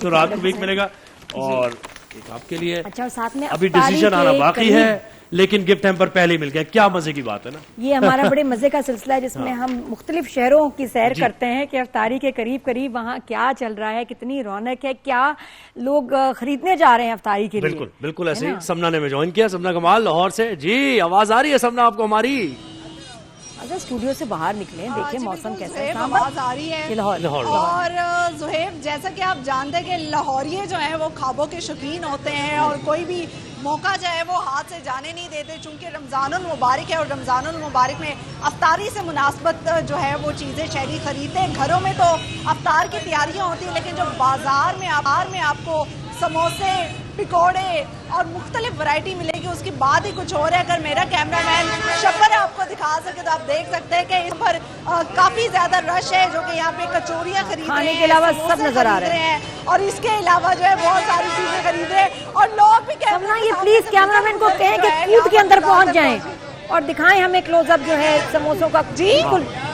तो राहत को भी एक मिलेगा, और एक आपके लिए। अच्छा, और साथ में अभी डिसीजन आना बाकी है, लेकिन गिफ्ट हैम्पर पहले ही मिल गया। क्या मजे की बात है ना, ये हमारा बड़े मजे का सिलसिला है, जिसमें हम मुख्तलिफ शहरों की सैर करते हैं कि अफ्तारी के करीब करीब वहाँ क्या चल रहा है, कितनी रौनक है, क्या लोग खरीदने जा रहे हैं अफ्तारी के लिए। बिल्कुल बिल्कुल ऐसे ही। समना ने में ज्वाइन किया, समना कमाल लाहौर से। जी, आवाज आ रही है समना आपको हमारी? अच्छा, स्टूडियो से बाहर निकले, देखिए मौसम कैसा है, आवाज आ रही है लाहौर। और ज़ुहैब, जैसा कि आप जानते हैं कि लाहौरिये जो हैं वो ख्वाबों के शौकीन होते हैं, और कोई भी मौका जो है वो हाथ से जाने नहीं देते, चूंकि रमज़ानुल मुबारक है, और रमज़ानुल मुबारक में अफ्तारी से मुनासबत जो है वो चीज़ें शहरी खरीदते हैं। घरों में तो अफ्तार की तैयारियां होती हैं, लेकिन जो बाजार में आपको समोसे, पकौड़े और मुख्तलिफ वैरायटी मिलेगी, उसकी बात ही कुछ और है। अगर मेरा कैमरामैन शब्बर आपको दिखा सके तो आप देख सकते हैं कि इस पर काफी ज्यादा रश है, जो कि यहाँ पे कचौरियाँ खरीद रहे हैं, खाने के अलावा सब नजर आ रहे हैं, और इसके अलावा जो है बहुत सारी चीजें खरीद रहे हैं, और लोग भी ये प्लीज कैमरामैन को कहें कि कूद के अंदर पहुंच जाएं और दिखाएं हमें क्लोजअप जो है समोसों का। जी,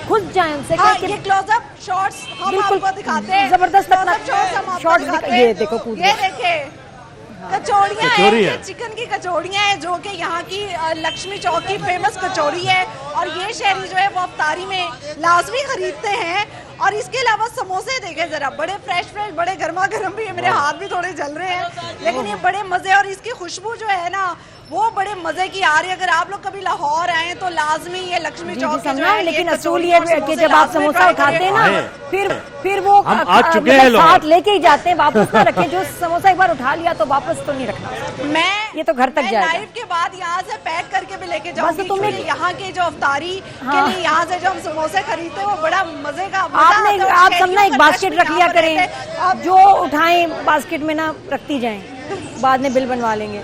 खुद जाएं उनसे, ये क्लोजअप शॉट्स हम आपको दिखाते हैं, जबरदस्त अपना शॉट्स। ये देखो, कूद, ये देखिए कचौड़ियाँ हैं, चिकन की कचौड़ियाँ हैं, जो कि यहाँ की लक्ष्मी चौक की फेमस कचौड़ी है, और ये शहरी जो है वो अफ्तारी में लाजमी खरीदते हैं। और इसके अलावा समोसे देखे जरा, बड़े फ्रेश बड़े गर्मा गर्म भी है, मेरे हाथ भी थोड़े जल रहे हैं, लेकिन ये बड़े मजे, और इसकी खुशबू जो है ना वो बड़े मजे की आ रही है। अगर आप लोग कभी लाहौर आए तो लाजमी ये लक्ष्मी चौक के जो है, लेकिन असूल ये कि जब आप समोसा उठाते हैं ना, फिर वो साथ लेके ही जाते हैं, वापस ना रखें। जो समोसा एक बार उठा लिया तो वापस तो नहीं रखना, मैं ये तो घर तक जाएगा। लाइव के बाद यहाँ से पैक करके भी लेके जाऊंगी, क्योंकि यहाँ के जो अफ्तारी के लिए यहाँ से जो हम समोसे खरीदते हैं वो बड़ा मजे का। आप सब ना एक बास्केट रख लिया करें, जो उठाएं बास्केट में ना रखती जाएं, बाद में बिल बनवा लेंगे,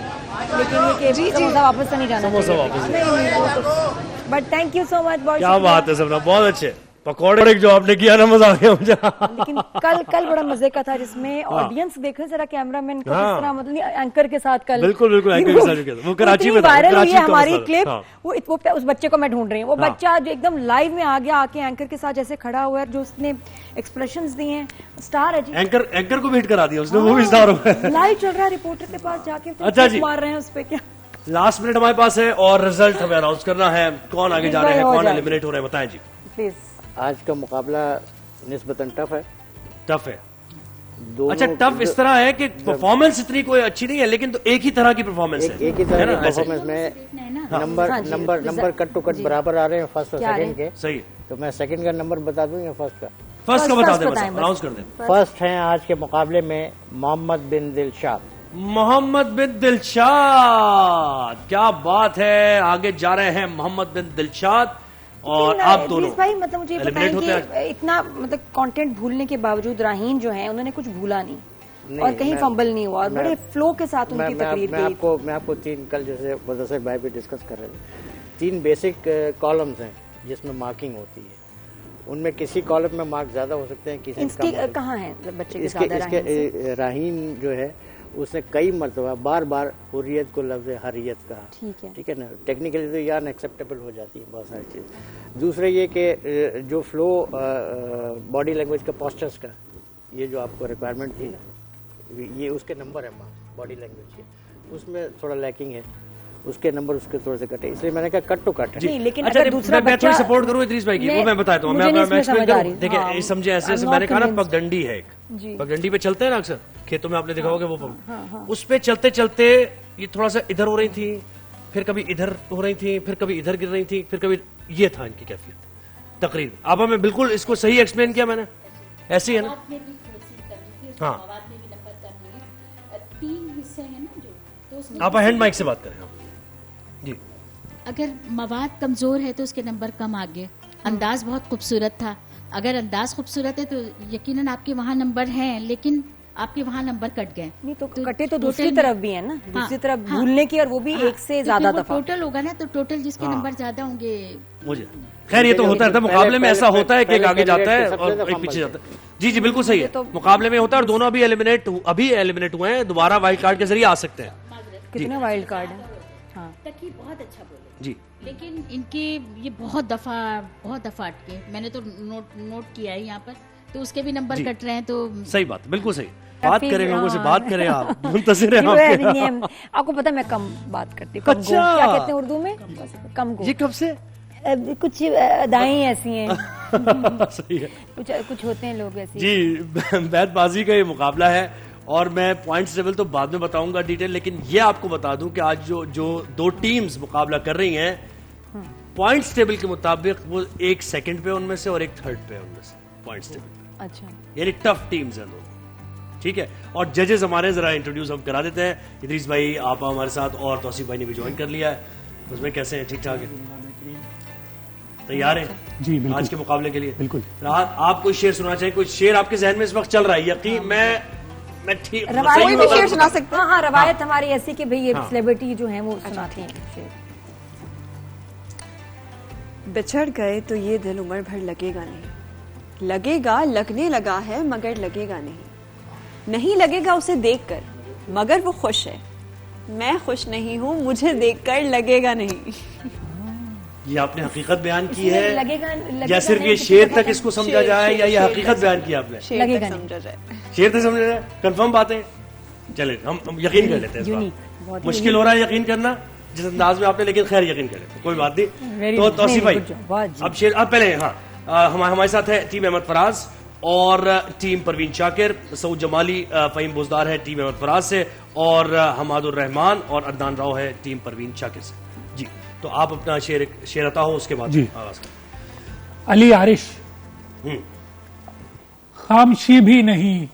लेकिन ये कि समोसा वापस तो नहीं जाना, समोसा वापस। But thank you so much, बहुत क्या बात है सबना, बहुत अच्छे पकौड़े जो आपने किया ना, मजा आ गया मुझे। लेकिन कल बड़ा मजे का था, जिसमें ऑडियंस देखे जरा कैमरामैन को किस तरह, मतलब एंकर के साथ कल बिल्कुल एंकर के साथ, वो कराची में वायरल हुई है हमारी क्लिप। वो उस बच्चे को मैं ढूंढ रही हूँ, वो बच्चा जो एकदम लाइव में आ गया, आके एंकर के साथ जैसे खड़ा हुआ है, जो उसने एक्सप्रेशंस दिए हैं, स्टार है जी। एंकर को भी हिट करा दिया उसने, वो भी स्टार हो गया। लाइव चल रहा है, रिपोर्टर के पास जाके अच्छा जी मार रहे हैं उस पे। क्या लास्ट मिनट हमारे पास है, और रिजल्ट हमें अनाउंस करना है, कौन आगे जा रहे हैं, कौन एलिमिनेट हो रहे हैं, बताएं जी प्लीज। आज का मुकाबला निस्बतन टफ है, अच्छा, टफ इस तरह है कि परफॉर्मेंस इतनी कोई अच्छी नहीं है, लेकिन तो एक ही तरह की परफॉर्मेंस है। एक ही तरह की परफॉर्मेंस में नंबर कट टू कट बराबर आ रहे हैं फर्स्ट और सेकंड के। सही। तो मैं सेकंड का नंबर बता दूं या फर्स्ट का? फर्स्ट का बता दें, अनाउंस कर दें। फर्स्ट है आज के मुकाबले में मोहम्मद बिन दिलशाद। मोहम्मद बिन दिलशाद, क्या बात है, आगे जा रहे हैं मोहम्मद बिन दिलशाद। और आप दोनों भाई, मतलब मुझे बताएं कि इतना मतलब कंटेंट भूलने के बावजूद राहीन जो है उन्होंने कुछ भूला नहीं और कहीं फंबल नहीं हुआ और बड़े फ्लो के साथ उनकी तकरीर गई। मैं आपको तीन, कल जैसे मुदस्सिर भाई भी डिस्कस कर रहे थे, 3 बेसिक कॉलम्स हैं जिसमें मार्किंग होती है। उनमें किसी कॉलम में मार्क ज्यादा हो सकते हैं, किसी कहाँ है बच्चे के इसके राहीन जो है उसने कई मरतबा बार बार हुर्रियत को लफ्ज़ हरियत कहा। ठीक है ना, टेक्निकली तो यह अनएक्सेप्टेबल हो जाती है बहुत सारी चीज़। दूसरा ये कि जो फ्लो बॉडी लैंग्वेज का, पोस्चर्स का, ये जो आपको रिक्वायरमेंट थी, ये उसके नंबर है बॉडी लैंग्वेज के, उसमें थोड़ा लैकिंग है, उसके नंबर उसके थोड़े से कटे, इसलिए मैंने कहा कट टू कट है। लेकिन अगर दूसरा मैं थोड़ी सपोर्ट करूं इदरीस भाई की, वो मैं बताता हूं, मैं देखिए समझे ऐसे मैंने कहा ना, पगडंडी है एक, पगडंडी पे चलते हैं ना अक्सर खेतों में, आपने देखा होगा वो उस पे चलते चलते ये थोड़ा सा इधर हो रही थी, फिर कभी इधर हो रही थी, फिर कभी इधर गिर रही थी, फिर कभी ये था इनकी कैफियत तकरीर। अब हमें बिल्कुल इसको सही एक्सप्लेन किया मैंने, ऐसे ही है ना? हाँ, आप हैंड माइक से बात करें जी। अगर मवाद कमजोर है तो उसके नंबर कम आ गए। अंदाज बहुत खूबसूरत था, अगर अंदाज खूबसूरत है तो यकीनन आपके वहाँ नंबर हैं, लेकिन आपके वहाँ नंबर कट गए। नहीं तो कटे तो दूसरी तरफ भी है ना, दूसरी तरफ भूलने की, और वो भी एक से ज्यादा दफा टोटल होगा ना, तो टोटल जिसके नंबर ज्यादा होंगे। मुझे खैर ये तो होता है मुकाबले में, ऐसा होता है कि एक आगे जाता है और एक पीछे जाता है। जी जी बिल्कुल सही है, मुकाबले में होता है, और दोनों अभी एलिमिनेट हुए हैं, दोबारा वाइल्ड कार्ड के जरिए आ सकते हैं। कितने वाइल्ड कार्ड है? तकी बहुत अच्छा बोले जी, लेकिन इनके ये बहुत दफा अटके, मैंने तो नोट किया है यहाँ पर, तो उसके भी नंबर कट रहे हैं। तो सही बात, बिल्कुल सही बात करें, लोगों से बात करें, आप मुंतज़िर हैं आपको पता मैं कम बात करती हूँ। क्या कहते हैं उर्दू में? कम गो। ये कब से? कुछ अदाएं ऐसी हैं सही है, कुछ होते हैं लोग ऐसे जी। बैतबाजी का ये मुकाबला है और मैं पॉइंट्स टेबल तो बाद में बताऊंगा डिटेल, लेकिन ये आपको बता दूं कि आज जो 2 टीम्स मुकाबला कर रही हैं पॉइंट्स टेबल के मुताबिक, वो 1 सेकंड पे उनमें से और 1 थर्ड पे उनमें से पॉइंट्स टेबल पे। अच्छा, यानी टफ टीम्स हैं दोनों, ठीक है। और जजेस हमारे जरा इंट्रोड्यूस हम करा देते हैं। इदरीस भाई आप हमारे साथ, और तौसीफ भाई ने भी ज्वाइन कर लिया है। उसमें कैसे हैं? ठीक ठाक है, तैयार हैं जी? बिल्कुल, आज के मुकाबले के लिए बिल्कुल। आप कोई शेर सुना चाहिए? कोई शेर आपके जहन में इस वक्त चल रहा है? यकीन मैं ठीक कोई भी शेर सुना सकते हैं। हाँ, रवायत हमारी ऐसी कि भाई ये सेलिब्रिटी जो हैं वो सुनाते हैं शेर। बिछड़ गए तो ये दिल उम्र भर लगेगा नहीं, लगेगा लगने लगा है मगर लगेगा नहीं लगेगा उसे देखकर मगर वो खुश है, मैं खुश नहीं हूँ मुझे देखकर लगेगा नहीं। ये आपने हकीकत बयान की है लगेगा या सिर्फ ये शेर तक इसको समझा जाए, या ये हकीकत बयान की आपने? लगेगा समझा जाए, शेर तक समझा जाए, कंफर्म बात है। चले हम यकीन कर लेते हैं, मुश्किल हो रहा है यकीन करना जिस अंदाज में आपने, लेकिन खैर यकीन कर लेते हैं, कोई बात नहीं। तो तौसीफ भाई अब शेर, अब पहले हमारे साथ है टीम अहमद फराज और टीम परवीन शाकिर, सऊद जमाली फहीम बुजदार है टीम अहमद फराज से, और हमादुर रहमान और अदनान राव है टीम परवीन शाकिर से। जी, तो आप अपना शेर अता हो, उसके बाद जी। अली आरिश, खामशी भी नहीं,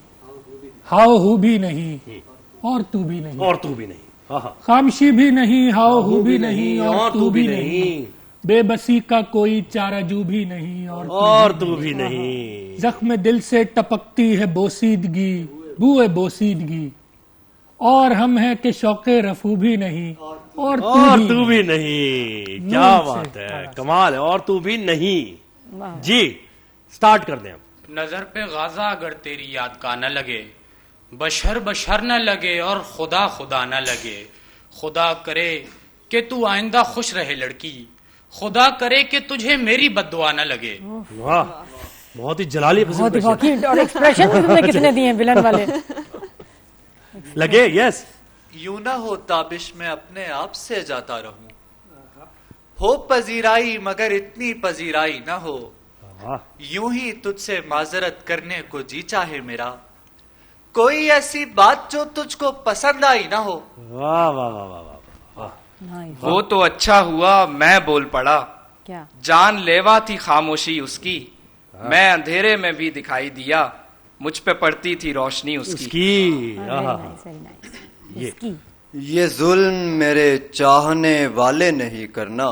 हाव हू भी नहीं, और तू भी नहीं, खामशी भी नहीं, हाव हू भी नहीं, और तू भी नहीं, बेबसी का कोई चाराजू भी नहीं, और तू भी नहीं, जख्म दिल से टपकती है बोसीदगी, बुए बोसीदगी, और हम हैं कि शौके रफू भी नहीं, और तू भी नहीं। क्या बात है, कमाल है, और तू भी नहीं। जी, स्टार्ट कर दें। नजर पे गाजा अगर तेरी याद का न लगे, बशर बशर न लगे, और खुदा खुदा न लगे, खुदा करे कि तू आइंदा खुश रहे लड़की, खुदा करे कि तुझे मेरी बद्दुआ न लगे। वाह, बहुत ही जलाली और एक्सप्रेशन तुमने कितने दिए विलन वाले लगे। यस, यूं ना हो ताबिश में अपने आप से जाता रहूं, हो पजीराई मगर इतनी पजीराई ना हो, यूं ही तुझसे माजरत करने को जी चाहे मेरा, कोई ऐसी बात जो तुझको पसंद आई ना हो। वाह वाह वाह वाह वाह। वो तो अच्छा हुआ मैं बोल पड़ा, क्या जान लेवा थी खामोशी उसकी, मैं अंधेरे में भी दिखाई दिया, मुझ पे पड़ती थी रोशनी उसकी। ये जुल्म मेरे चाहने वाले नहीं करना,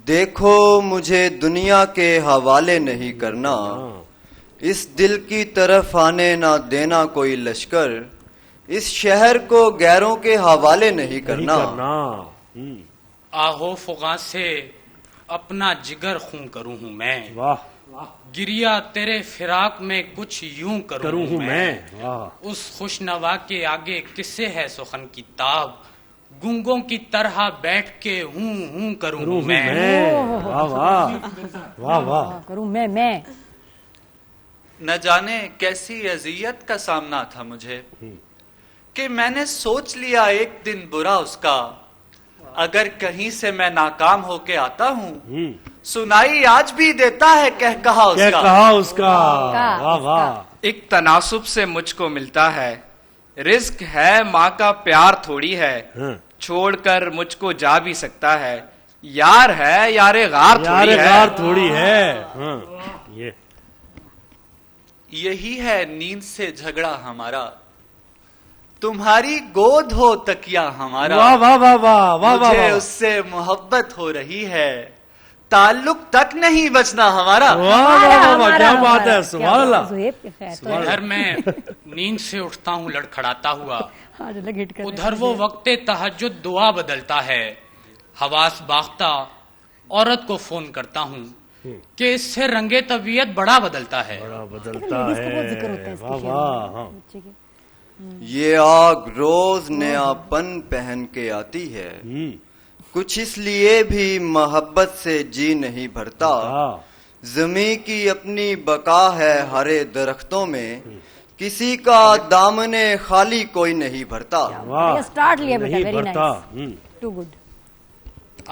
देखो मुझे दुनिया के हवाले नहीं करना, इस दिल की तरफ आने ना देना कोई लश्कर, इस शहर को गैरों के हवाले नहीं करना। आहो फुगा से अपना जिगर खून करूं हूं मैं, वाह। गिरिया तेरे फिराक में कुछ यूं करूं हूं मैं। वाह। उस खुशनवा के आगे किससे है सुखन की ताब, गुंगों की तरह बैठ के हूं करूं हूं मैं। वाह वाह वाह वाह करूं मैं। न जाने कैसी अजियत का सामना था मुझे कि मैंने सोच लिया एक दिन बुरा उसका, अगर कहीं से मैं नाकाम होके आता हूँ, सुनाई आज भी देता है कह कहा उसका। वाह वाह। एक तनासुब से मुझको मिलता है, रिस्क है माँ का प्यार थोड़ी है, छोड़कर मुझको जा भी सकता है, यार है यारे गार थोड़ी है। ये यही है नींद से झगड़ा हमारा, तुम्हारी गोद हो तकिया हमारा। वाह वाह वाह वाह वाह। मुझे उससे मोहब्बत हो रही है, ताल्लुक तक नहीं बचना हमारा। वाह वाह वाह, क्या बात है, सुभान अल्लाह। इधर मैं नींद से उठता हूँ लड़खड़ाता हुआ, उधर वो वक्ते तहज्जुद दुआ बदलता है, हवास बाख्ता औरत को फोन करता हूँ कि इससे रंगे तबीयत बड़ा बदलता है। वाह वाह। ये आग रोज नयापन पहन के आती है, कुछ इसलिए भी मोहब्बत से जी नहीं भरता, जमी की अपनी बका है हरे दरख्तों में, किसी का दामने खाली कोई नहीं भरता। स्टार्ट लिया बेटा, वेरी नाइस, टू गुड।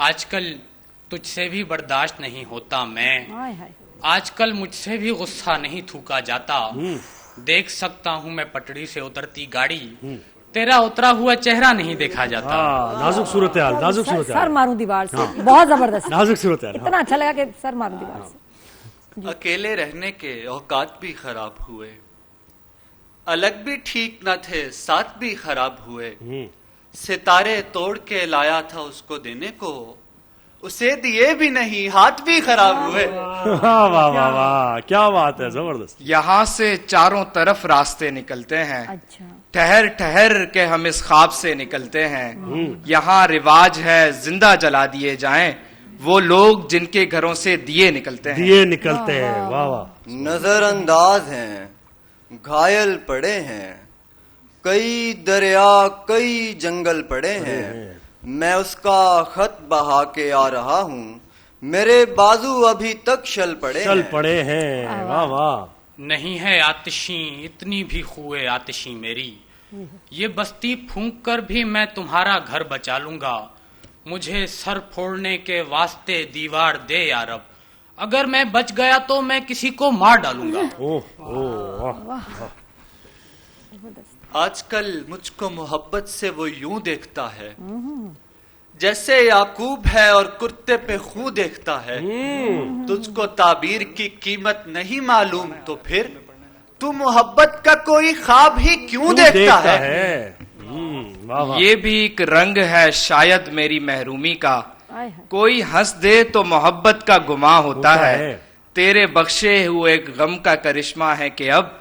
आजकल तुझसे भी बर्दाश्त नहीं होता मैं, आजकल मुझसे भी गुस्सा नहीं थूका जाता, देख सकता हूँ मैं पटड़ी से उतरती गाड़ी, तेरा उतरा हुआ चेहरा नहीं देखा जाता। नाजुक सूरत हाल, नाजुक सूरत हाल। सर मारूं दीवार से, बहुत जबरदस्त, नाजुक सूरत हाल। इतना अच्छा लगा कि सर मारूं दीवार से। अकेले रहने के औकात भी खराब हुए, अलग भी ठीक न थे, साथ भी खराब हुए, सितारे तोड़ के लाया था उसको देने को, उसे दिए भी नहीं, हाथ भी खराब हुए। वाह वाह वाह वाह, क्या बात है, जबरदस्त। यहाँ से चारों तरफ रास्ते निकलते हैं, अच्छा। ठहर ठहर के हम इस ख्वाब से निकलते हैं, यहाँ रिवाज है जिंदा जला दिए जाएं वो लोग जिनके घरों से दिए निकलते हैं। वाह वाह। नजरअंदाज हैं, घायल पड़े हैं, कई दरिया कई जंगल पड़े हैं, मैं उसका खत बहा के आ रहा हूँ, मेरे बाजू अभी तक शल पड़े हैं। वाह वाह। नहीं है आतिशी इतनी भी खुए आतिशी मेरी, ये बस्ती फूंक कर भी मैं तुम्हारा घर बचा लूंगा, मुझे सर फोड़ने के वास्ते दीवार दे यारब, अगर मैं बच गया तो मैं किसी को मार डालूंगा। आजकल मुझको मोहब्बत से वो यूं देखता है जैसे याकूब है और कुर्ते पे खूं देखता है, तुझको ताबीर की कीमत नहीं मालूम तो फिर तू मोहब्बत का कोई ख्वाब ही क्यों देखता है। ये भी एक रंग है शायद मेरी महरूमी का, कोई हंस दे तो मोहब्बत का गुमा होता है, तेरे बख्शे हुए गम का करिश्मा है कि अब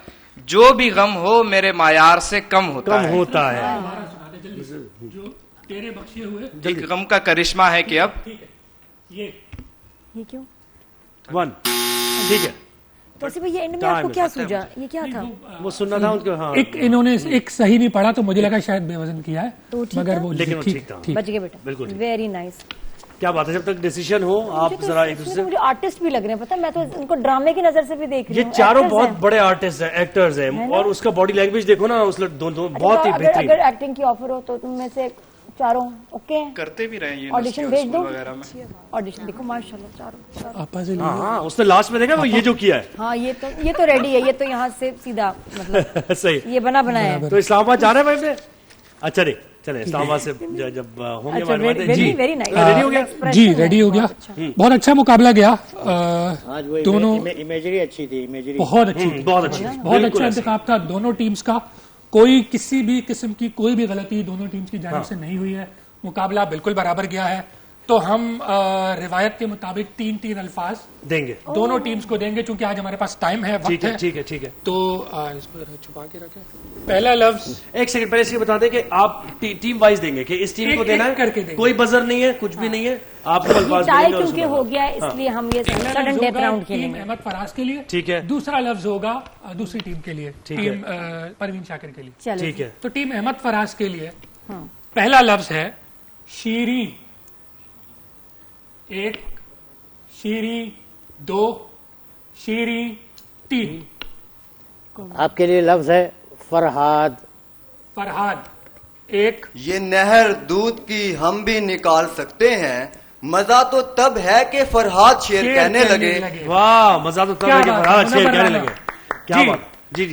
जो भी गम हो मेरे मायार से कम होता है। जो तेरे बख्शे हुए एक गम का करिश्मा है कि अब ये क्यों वन ठीक है। तो भैया एंड में आपको क्या सूझा, ये क्या था? वो सुनना था उनको। हाँ, एक इन्होंने एक सही नहीं पढ़ा तो मुझे लगा शायद बेवजन किया है, तो मगर वो लेकिन ठीक था, बच गए बेटा, बिल्कुल वेरी नाइस। क्या बात है, जब तक डिसीजन हो आप जरा एक दूसरे। मुझे आर्टिस्ट भी लग रहे हैं, पता है मैं तो उनको ड्रामे की नजर से भी देख रही हूँ। ये चारों बहुत बड़े आर्टिस्ट हैं, एक्टर्स हैं, और उसका बॉडी लैंग्वेज देखो ना, उस दोनों बहुत ही बेहतरीन। अगर एक्टिंग की ऑफर हो तो तुम में से चारों ओके करते भी रहे ये ऑडिशन भेज दो वगैरह में। ऑडिशन देखो माशाल्लाह चारों आपा से हाँ उसने लास्ट में देखा वो ये जो किया है। हाँ ये तो रेडी है, ये तो यहाँ से सीधा मतलब सही ये बनाया है। तो इस्लामाबाद जा रहे हैं भाई? अच्छा नहीं चले इस्लामाबाद से जब होंगे वेरी रेडी हो गया जी, रेडी हो गया। बहुत अच्छा मुकाबला गया। आज वो दोनों इमेजरी अच्छी थी, इमेजरी बहुत अच्छी थी, बहुत अच्छा इंतखाब था दोनों टीम्स का। कोई किसी भी किस्म की कोई भी गलती दोनों टीम्स की जानिब से नहीं हुई है। मुकाबला बिल्कुल बराबर गया है। तो हम रिवायत के मुताबिक 3-3 अल्फाज देंगे, दोनों टीम्स को देंगे, क्योंकि आज हमारे पास टाइम है, वक्त है। ठीक है। तो इसको छुपा के रखें। पहला लफ्ज, एक सेकंड पहले इसलिए बता दें कि आप टीम वाइज देंगे कि इस टीम को देना है करके देंगे। कोई बजर नहीं है, कुछ भी नहीं है, आपको अल्फाज टाई क्योंकि हो गया इसलिए हम ये सडन डेथ राउंड खेलेंगे। अहमद फराज के लिए, ठीक है। दूसरा लफ्ज होगा दूसरी टीम के लिए, टीम परवीन शाकिर के लिए, ठीक है। तो टीम अहमद फराज के लिए पहला लफ्ज है शीरी। 1 शीरी, 2 शीरी, 3। आपके लिए लफ्ज है फरहाद। फरहाद 1। ये नहर दूध की हम भी निकाल सकते हैं, मजा तो तब है कि फरहाद शेर कहने लगे। वाह, मजा तो तब है कि फरहाद शेर कहने लगे। क्या बात। जी।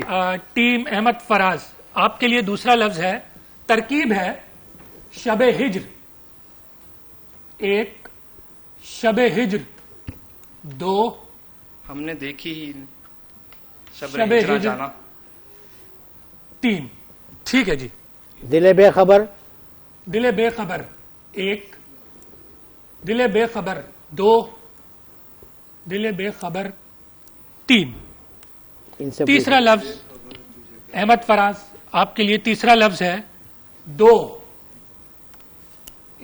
टीम अहमद फराज, आपके लिए दूसरा लफ्ज है, तरकीब है शबे हिज्र। 1 शबे हिज्र, 2 हमने देखी ही शबे हिज्र जाना, 3। ठीक है जी। दिले बेखबर। दिले बेखबर 1, दिले बेखबर 2, दिले बेखबर 3। तीसरा लफ्ज अहमद फराज, आपके लिए तीसरा लफ्ज है 2।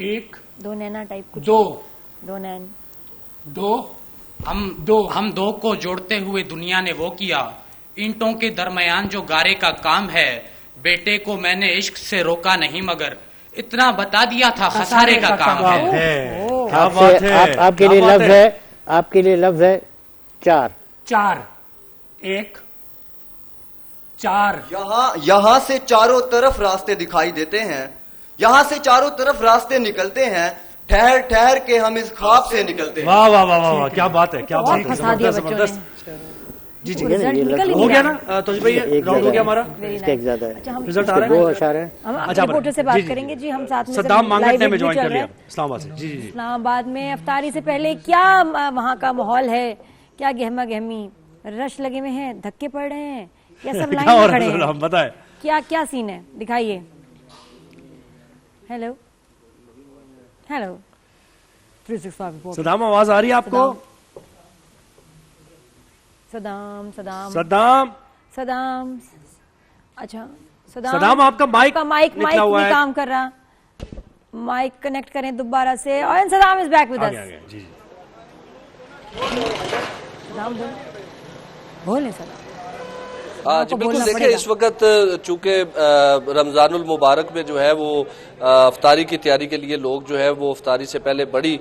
1 2 नैना टाइप कुछ, 2 नैन, 2 हम दो को जोड़ते हुए दुनिया ने वो किया, ईंटों के दरमियान जो गारे का काम है, बेटे को मैंने इश्क से रोका नहीं मगर इतना बता दिया था खसारे का काम है। आपके लिए लफ्ज है, आपके लिए लफ्ज है 4। 1 4। यहाँ से चारों तरफ रास्ते दिखाई देते हैं, यहाँ से चारों तरफ रास्ते निकलते हैं, ठहर ठहर के हम इस ख्वाब से निकलते हैं। वाह वाह वाह वाह, क्या बात है, क्या बात है, जबरदस्त। जी हो गया ना तो भाई राउंड हो गया हमारा, ज्यादा है। अच्छा हम रिजल्ट आ रहा है। अच्छा रिपोर्टर से बात करेंगे जी, हम साथ में सद्दाम मांगट ने ज्वाइन कर लिया इस्लामाबाद से। जी इस्लामाबाद में अफ्तारी से पहले क्या वहाँ का माहौल है, क्या गहमा गहमी, रश लगे हुए हैं, धक्के पड़ रहे हैं, या सब लाइन में खड़े हैं, बताए क्या सीन है, दिखाइए। हेलो 365 सद्दाम, आवाज आ रही है आपको? सदाम अच्छा सदाम आपका माइक नहीं काम कर रहा, माइक कनेक्ट करें दोबारा से। और Saddam is back with us. Saddam बोले सदाम। जी बिल्कुल, देखिए इस वक्त चूंकि रमजानुल मुबारक में जो है वो अफ्तारी की तैयारी के लिए लोग जो है वो अफ्तारी से पहले बड़ी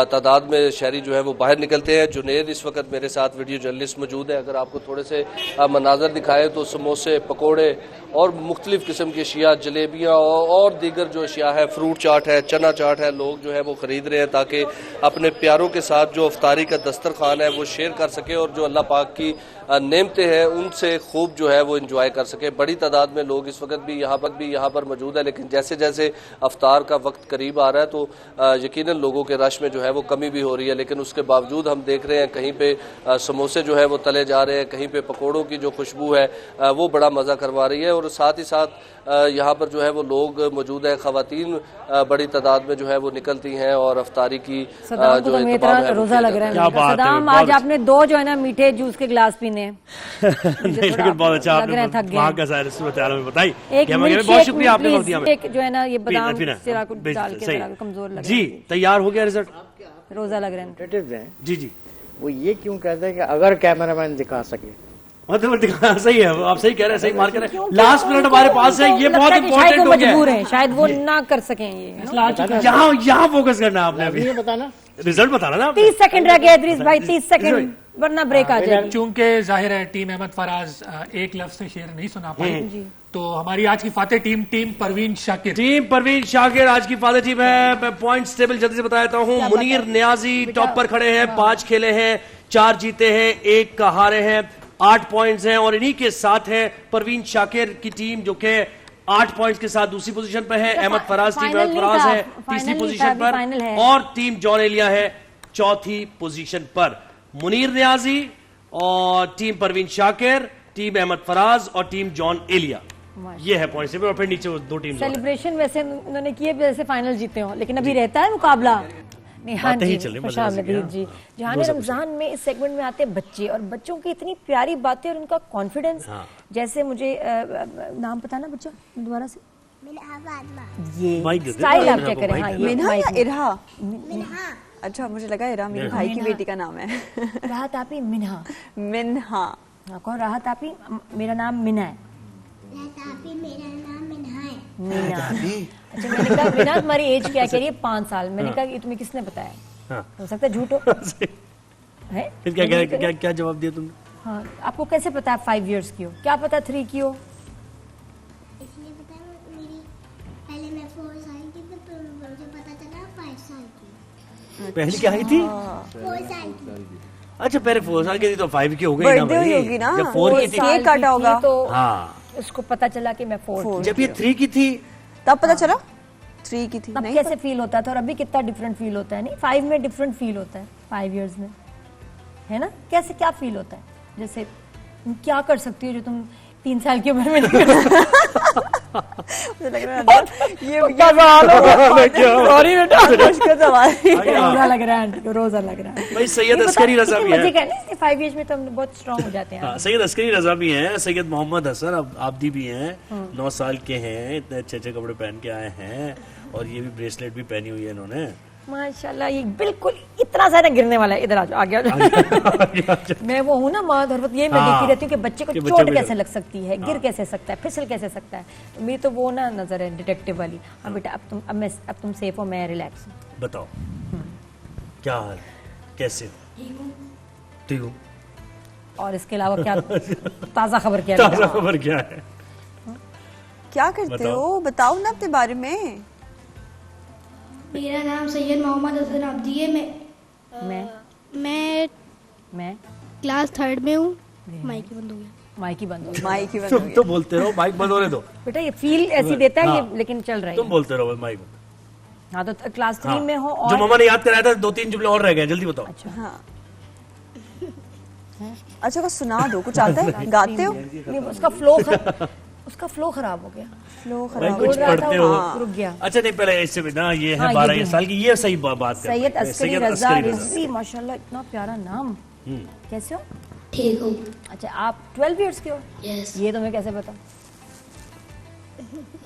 तादाद में शहरी जो है वो बाहर निकलते हैं। जुनेद इस वक्त मेरे साथ वीडियो जर्नलिस्ट मौजूद है। अगर आपको थोड़े से मनाजर दिखाए तो समोसे, पकोड़े और मुख्तलिफ किस्म की अशिया, जलेबियाँ और दीगर जो अशिया है, फ्रूट चाट है, चना चाट है, लोग जो है वो खरीद रहे हैं ताकि अपने प्यारों के साथ जो अफ्तारी का दस्तरखान है वो शेयर कर सके और जो अल्लाह पाक की नेमतें हैं उनसे खूब जो है वो इंजॉय कर सके। बड़ी तादाद में लोग इस वक्त भी यहाँ पर मौजूद है, लेकिन जैसे जैसे अफ्तार का वक्त करीब आ रहा है तो यकीनन लोगों के रश में जो है वो कमी भी हो रही है। लेकिन उसके बावजूद हम देख रहे हैं कहीं पे समोसे जो है वो तले जा रहे हैं, कहीं पे पकौड़ों की जो खुशबू है वो बड़ा मज़ा करवा रही है। और साथ ही साथ यहाँ पर जो है वो लोग मौजूद है, ख़वातीन बड़ी तादाद में जो है वो निकलती हैं और अफ्तारी की जो रोजा लग रहा है। सदाम, आज आपने 2 जो है ना मीठे जूस के गिलास पीने लेकिन बहुत अच्छा आपने वहाँ का सारे सूरत में बताई, बहुत शुक्रिया आपने वक्त दिया। जो है ना ये बादाम सिरा को डाल के कमजोर लग जी, तैयार हो गया रिजल्ट, रोजा लग रहे हैं। जी वो ये क्यों कहते हैं कि अगर कैमरामैन दिखा सके, मतलब सही है, आप सही कह रहे हैं, सही मार कर रहे हैं। लास्ट मिनट हमारे पास है, ये बहुत इंपॉर्टेंट हो गया है, शायद वो ना कर सकें। ये यहाँ फोकस करना है आपने, अभी बताना, रिजल्ट बताना ना। 30 सेकंड रह गया इदरीस भाई, 30 सेकंड। वरना ब्रेक आ जाएगी। चूंकि जाहिर है टीम अहमद फराज एक लफ्ज से शेर नहीं सुना पाई, तो हमारी आज की फातेह टीम परवीन शाकिर। टीम परवीन शाकिर आज की फातेह टीम है। मैं पॉइंट्स टेबल जल्दी से बता देता हूँ। मुनीर नियाजी टॉप पर खड़े हैं, 5 खेले हैं, 4 जीते हैं, 1 का हारे हैं, 8 पॉइंट्स हैं। और इन्हीं के साथ है परवीन शाकिर की टीम जो कि 8 पॉइंट्स के साथ दूसरी पोजीशन पर है। अहमद फराज टीम अहमद फराज है तीसरी पोजीशन पर, और टीम जॉन एलिया है चौथी पोजीशन पर। मुनीर नियाजी और टीम परवीन शाकिर, टीम अहमद फराज और टीम जॉन एलिया, ये है पॉइंट्स टेबल। और फिर नीचे 2 टीम। सेलिब्रेशन वैसे उन्होंने किए जैसे फाइनल जीते हो, लेकिन अभी रहता है मुकाबला। हाँ जी, खुशामदीद जी। जहाँ रमजान में इस सेगमेंट में आते हैं बच्चे, और बच्चों की इतनी प्यारी बातें और उनका कॉन्फिडेंस। जैसे मुझे नाम पता ना बच्चा दोबारा से, ये स्टाइल आप क्या करें? हाँ, मिन्हा या इरहा? अच्छा, मुझे लगा इरहा मेरे भाई की बेटी का नाम है। राहत आपी मिन्हा। मिन्हा कौन? राहत आपी, मेरा नाम मिन्हा है। मेरा नाम मिन्हा है। मीना। अच्छा, मैंने कहा मिन्हा तुम्हारी एज क्या कह रही है? 5 साल। मैंने कहा कि तुम्हें किसने बताया? हो सकता है झूठ हो। है? फिर क्या जवाब दिया तुमने? हाँ, आपको कैसे पता है 5 इयर्स की हो? क्या पता 3 की हो? इसलिए पता है, मेरी पहले मैं 4 साल की थी, तो मुझे पता चला 5 साल की। पहले क्या आई थी? 4 साल की। अच्छा, पहले 4 साल की थी तो 5 की हो गई ना भाई। होगी ना, जब 4 की थी केक काटा होगा तो हाँ, उसको पता चला कि मैं 4। जब ये 3 की थी तब पता चला 3 की थी। अब कैसे फील होता था और अभी कितना डिफरेंट फील होता है? नहीं, 5 में डिफरेंट फील होता है, 5 इयर्स में, है ना? कैसे क्या फील होता है? जैसे तुम क्या कर सकती हो जो तुम 3 साल की उम्र में नहीं कर सकती? मुझे लग रहा है ये सॉरी बेटा, मुश्किल सवाल रोजा लग रहा है, रोजा लग रहा है भाई। सैयद अस्करी रजा भी है। 5 इयर्स में तो हम बहुत स्ट्रांग हो जाते हैं। सैयद अस्करी रजा भी हैं, सैयद मोहम्मद हसन आब्दी भी हैं, 9 साल के हैं, इतने अच्छे कपड़े पहन के आए हैं, और ये भी ब्रेसलेट भी पहनी हुई है इन्होंने माशाल्लाह। ये बिल्कुल इतना सारा गिरने वाला है। इधर आ जाओ, आगे मैं वो हूँ ना माँ धरवत, ये मैं देखती रहती हूँ कि बच्चे को चोट कैसे लग सकती है, गिर कैसे सकता है, फिसल कैसे सकता है। मेरी तो वो ना नजर है डिटेक्टिव वाली। हाँ बेटा, अब तुम सेफ हो, मैं रिलैक्स हूँ। बताओ क्या हाल, कैसे हो? ठीक हूँ। और इसके अलावा क्या ताज़ा खबर क्या है? ताज़ा खबर क्या है? क्या करते हो, बताओ ना अपने बारे में। मेरा नाम सैयद मोहम्मद हसन आब्दी है। मैं क्लास 3 में हूँ। माइक बंद हो गया। माइक बंद हो गया। माइक बंद तुम तो बोलते रहो, माइक बंद होने दो बेटा। ये फील ऐसी देता है ये, लेकिन चल रहा है। तुम बोलते रहो माइक बंद। हाँ, तो क्लास 3 में हो। और जो मम्मा ने याद कराया था 2-3 जुमले और रह गए, जल्दी बताओ। अच्छा हाँ, अच्छा कुछ सुना दो, कुछ आता है? गाते हो? नहीं, उसका फ्लो खराब हो गया। फ्लो भाई खराब कुछ पढ़ते हो? रुक गया। अच्छा नहीं, पहले इससे ना ये है हाँ, 12 साल की, ये सही बात है। सैयद अस्करी रजा रिजवी, माशाल्लाह इतना प्यारा नाम। कैसे हो? ठीक हूँ। अच्छा, आप 12 इयर्स के हो? यस। ये तुम्हें कैसे पता?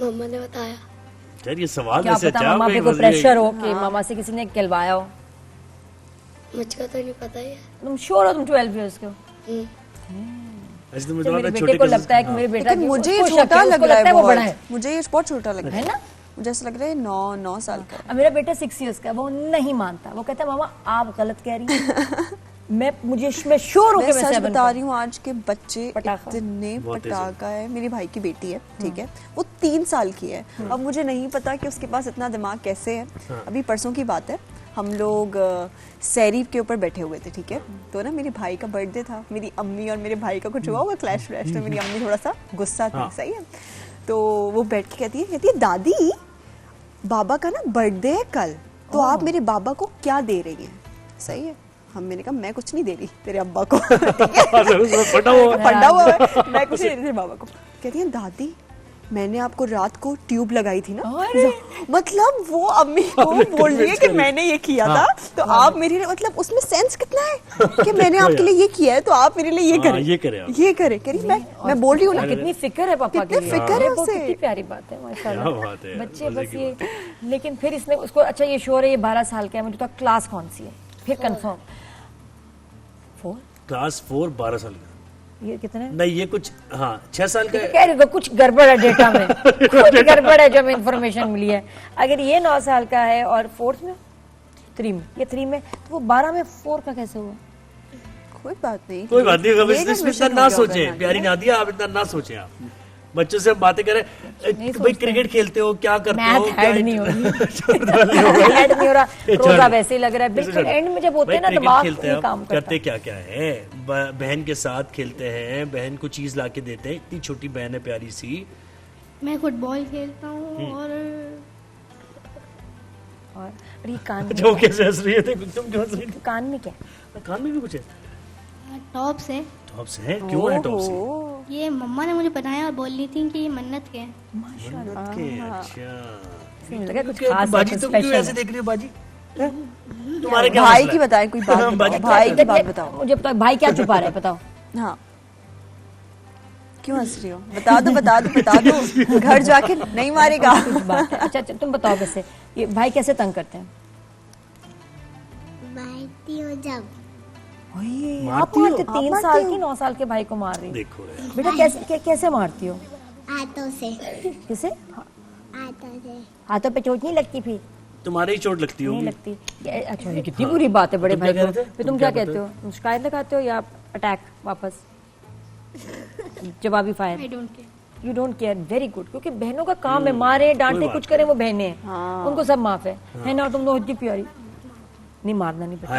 मम्मा ने बताया। यार ये सवाल क्या पता मामा पे कोई प्रेशर हो कि मामा से किसी ने कहलवाया हो। मुझको तो नहीं पता है। तुम श्योर हो तुम 12 इयर्स के हो? ऐसे तो मेरे बेटे को लगता है कि मेरे बेटा, मुझे ये छोटा लग रहा है, वो बड़ा है। मुझे ये बहुत छोटा लग रहा है ना? मुझे ऐसा लग रहा है 9 साल का। अब मेरा बेटा 6 इयर्स का, वो नहीं मानता। वो कहता है मामा आप गलत कह रही हैं। मैं श्योर हूँ कि मैं सच बता रही हूँ, आज के बच्चे इतने पटाखा है। मेरी भाई की बेटी है, ठीक है, वो 3 साल की है। अब मुझे नहीं पता कि उसके पास इतना दिमाग कैसे है। अभी परसों की बात है, हम लोग सैरी के ऊपर बैठे हुए थे, ठीक है, तो ना मेरे भाई का बर्थडे था। मेरी अम्मी और मेरे भाई का कुछ हुआ होगा क्लैश व्लैश, तो मेरी अम्मी थोड़ा सा गुस्सा थी, सही है। तो वो बैठ के कहती है दादी बाबा का ना बर्थडे है कल, तो आप मेरे बाबा को क्या दे रही हैं? सही है। मैंने कहा मैं कुछ नहीं दे रही तेरे अब्बा को। फटा हुआ है, मैं कुछ नहीं दे रही तेरे बाबा को। कहती है दादी मैंने आपको रात को ट्यूब लगाई थी ना। मतलब वो अम्मी को बोल रही है कि मैंने ये किया था, तो आप मेरे लिए, मतलब उसमें सेंस कितना है कि मैंने आपके लिए ये किया है तो आप मेरे लिए ये करें, ये करें। कह रही मैं बोल रही हूँ ना, कितनी फिक्र है पापा की, कितनी फिक्र है उसे। कितनी प्यारी बात है माशाल्लाह। बच्चे बस ये, लेकिन फिर इसने उसको, अच्छा ये श्योर है ये 12 साल का है, मुझे तो क्लास कौन सी है फिर कंफर्म? 4 क्लास 4 12 साल का। ये कितने? नहीं ये कुछ, हाँ 6 साल का। कह रही कुछ गड़बड़ है डेटा में, कुछ गड़बड़ है जो हमें इन्फॉर्मेशन मिली है। अगर ये 9 साल का है और 4th में 3 में, ये 3 में, तो वो 12 में 4 का कैसे हुआ? कोई बात नहीं, कोई बात नहीं, इसमें इतना ना सोचे। प्यारी नादिया, आप इतना ना सोचे। आप बच्चों से बातें करें, भाई क्रिकेट खेलते हो, क्या करते हो, ऐड नहीं हो रहा, रोजा वैसे ही लग रहा है बिल्कुल। एंड में जब होते हैं ना दिमाग ये काम करते क्या क्या है, बहन के साथ खेलते हैं, बहन को चीज ला के देते हैं, इतनी छोटी बहन है प्यारी सी। मैं फुटबॉल खेलता हूँ और ये कान जो कैसे हंस रही है, तुम क्यों हंस रही थी? कान में क्या? कान में भी कुछ है? टॉप्स है। टॉप्स है? क्यों है टॉप्स? ये मम्मा ने मुझे बनाया और बोल रही थी कि ये मन्नत के हैं। माशाल्लाह। अच्छा, लगा कुछ खास। बाजी तुम क्यों ऐसे देख रही हो बाजी? तुम्हारे क्या भाई की बताएं, कोई बात भाई की बात बताओ मुझे। भाई क्या छुपा रहा है बताओ। हाँ, क्यों हंस रही हो? बता दो घर जाके नहीं मारेगा। अच्छा तुम बताओ वैसे ये भाई कैसे तंग करते हैं? मारती हो जब। आप मारते 3 साल की 9 साल के भाई को मार रही? देखो बेटा कैसे मारती हो? हाथों से। किसे? हाथों से। हाथों पे चोट नहीं लगती? फिर तुम्हारे ही चोट लगती होगी। नहीं लगती। अच्छा ये कितनी बुरी बात है बड़े भाई को। फिर तुम क्या कहते हो? शिकायत लगाते हो या अटैक वापस? जवाबी fire? You don't care. Very good, क्योंकि बहनों का काम है, मारे डांटे कुछ करें, वो बहनें हैं, उनको सब माफ है ना? तुम लोग प्यारी नहीं मारना नहीं पड़ता।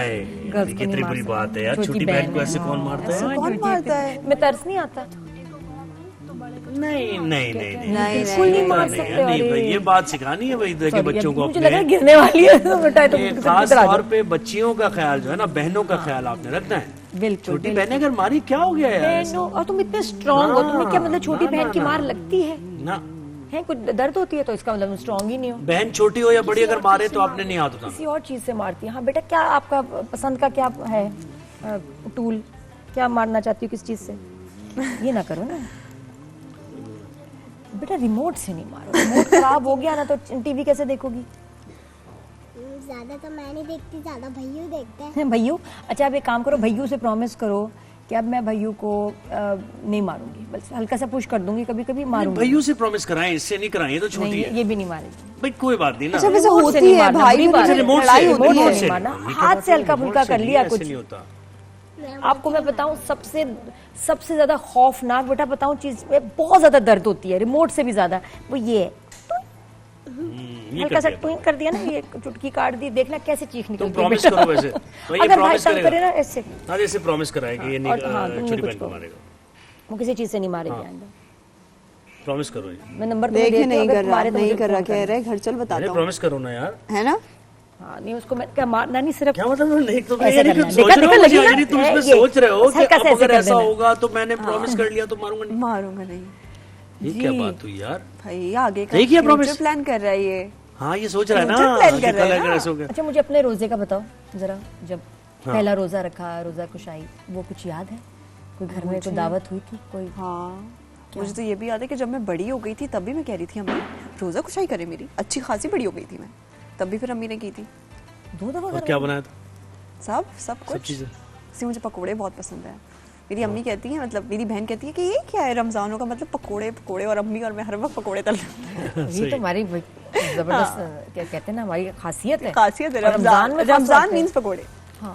गर्ल्स को कितनी बुरी बात है यार, छोटी बहन को ऐसे कौन मारता है? कौन मारता है? मैं तरस नहीं आता। नहीं बिल्कुल नहीं मार सकते। भाई ये बात सिखानी है भाई के बच्चों को मुझे लगा गिरने वाली है तो बेटा खास तौर पे बच्चियों का ख्याल जो है ना, बहनों का ख्याल आपने रखना है। बिल्कुल। छोटी बहनें अगर मारी क्या हो गया यार? बहनों, और तुम इतने स्ट्रांग हो, तुम्हें क्या मतलब छोटी बहन की मार लगती है ना? है कुछ दर्द होती है तो इसका मतलब स्ट्रांग ही नहीं हो। बहन छोटी हो या बड़ी, अगर मारे तो आपने नहीं हाथ उठाना। किसी और चीज से मारती है। हाँ बेटा, क्या आपका पसंद का क्या है टूल? क्या मारना चाहती हो किस चीज से? ये ना करो ना बेटा, रिमोट से नहीं मारो। रिमोट खराब हो गया ना तो टीवी कैसे देखोगी? ज्यादा तो मैं नहीं देखती, ज्यादा भैयू देखते हैं। भैयू? अच्छा अब एक काम करो, भैयू से प्रॉमिस करो कि अब मैं भैयू को नहीं मारूंगी, बस हल्का सा पुश कर दूंगी, कभी कभी मारूंगी। भैयू से प्रॉमिस कराएं, इससे नहीं कराएं, ये तो छोटी है। ये भी नहीं मारेगी भाई, कोई बात नहीं ना। अच्छा वैसे होती है भाई, रिमोट से हाथ से हल्का फुल्का कर लिया कुछ नहीं होता। आपको मैं बताऊं सबसे ज्यादा खौफनाक बेटा बताऊं चीज में बहुत ज्यादा दर्द होती है, रिमोट से भी ज्यादा, वो ये है। हल्का सा ट्विंक कर दिया ना, ये चुटकी काट दी, देखना कैसे चीख निकलती है। प्रॉमिस करो वैसे। अगर भाई तंग करे ना ऐसे, हाँ जैसे प्रॉमिस कराएंगे ये नहीं छोटी बहन को मारेगा, वो किसी चीज से नहीं मारेगी आइंदा। प्रॉमिस करो। मैं नंबर देखे नहीं कर रहा, कह रहे घर चल बताता हूं। प्रॉमिस करो ना यार, है ना? हाँ नहीं, उसको मैं क्या मारना नहीं, सिर्फ क्या मतलब नहीं, तो ये नहीं सोच रहे हो, तुम इसमें सोच रहे हो कि अगर ऐसा होगा तो मैंने प्रॉमिस कर लिया तो मारूंगा नहीं। ये क्या बात हुई यार? भाई आगे का फ्यूचर प्लान कर रहा है ये। हाँ ये सोच रहा है ना। अच्छा मुझे अपने रोजे का बताओ जरा, जब पहला रोजा रखा, रोजा कुशाई, वो कुछ याद है? कोई घर में कोई दावत हुई थी कोई? हाँ मुझे तो ये भी याद है कि जब मैं बड़ी हो गई थी तब भी मैं कह रही थी अम्मी रोजा कुशाई करे, मेरी अच्छी खासी बड़ी हो गई थी मैं, तब भी फिर अम्मी ने की थी 2 दफा। क्या बनाया था? सब कुछ। मुझे पकोड़े बहुत पसंद है। मेरी अम्मी कहती है, मतलब मेरी बहन कहती है कि ये क्या है रमजानों का मतलब पकोड़े, और अम्मी और मैं हर वक्त पकोड़े तल ये तो हमारी जबरदस्त क्या कहते हैं ना, हमारी खासियत है। रमजान मीन्स पकोड़े।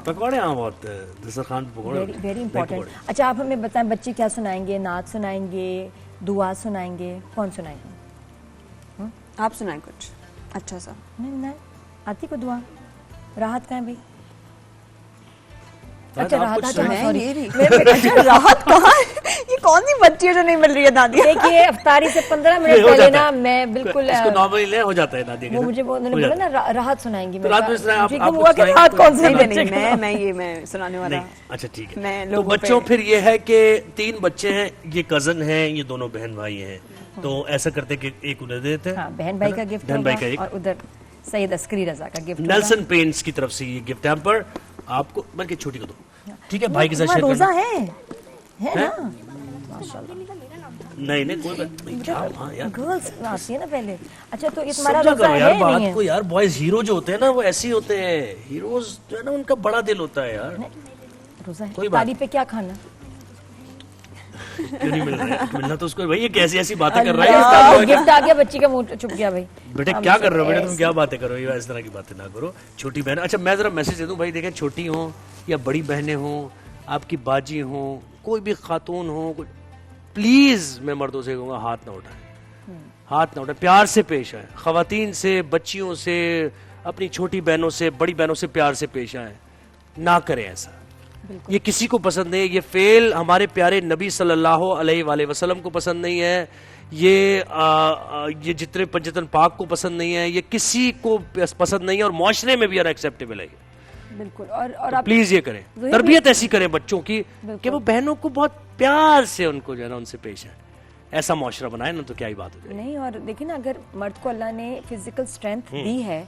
पकोड़े हाँ बहुत दस्तरखान पकोड़े वेरी इंपॉर्टेंट। अच्छा आप हमें बताएं, बच्चे क्या सुनाएंगे? नात सुनाएंगे, दुआ सुनाएंगे, कौन सुनाएंगे? आप सुनाएं कुछ अच्छा सा। नहीं आती को दुआ? राहत कहाँ है भाई? अच्छा राहत राहत कहाँ? ये कौन सी बच्ची है जो नहीं मिल रही है नादिया? देखिए अफ्तारी से 15 मिनट पहले ना मैं बिल्कुल नॉर्मली हो जाता है नादिया, वो मुझे बोला ना राहत सुनाएंगी। राहत कौन सी? मैं सुनाने वाला। अच्छा ठीक है, तो बच्चों फिर ये है कि 3 बच्चे हैं, ये कजन हैं, ये दोनों बहन भाई हैं, तो ऐसा करते कि एक उन्हें देते हैं, बहन भाई का गिफ्ट, बहन भाई का एक, और उधर सैयद अस्करी रजा का गिफ्ट, नेल्सन पेंट्स की तरफ से ये गिफ्ट हैम्पर आपको, बल्कि छोटी को दो, ठीक है? भाई के साथ शेयर रोजा है ना? माशाल्लाह। नहीं कोई बात नहीं, क्या यार गर्ल्स आती है ना पहले। अच्छा तो ये तुम्हारा रोजा है यार? बात को यार, बॉयज हीरो जो होते हैं ना वो ऐसे ही होते हैं, हीरोज जो है ना उनका बड़ा दिल होता है यार। रोजा है, तारीफ पे क्या खाना? क्यों नहीं मिल रहा है? मिलना तो उसको भाई, ये कैसी ऐसी बातें कर रहा है? गिफ्ट आ गया, बच्ची का मुंह छुप गया भाई। बेटे क्या कर रहे हो बेटे, तुम क्या बातें करो, ये इस तरह की बातें ना करो। छोटी बहन, अच्छा मैं जरा मैसेज दे दूं भाई, देखें छोटी हो या बड़ी बहनें हो आपकी बाजी हो, कोई भी खातून हो, प्लीज मैं मर्दों से कहूँगा हाथ ना उठाएं, हाथ ना उठाएं, प्यार से पेश आए, खवातीन से, बच्चियों से, अपनी छोटी बहनों से, बड़ी बहनों से प्यार से पेश आए, ना करें ऐसा। ये किसी को पसंद नहीं है, ये फेल हमारे प्यारे नबी सल्लल्लाहु अलैहि वसल्लम को पसंद नहीं है, ये जितने पंजतन पाक को पसंद नहीं है, ये किसी को पसंद नहीं है और मुआशरे में भी अनएक्सेप्टेबल है। बिल्कुल। और तो प्लीज ये करें, तरबियत ऐसी करें बच्चों की कि वो बहनों को बहुत प्यार से उनको जो है ना उनसे पेश है, ऐसा मुआशरा बनाए ना, तो क्या ही बात हो जाए। नहीं, और देखिए ना, अगर मर्द को अल्लाह ने फिजिकल स्ट्रेंथ दी है,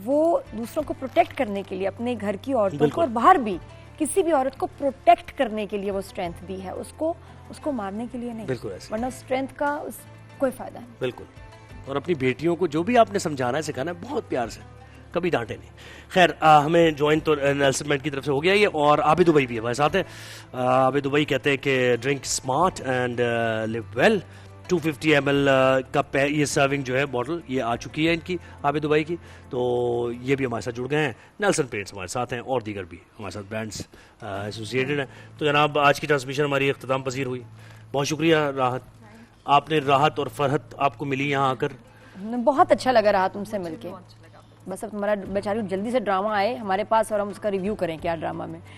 वो दूसरों को प्रोटेक्ट करने के लिए, अपने घर की औरतों को और बाहर भी किसी भी औरत को प्रोटेक्ट करने के लिए वो स्ट्रेंथ दी है, उसको मारने के लिए नहीं। बिल्कुल ऐसे। वरना स्ट्रेंथ का कोई फायदा नहीं। बिल्कुल। और अपनी बेटियों को जो भी आपने समझाना है, सिखाना है, बहुत प्यार से, कभी डांटे नहीं। खैर, हमें ज्वाइन तो नेल्सन मैंड की तरफ से हो गया ये, और आबिद दुबई भी हमारे साथ है। आबिद दुबई कहते हैं कि drink smart and live well. 250 ml का ये सर्विंग जो है बॉटल ये आ चुकी है इनकी, आबिद दुबई की, तो ये भी हमारे साथ जुड़ गए हैं। नेल्सन पेंट्स हमारे साथ हैं और दीगर भी हमारे साथ ब्रांड्स एसोसिएटेड हैं। तो जनाब, आज की ट्रांसमिशन हमारी इख्तिताम पजीर हुई। बहुत शुक्रिया राहत, आपने राहत और फरहत आपको मिली यहाँ आकर। बहुत अच्छा लगा रहा तुमसे मिलके। बस अब तुम्हारा बेचारी जल्दी से ड्रामा आए हमारे पास और हम उसका रिव्यू करें क्या ड्रामा में।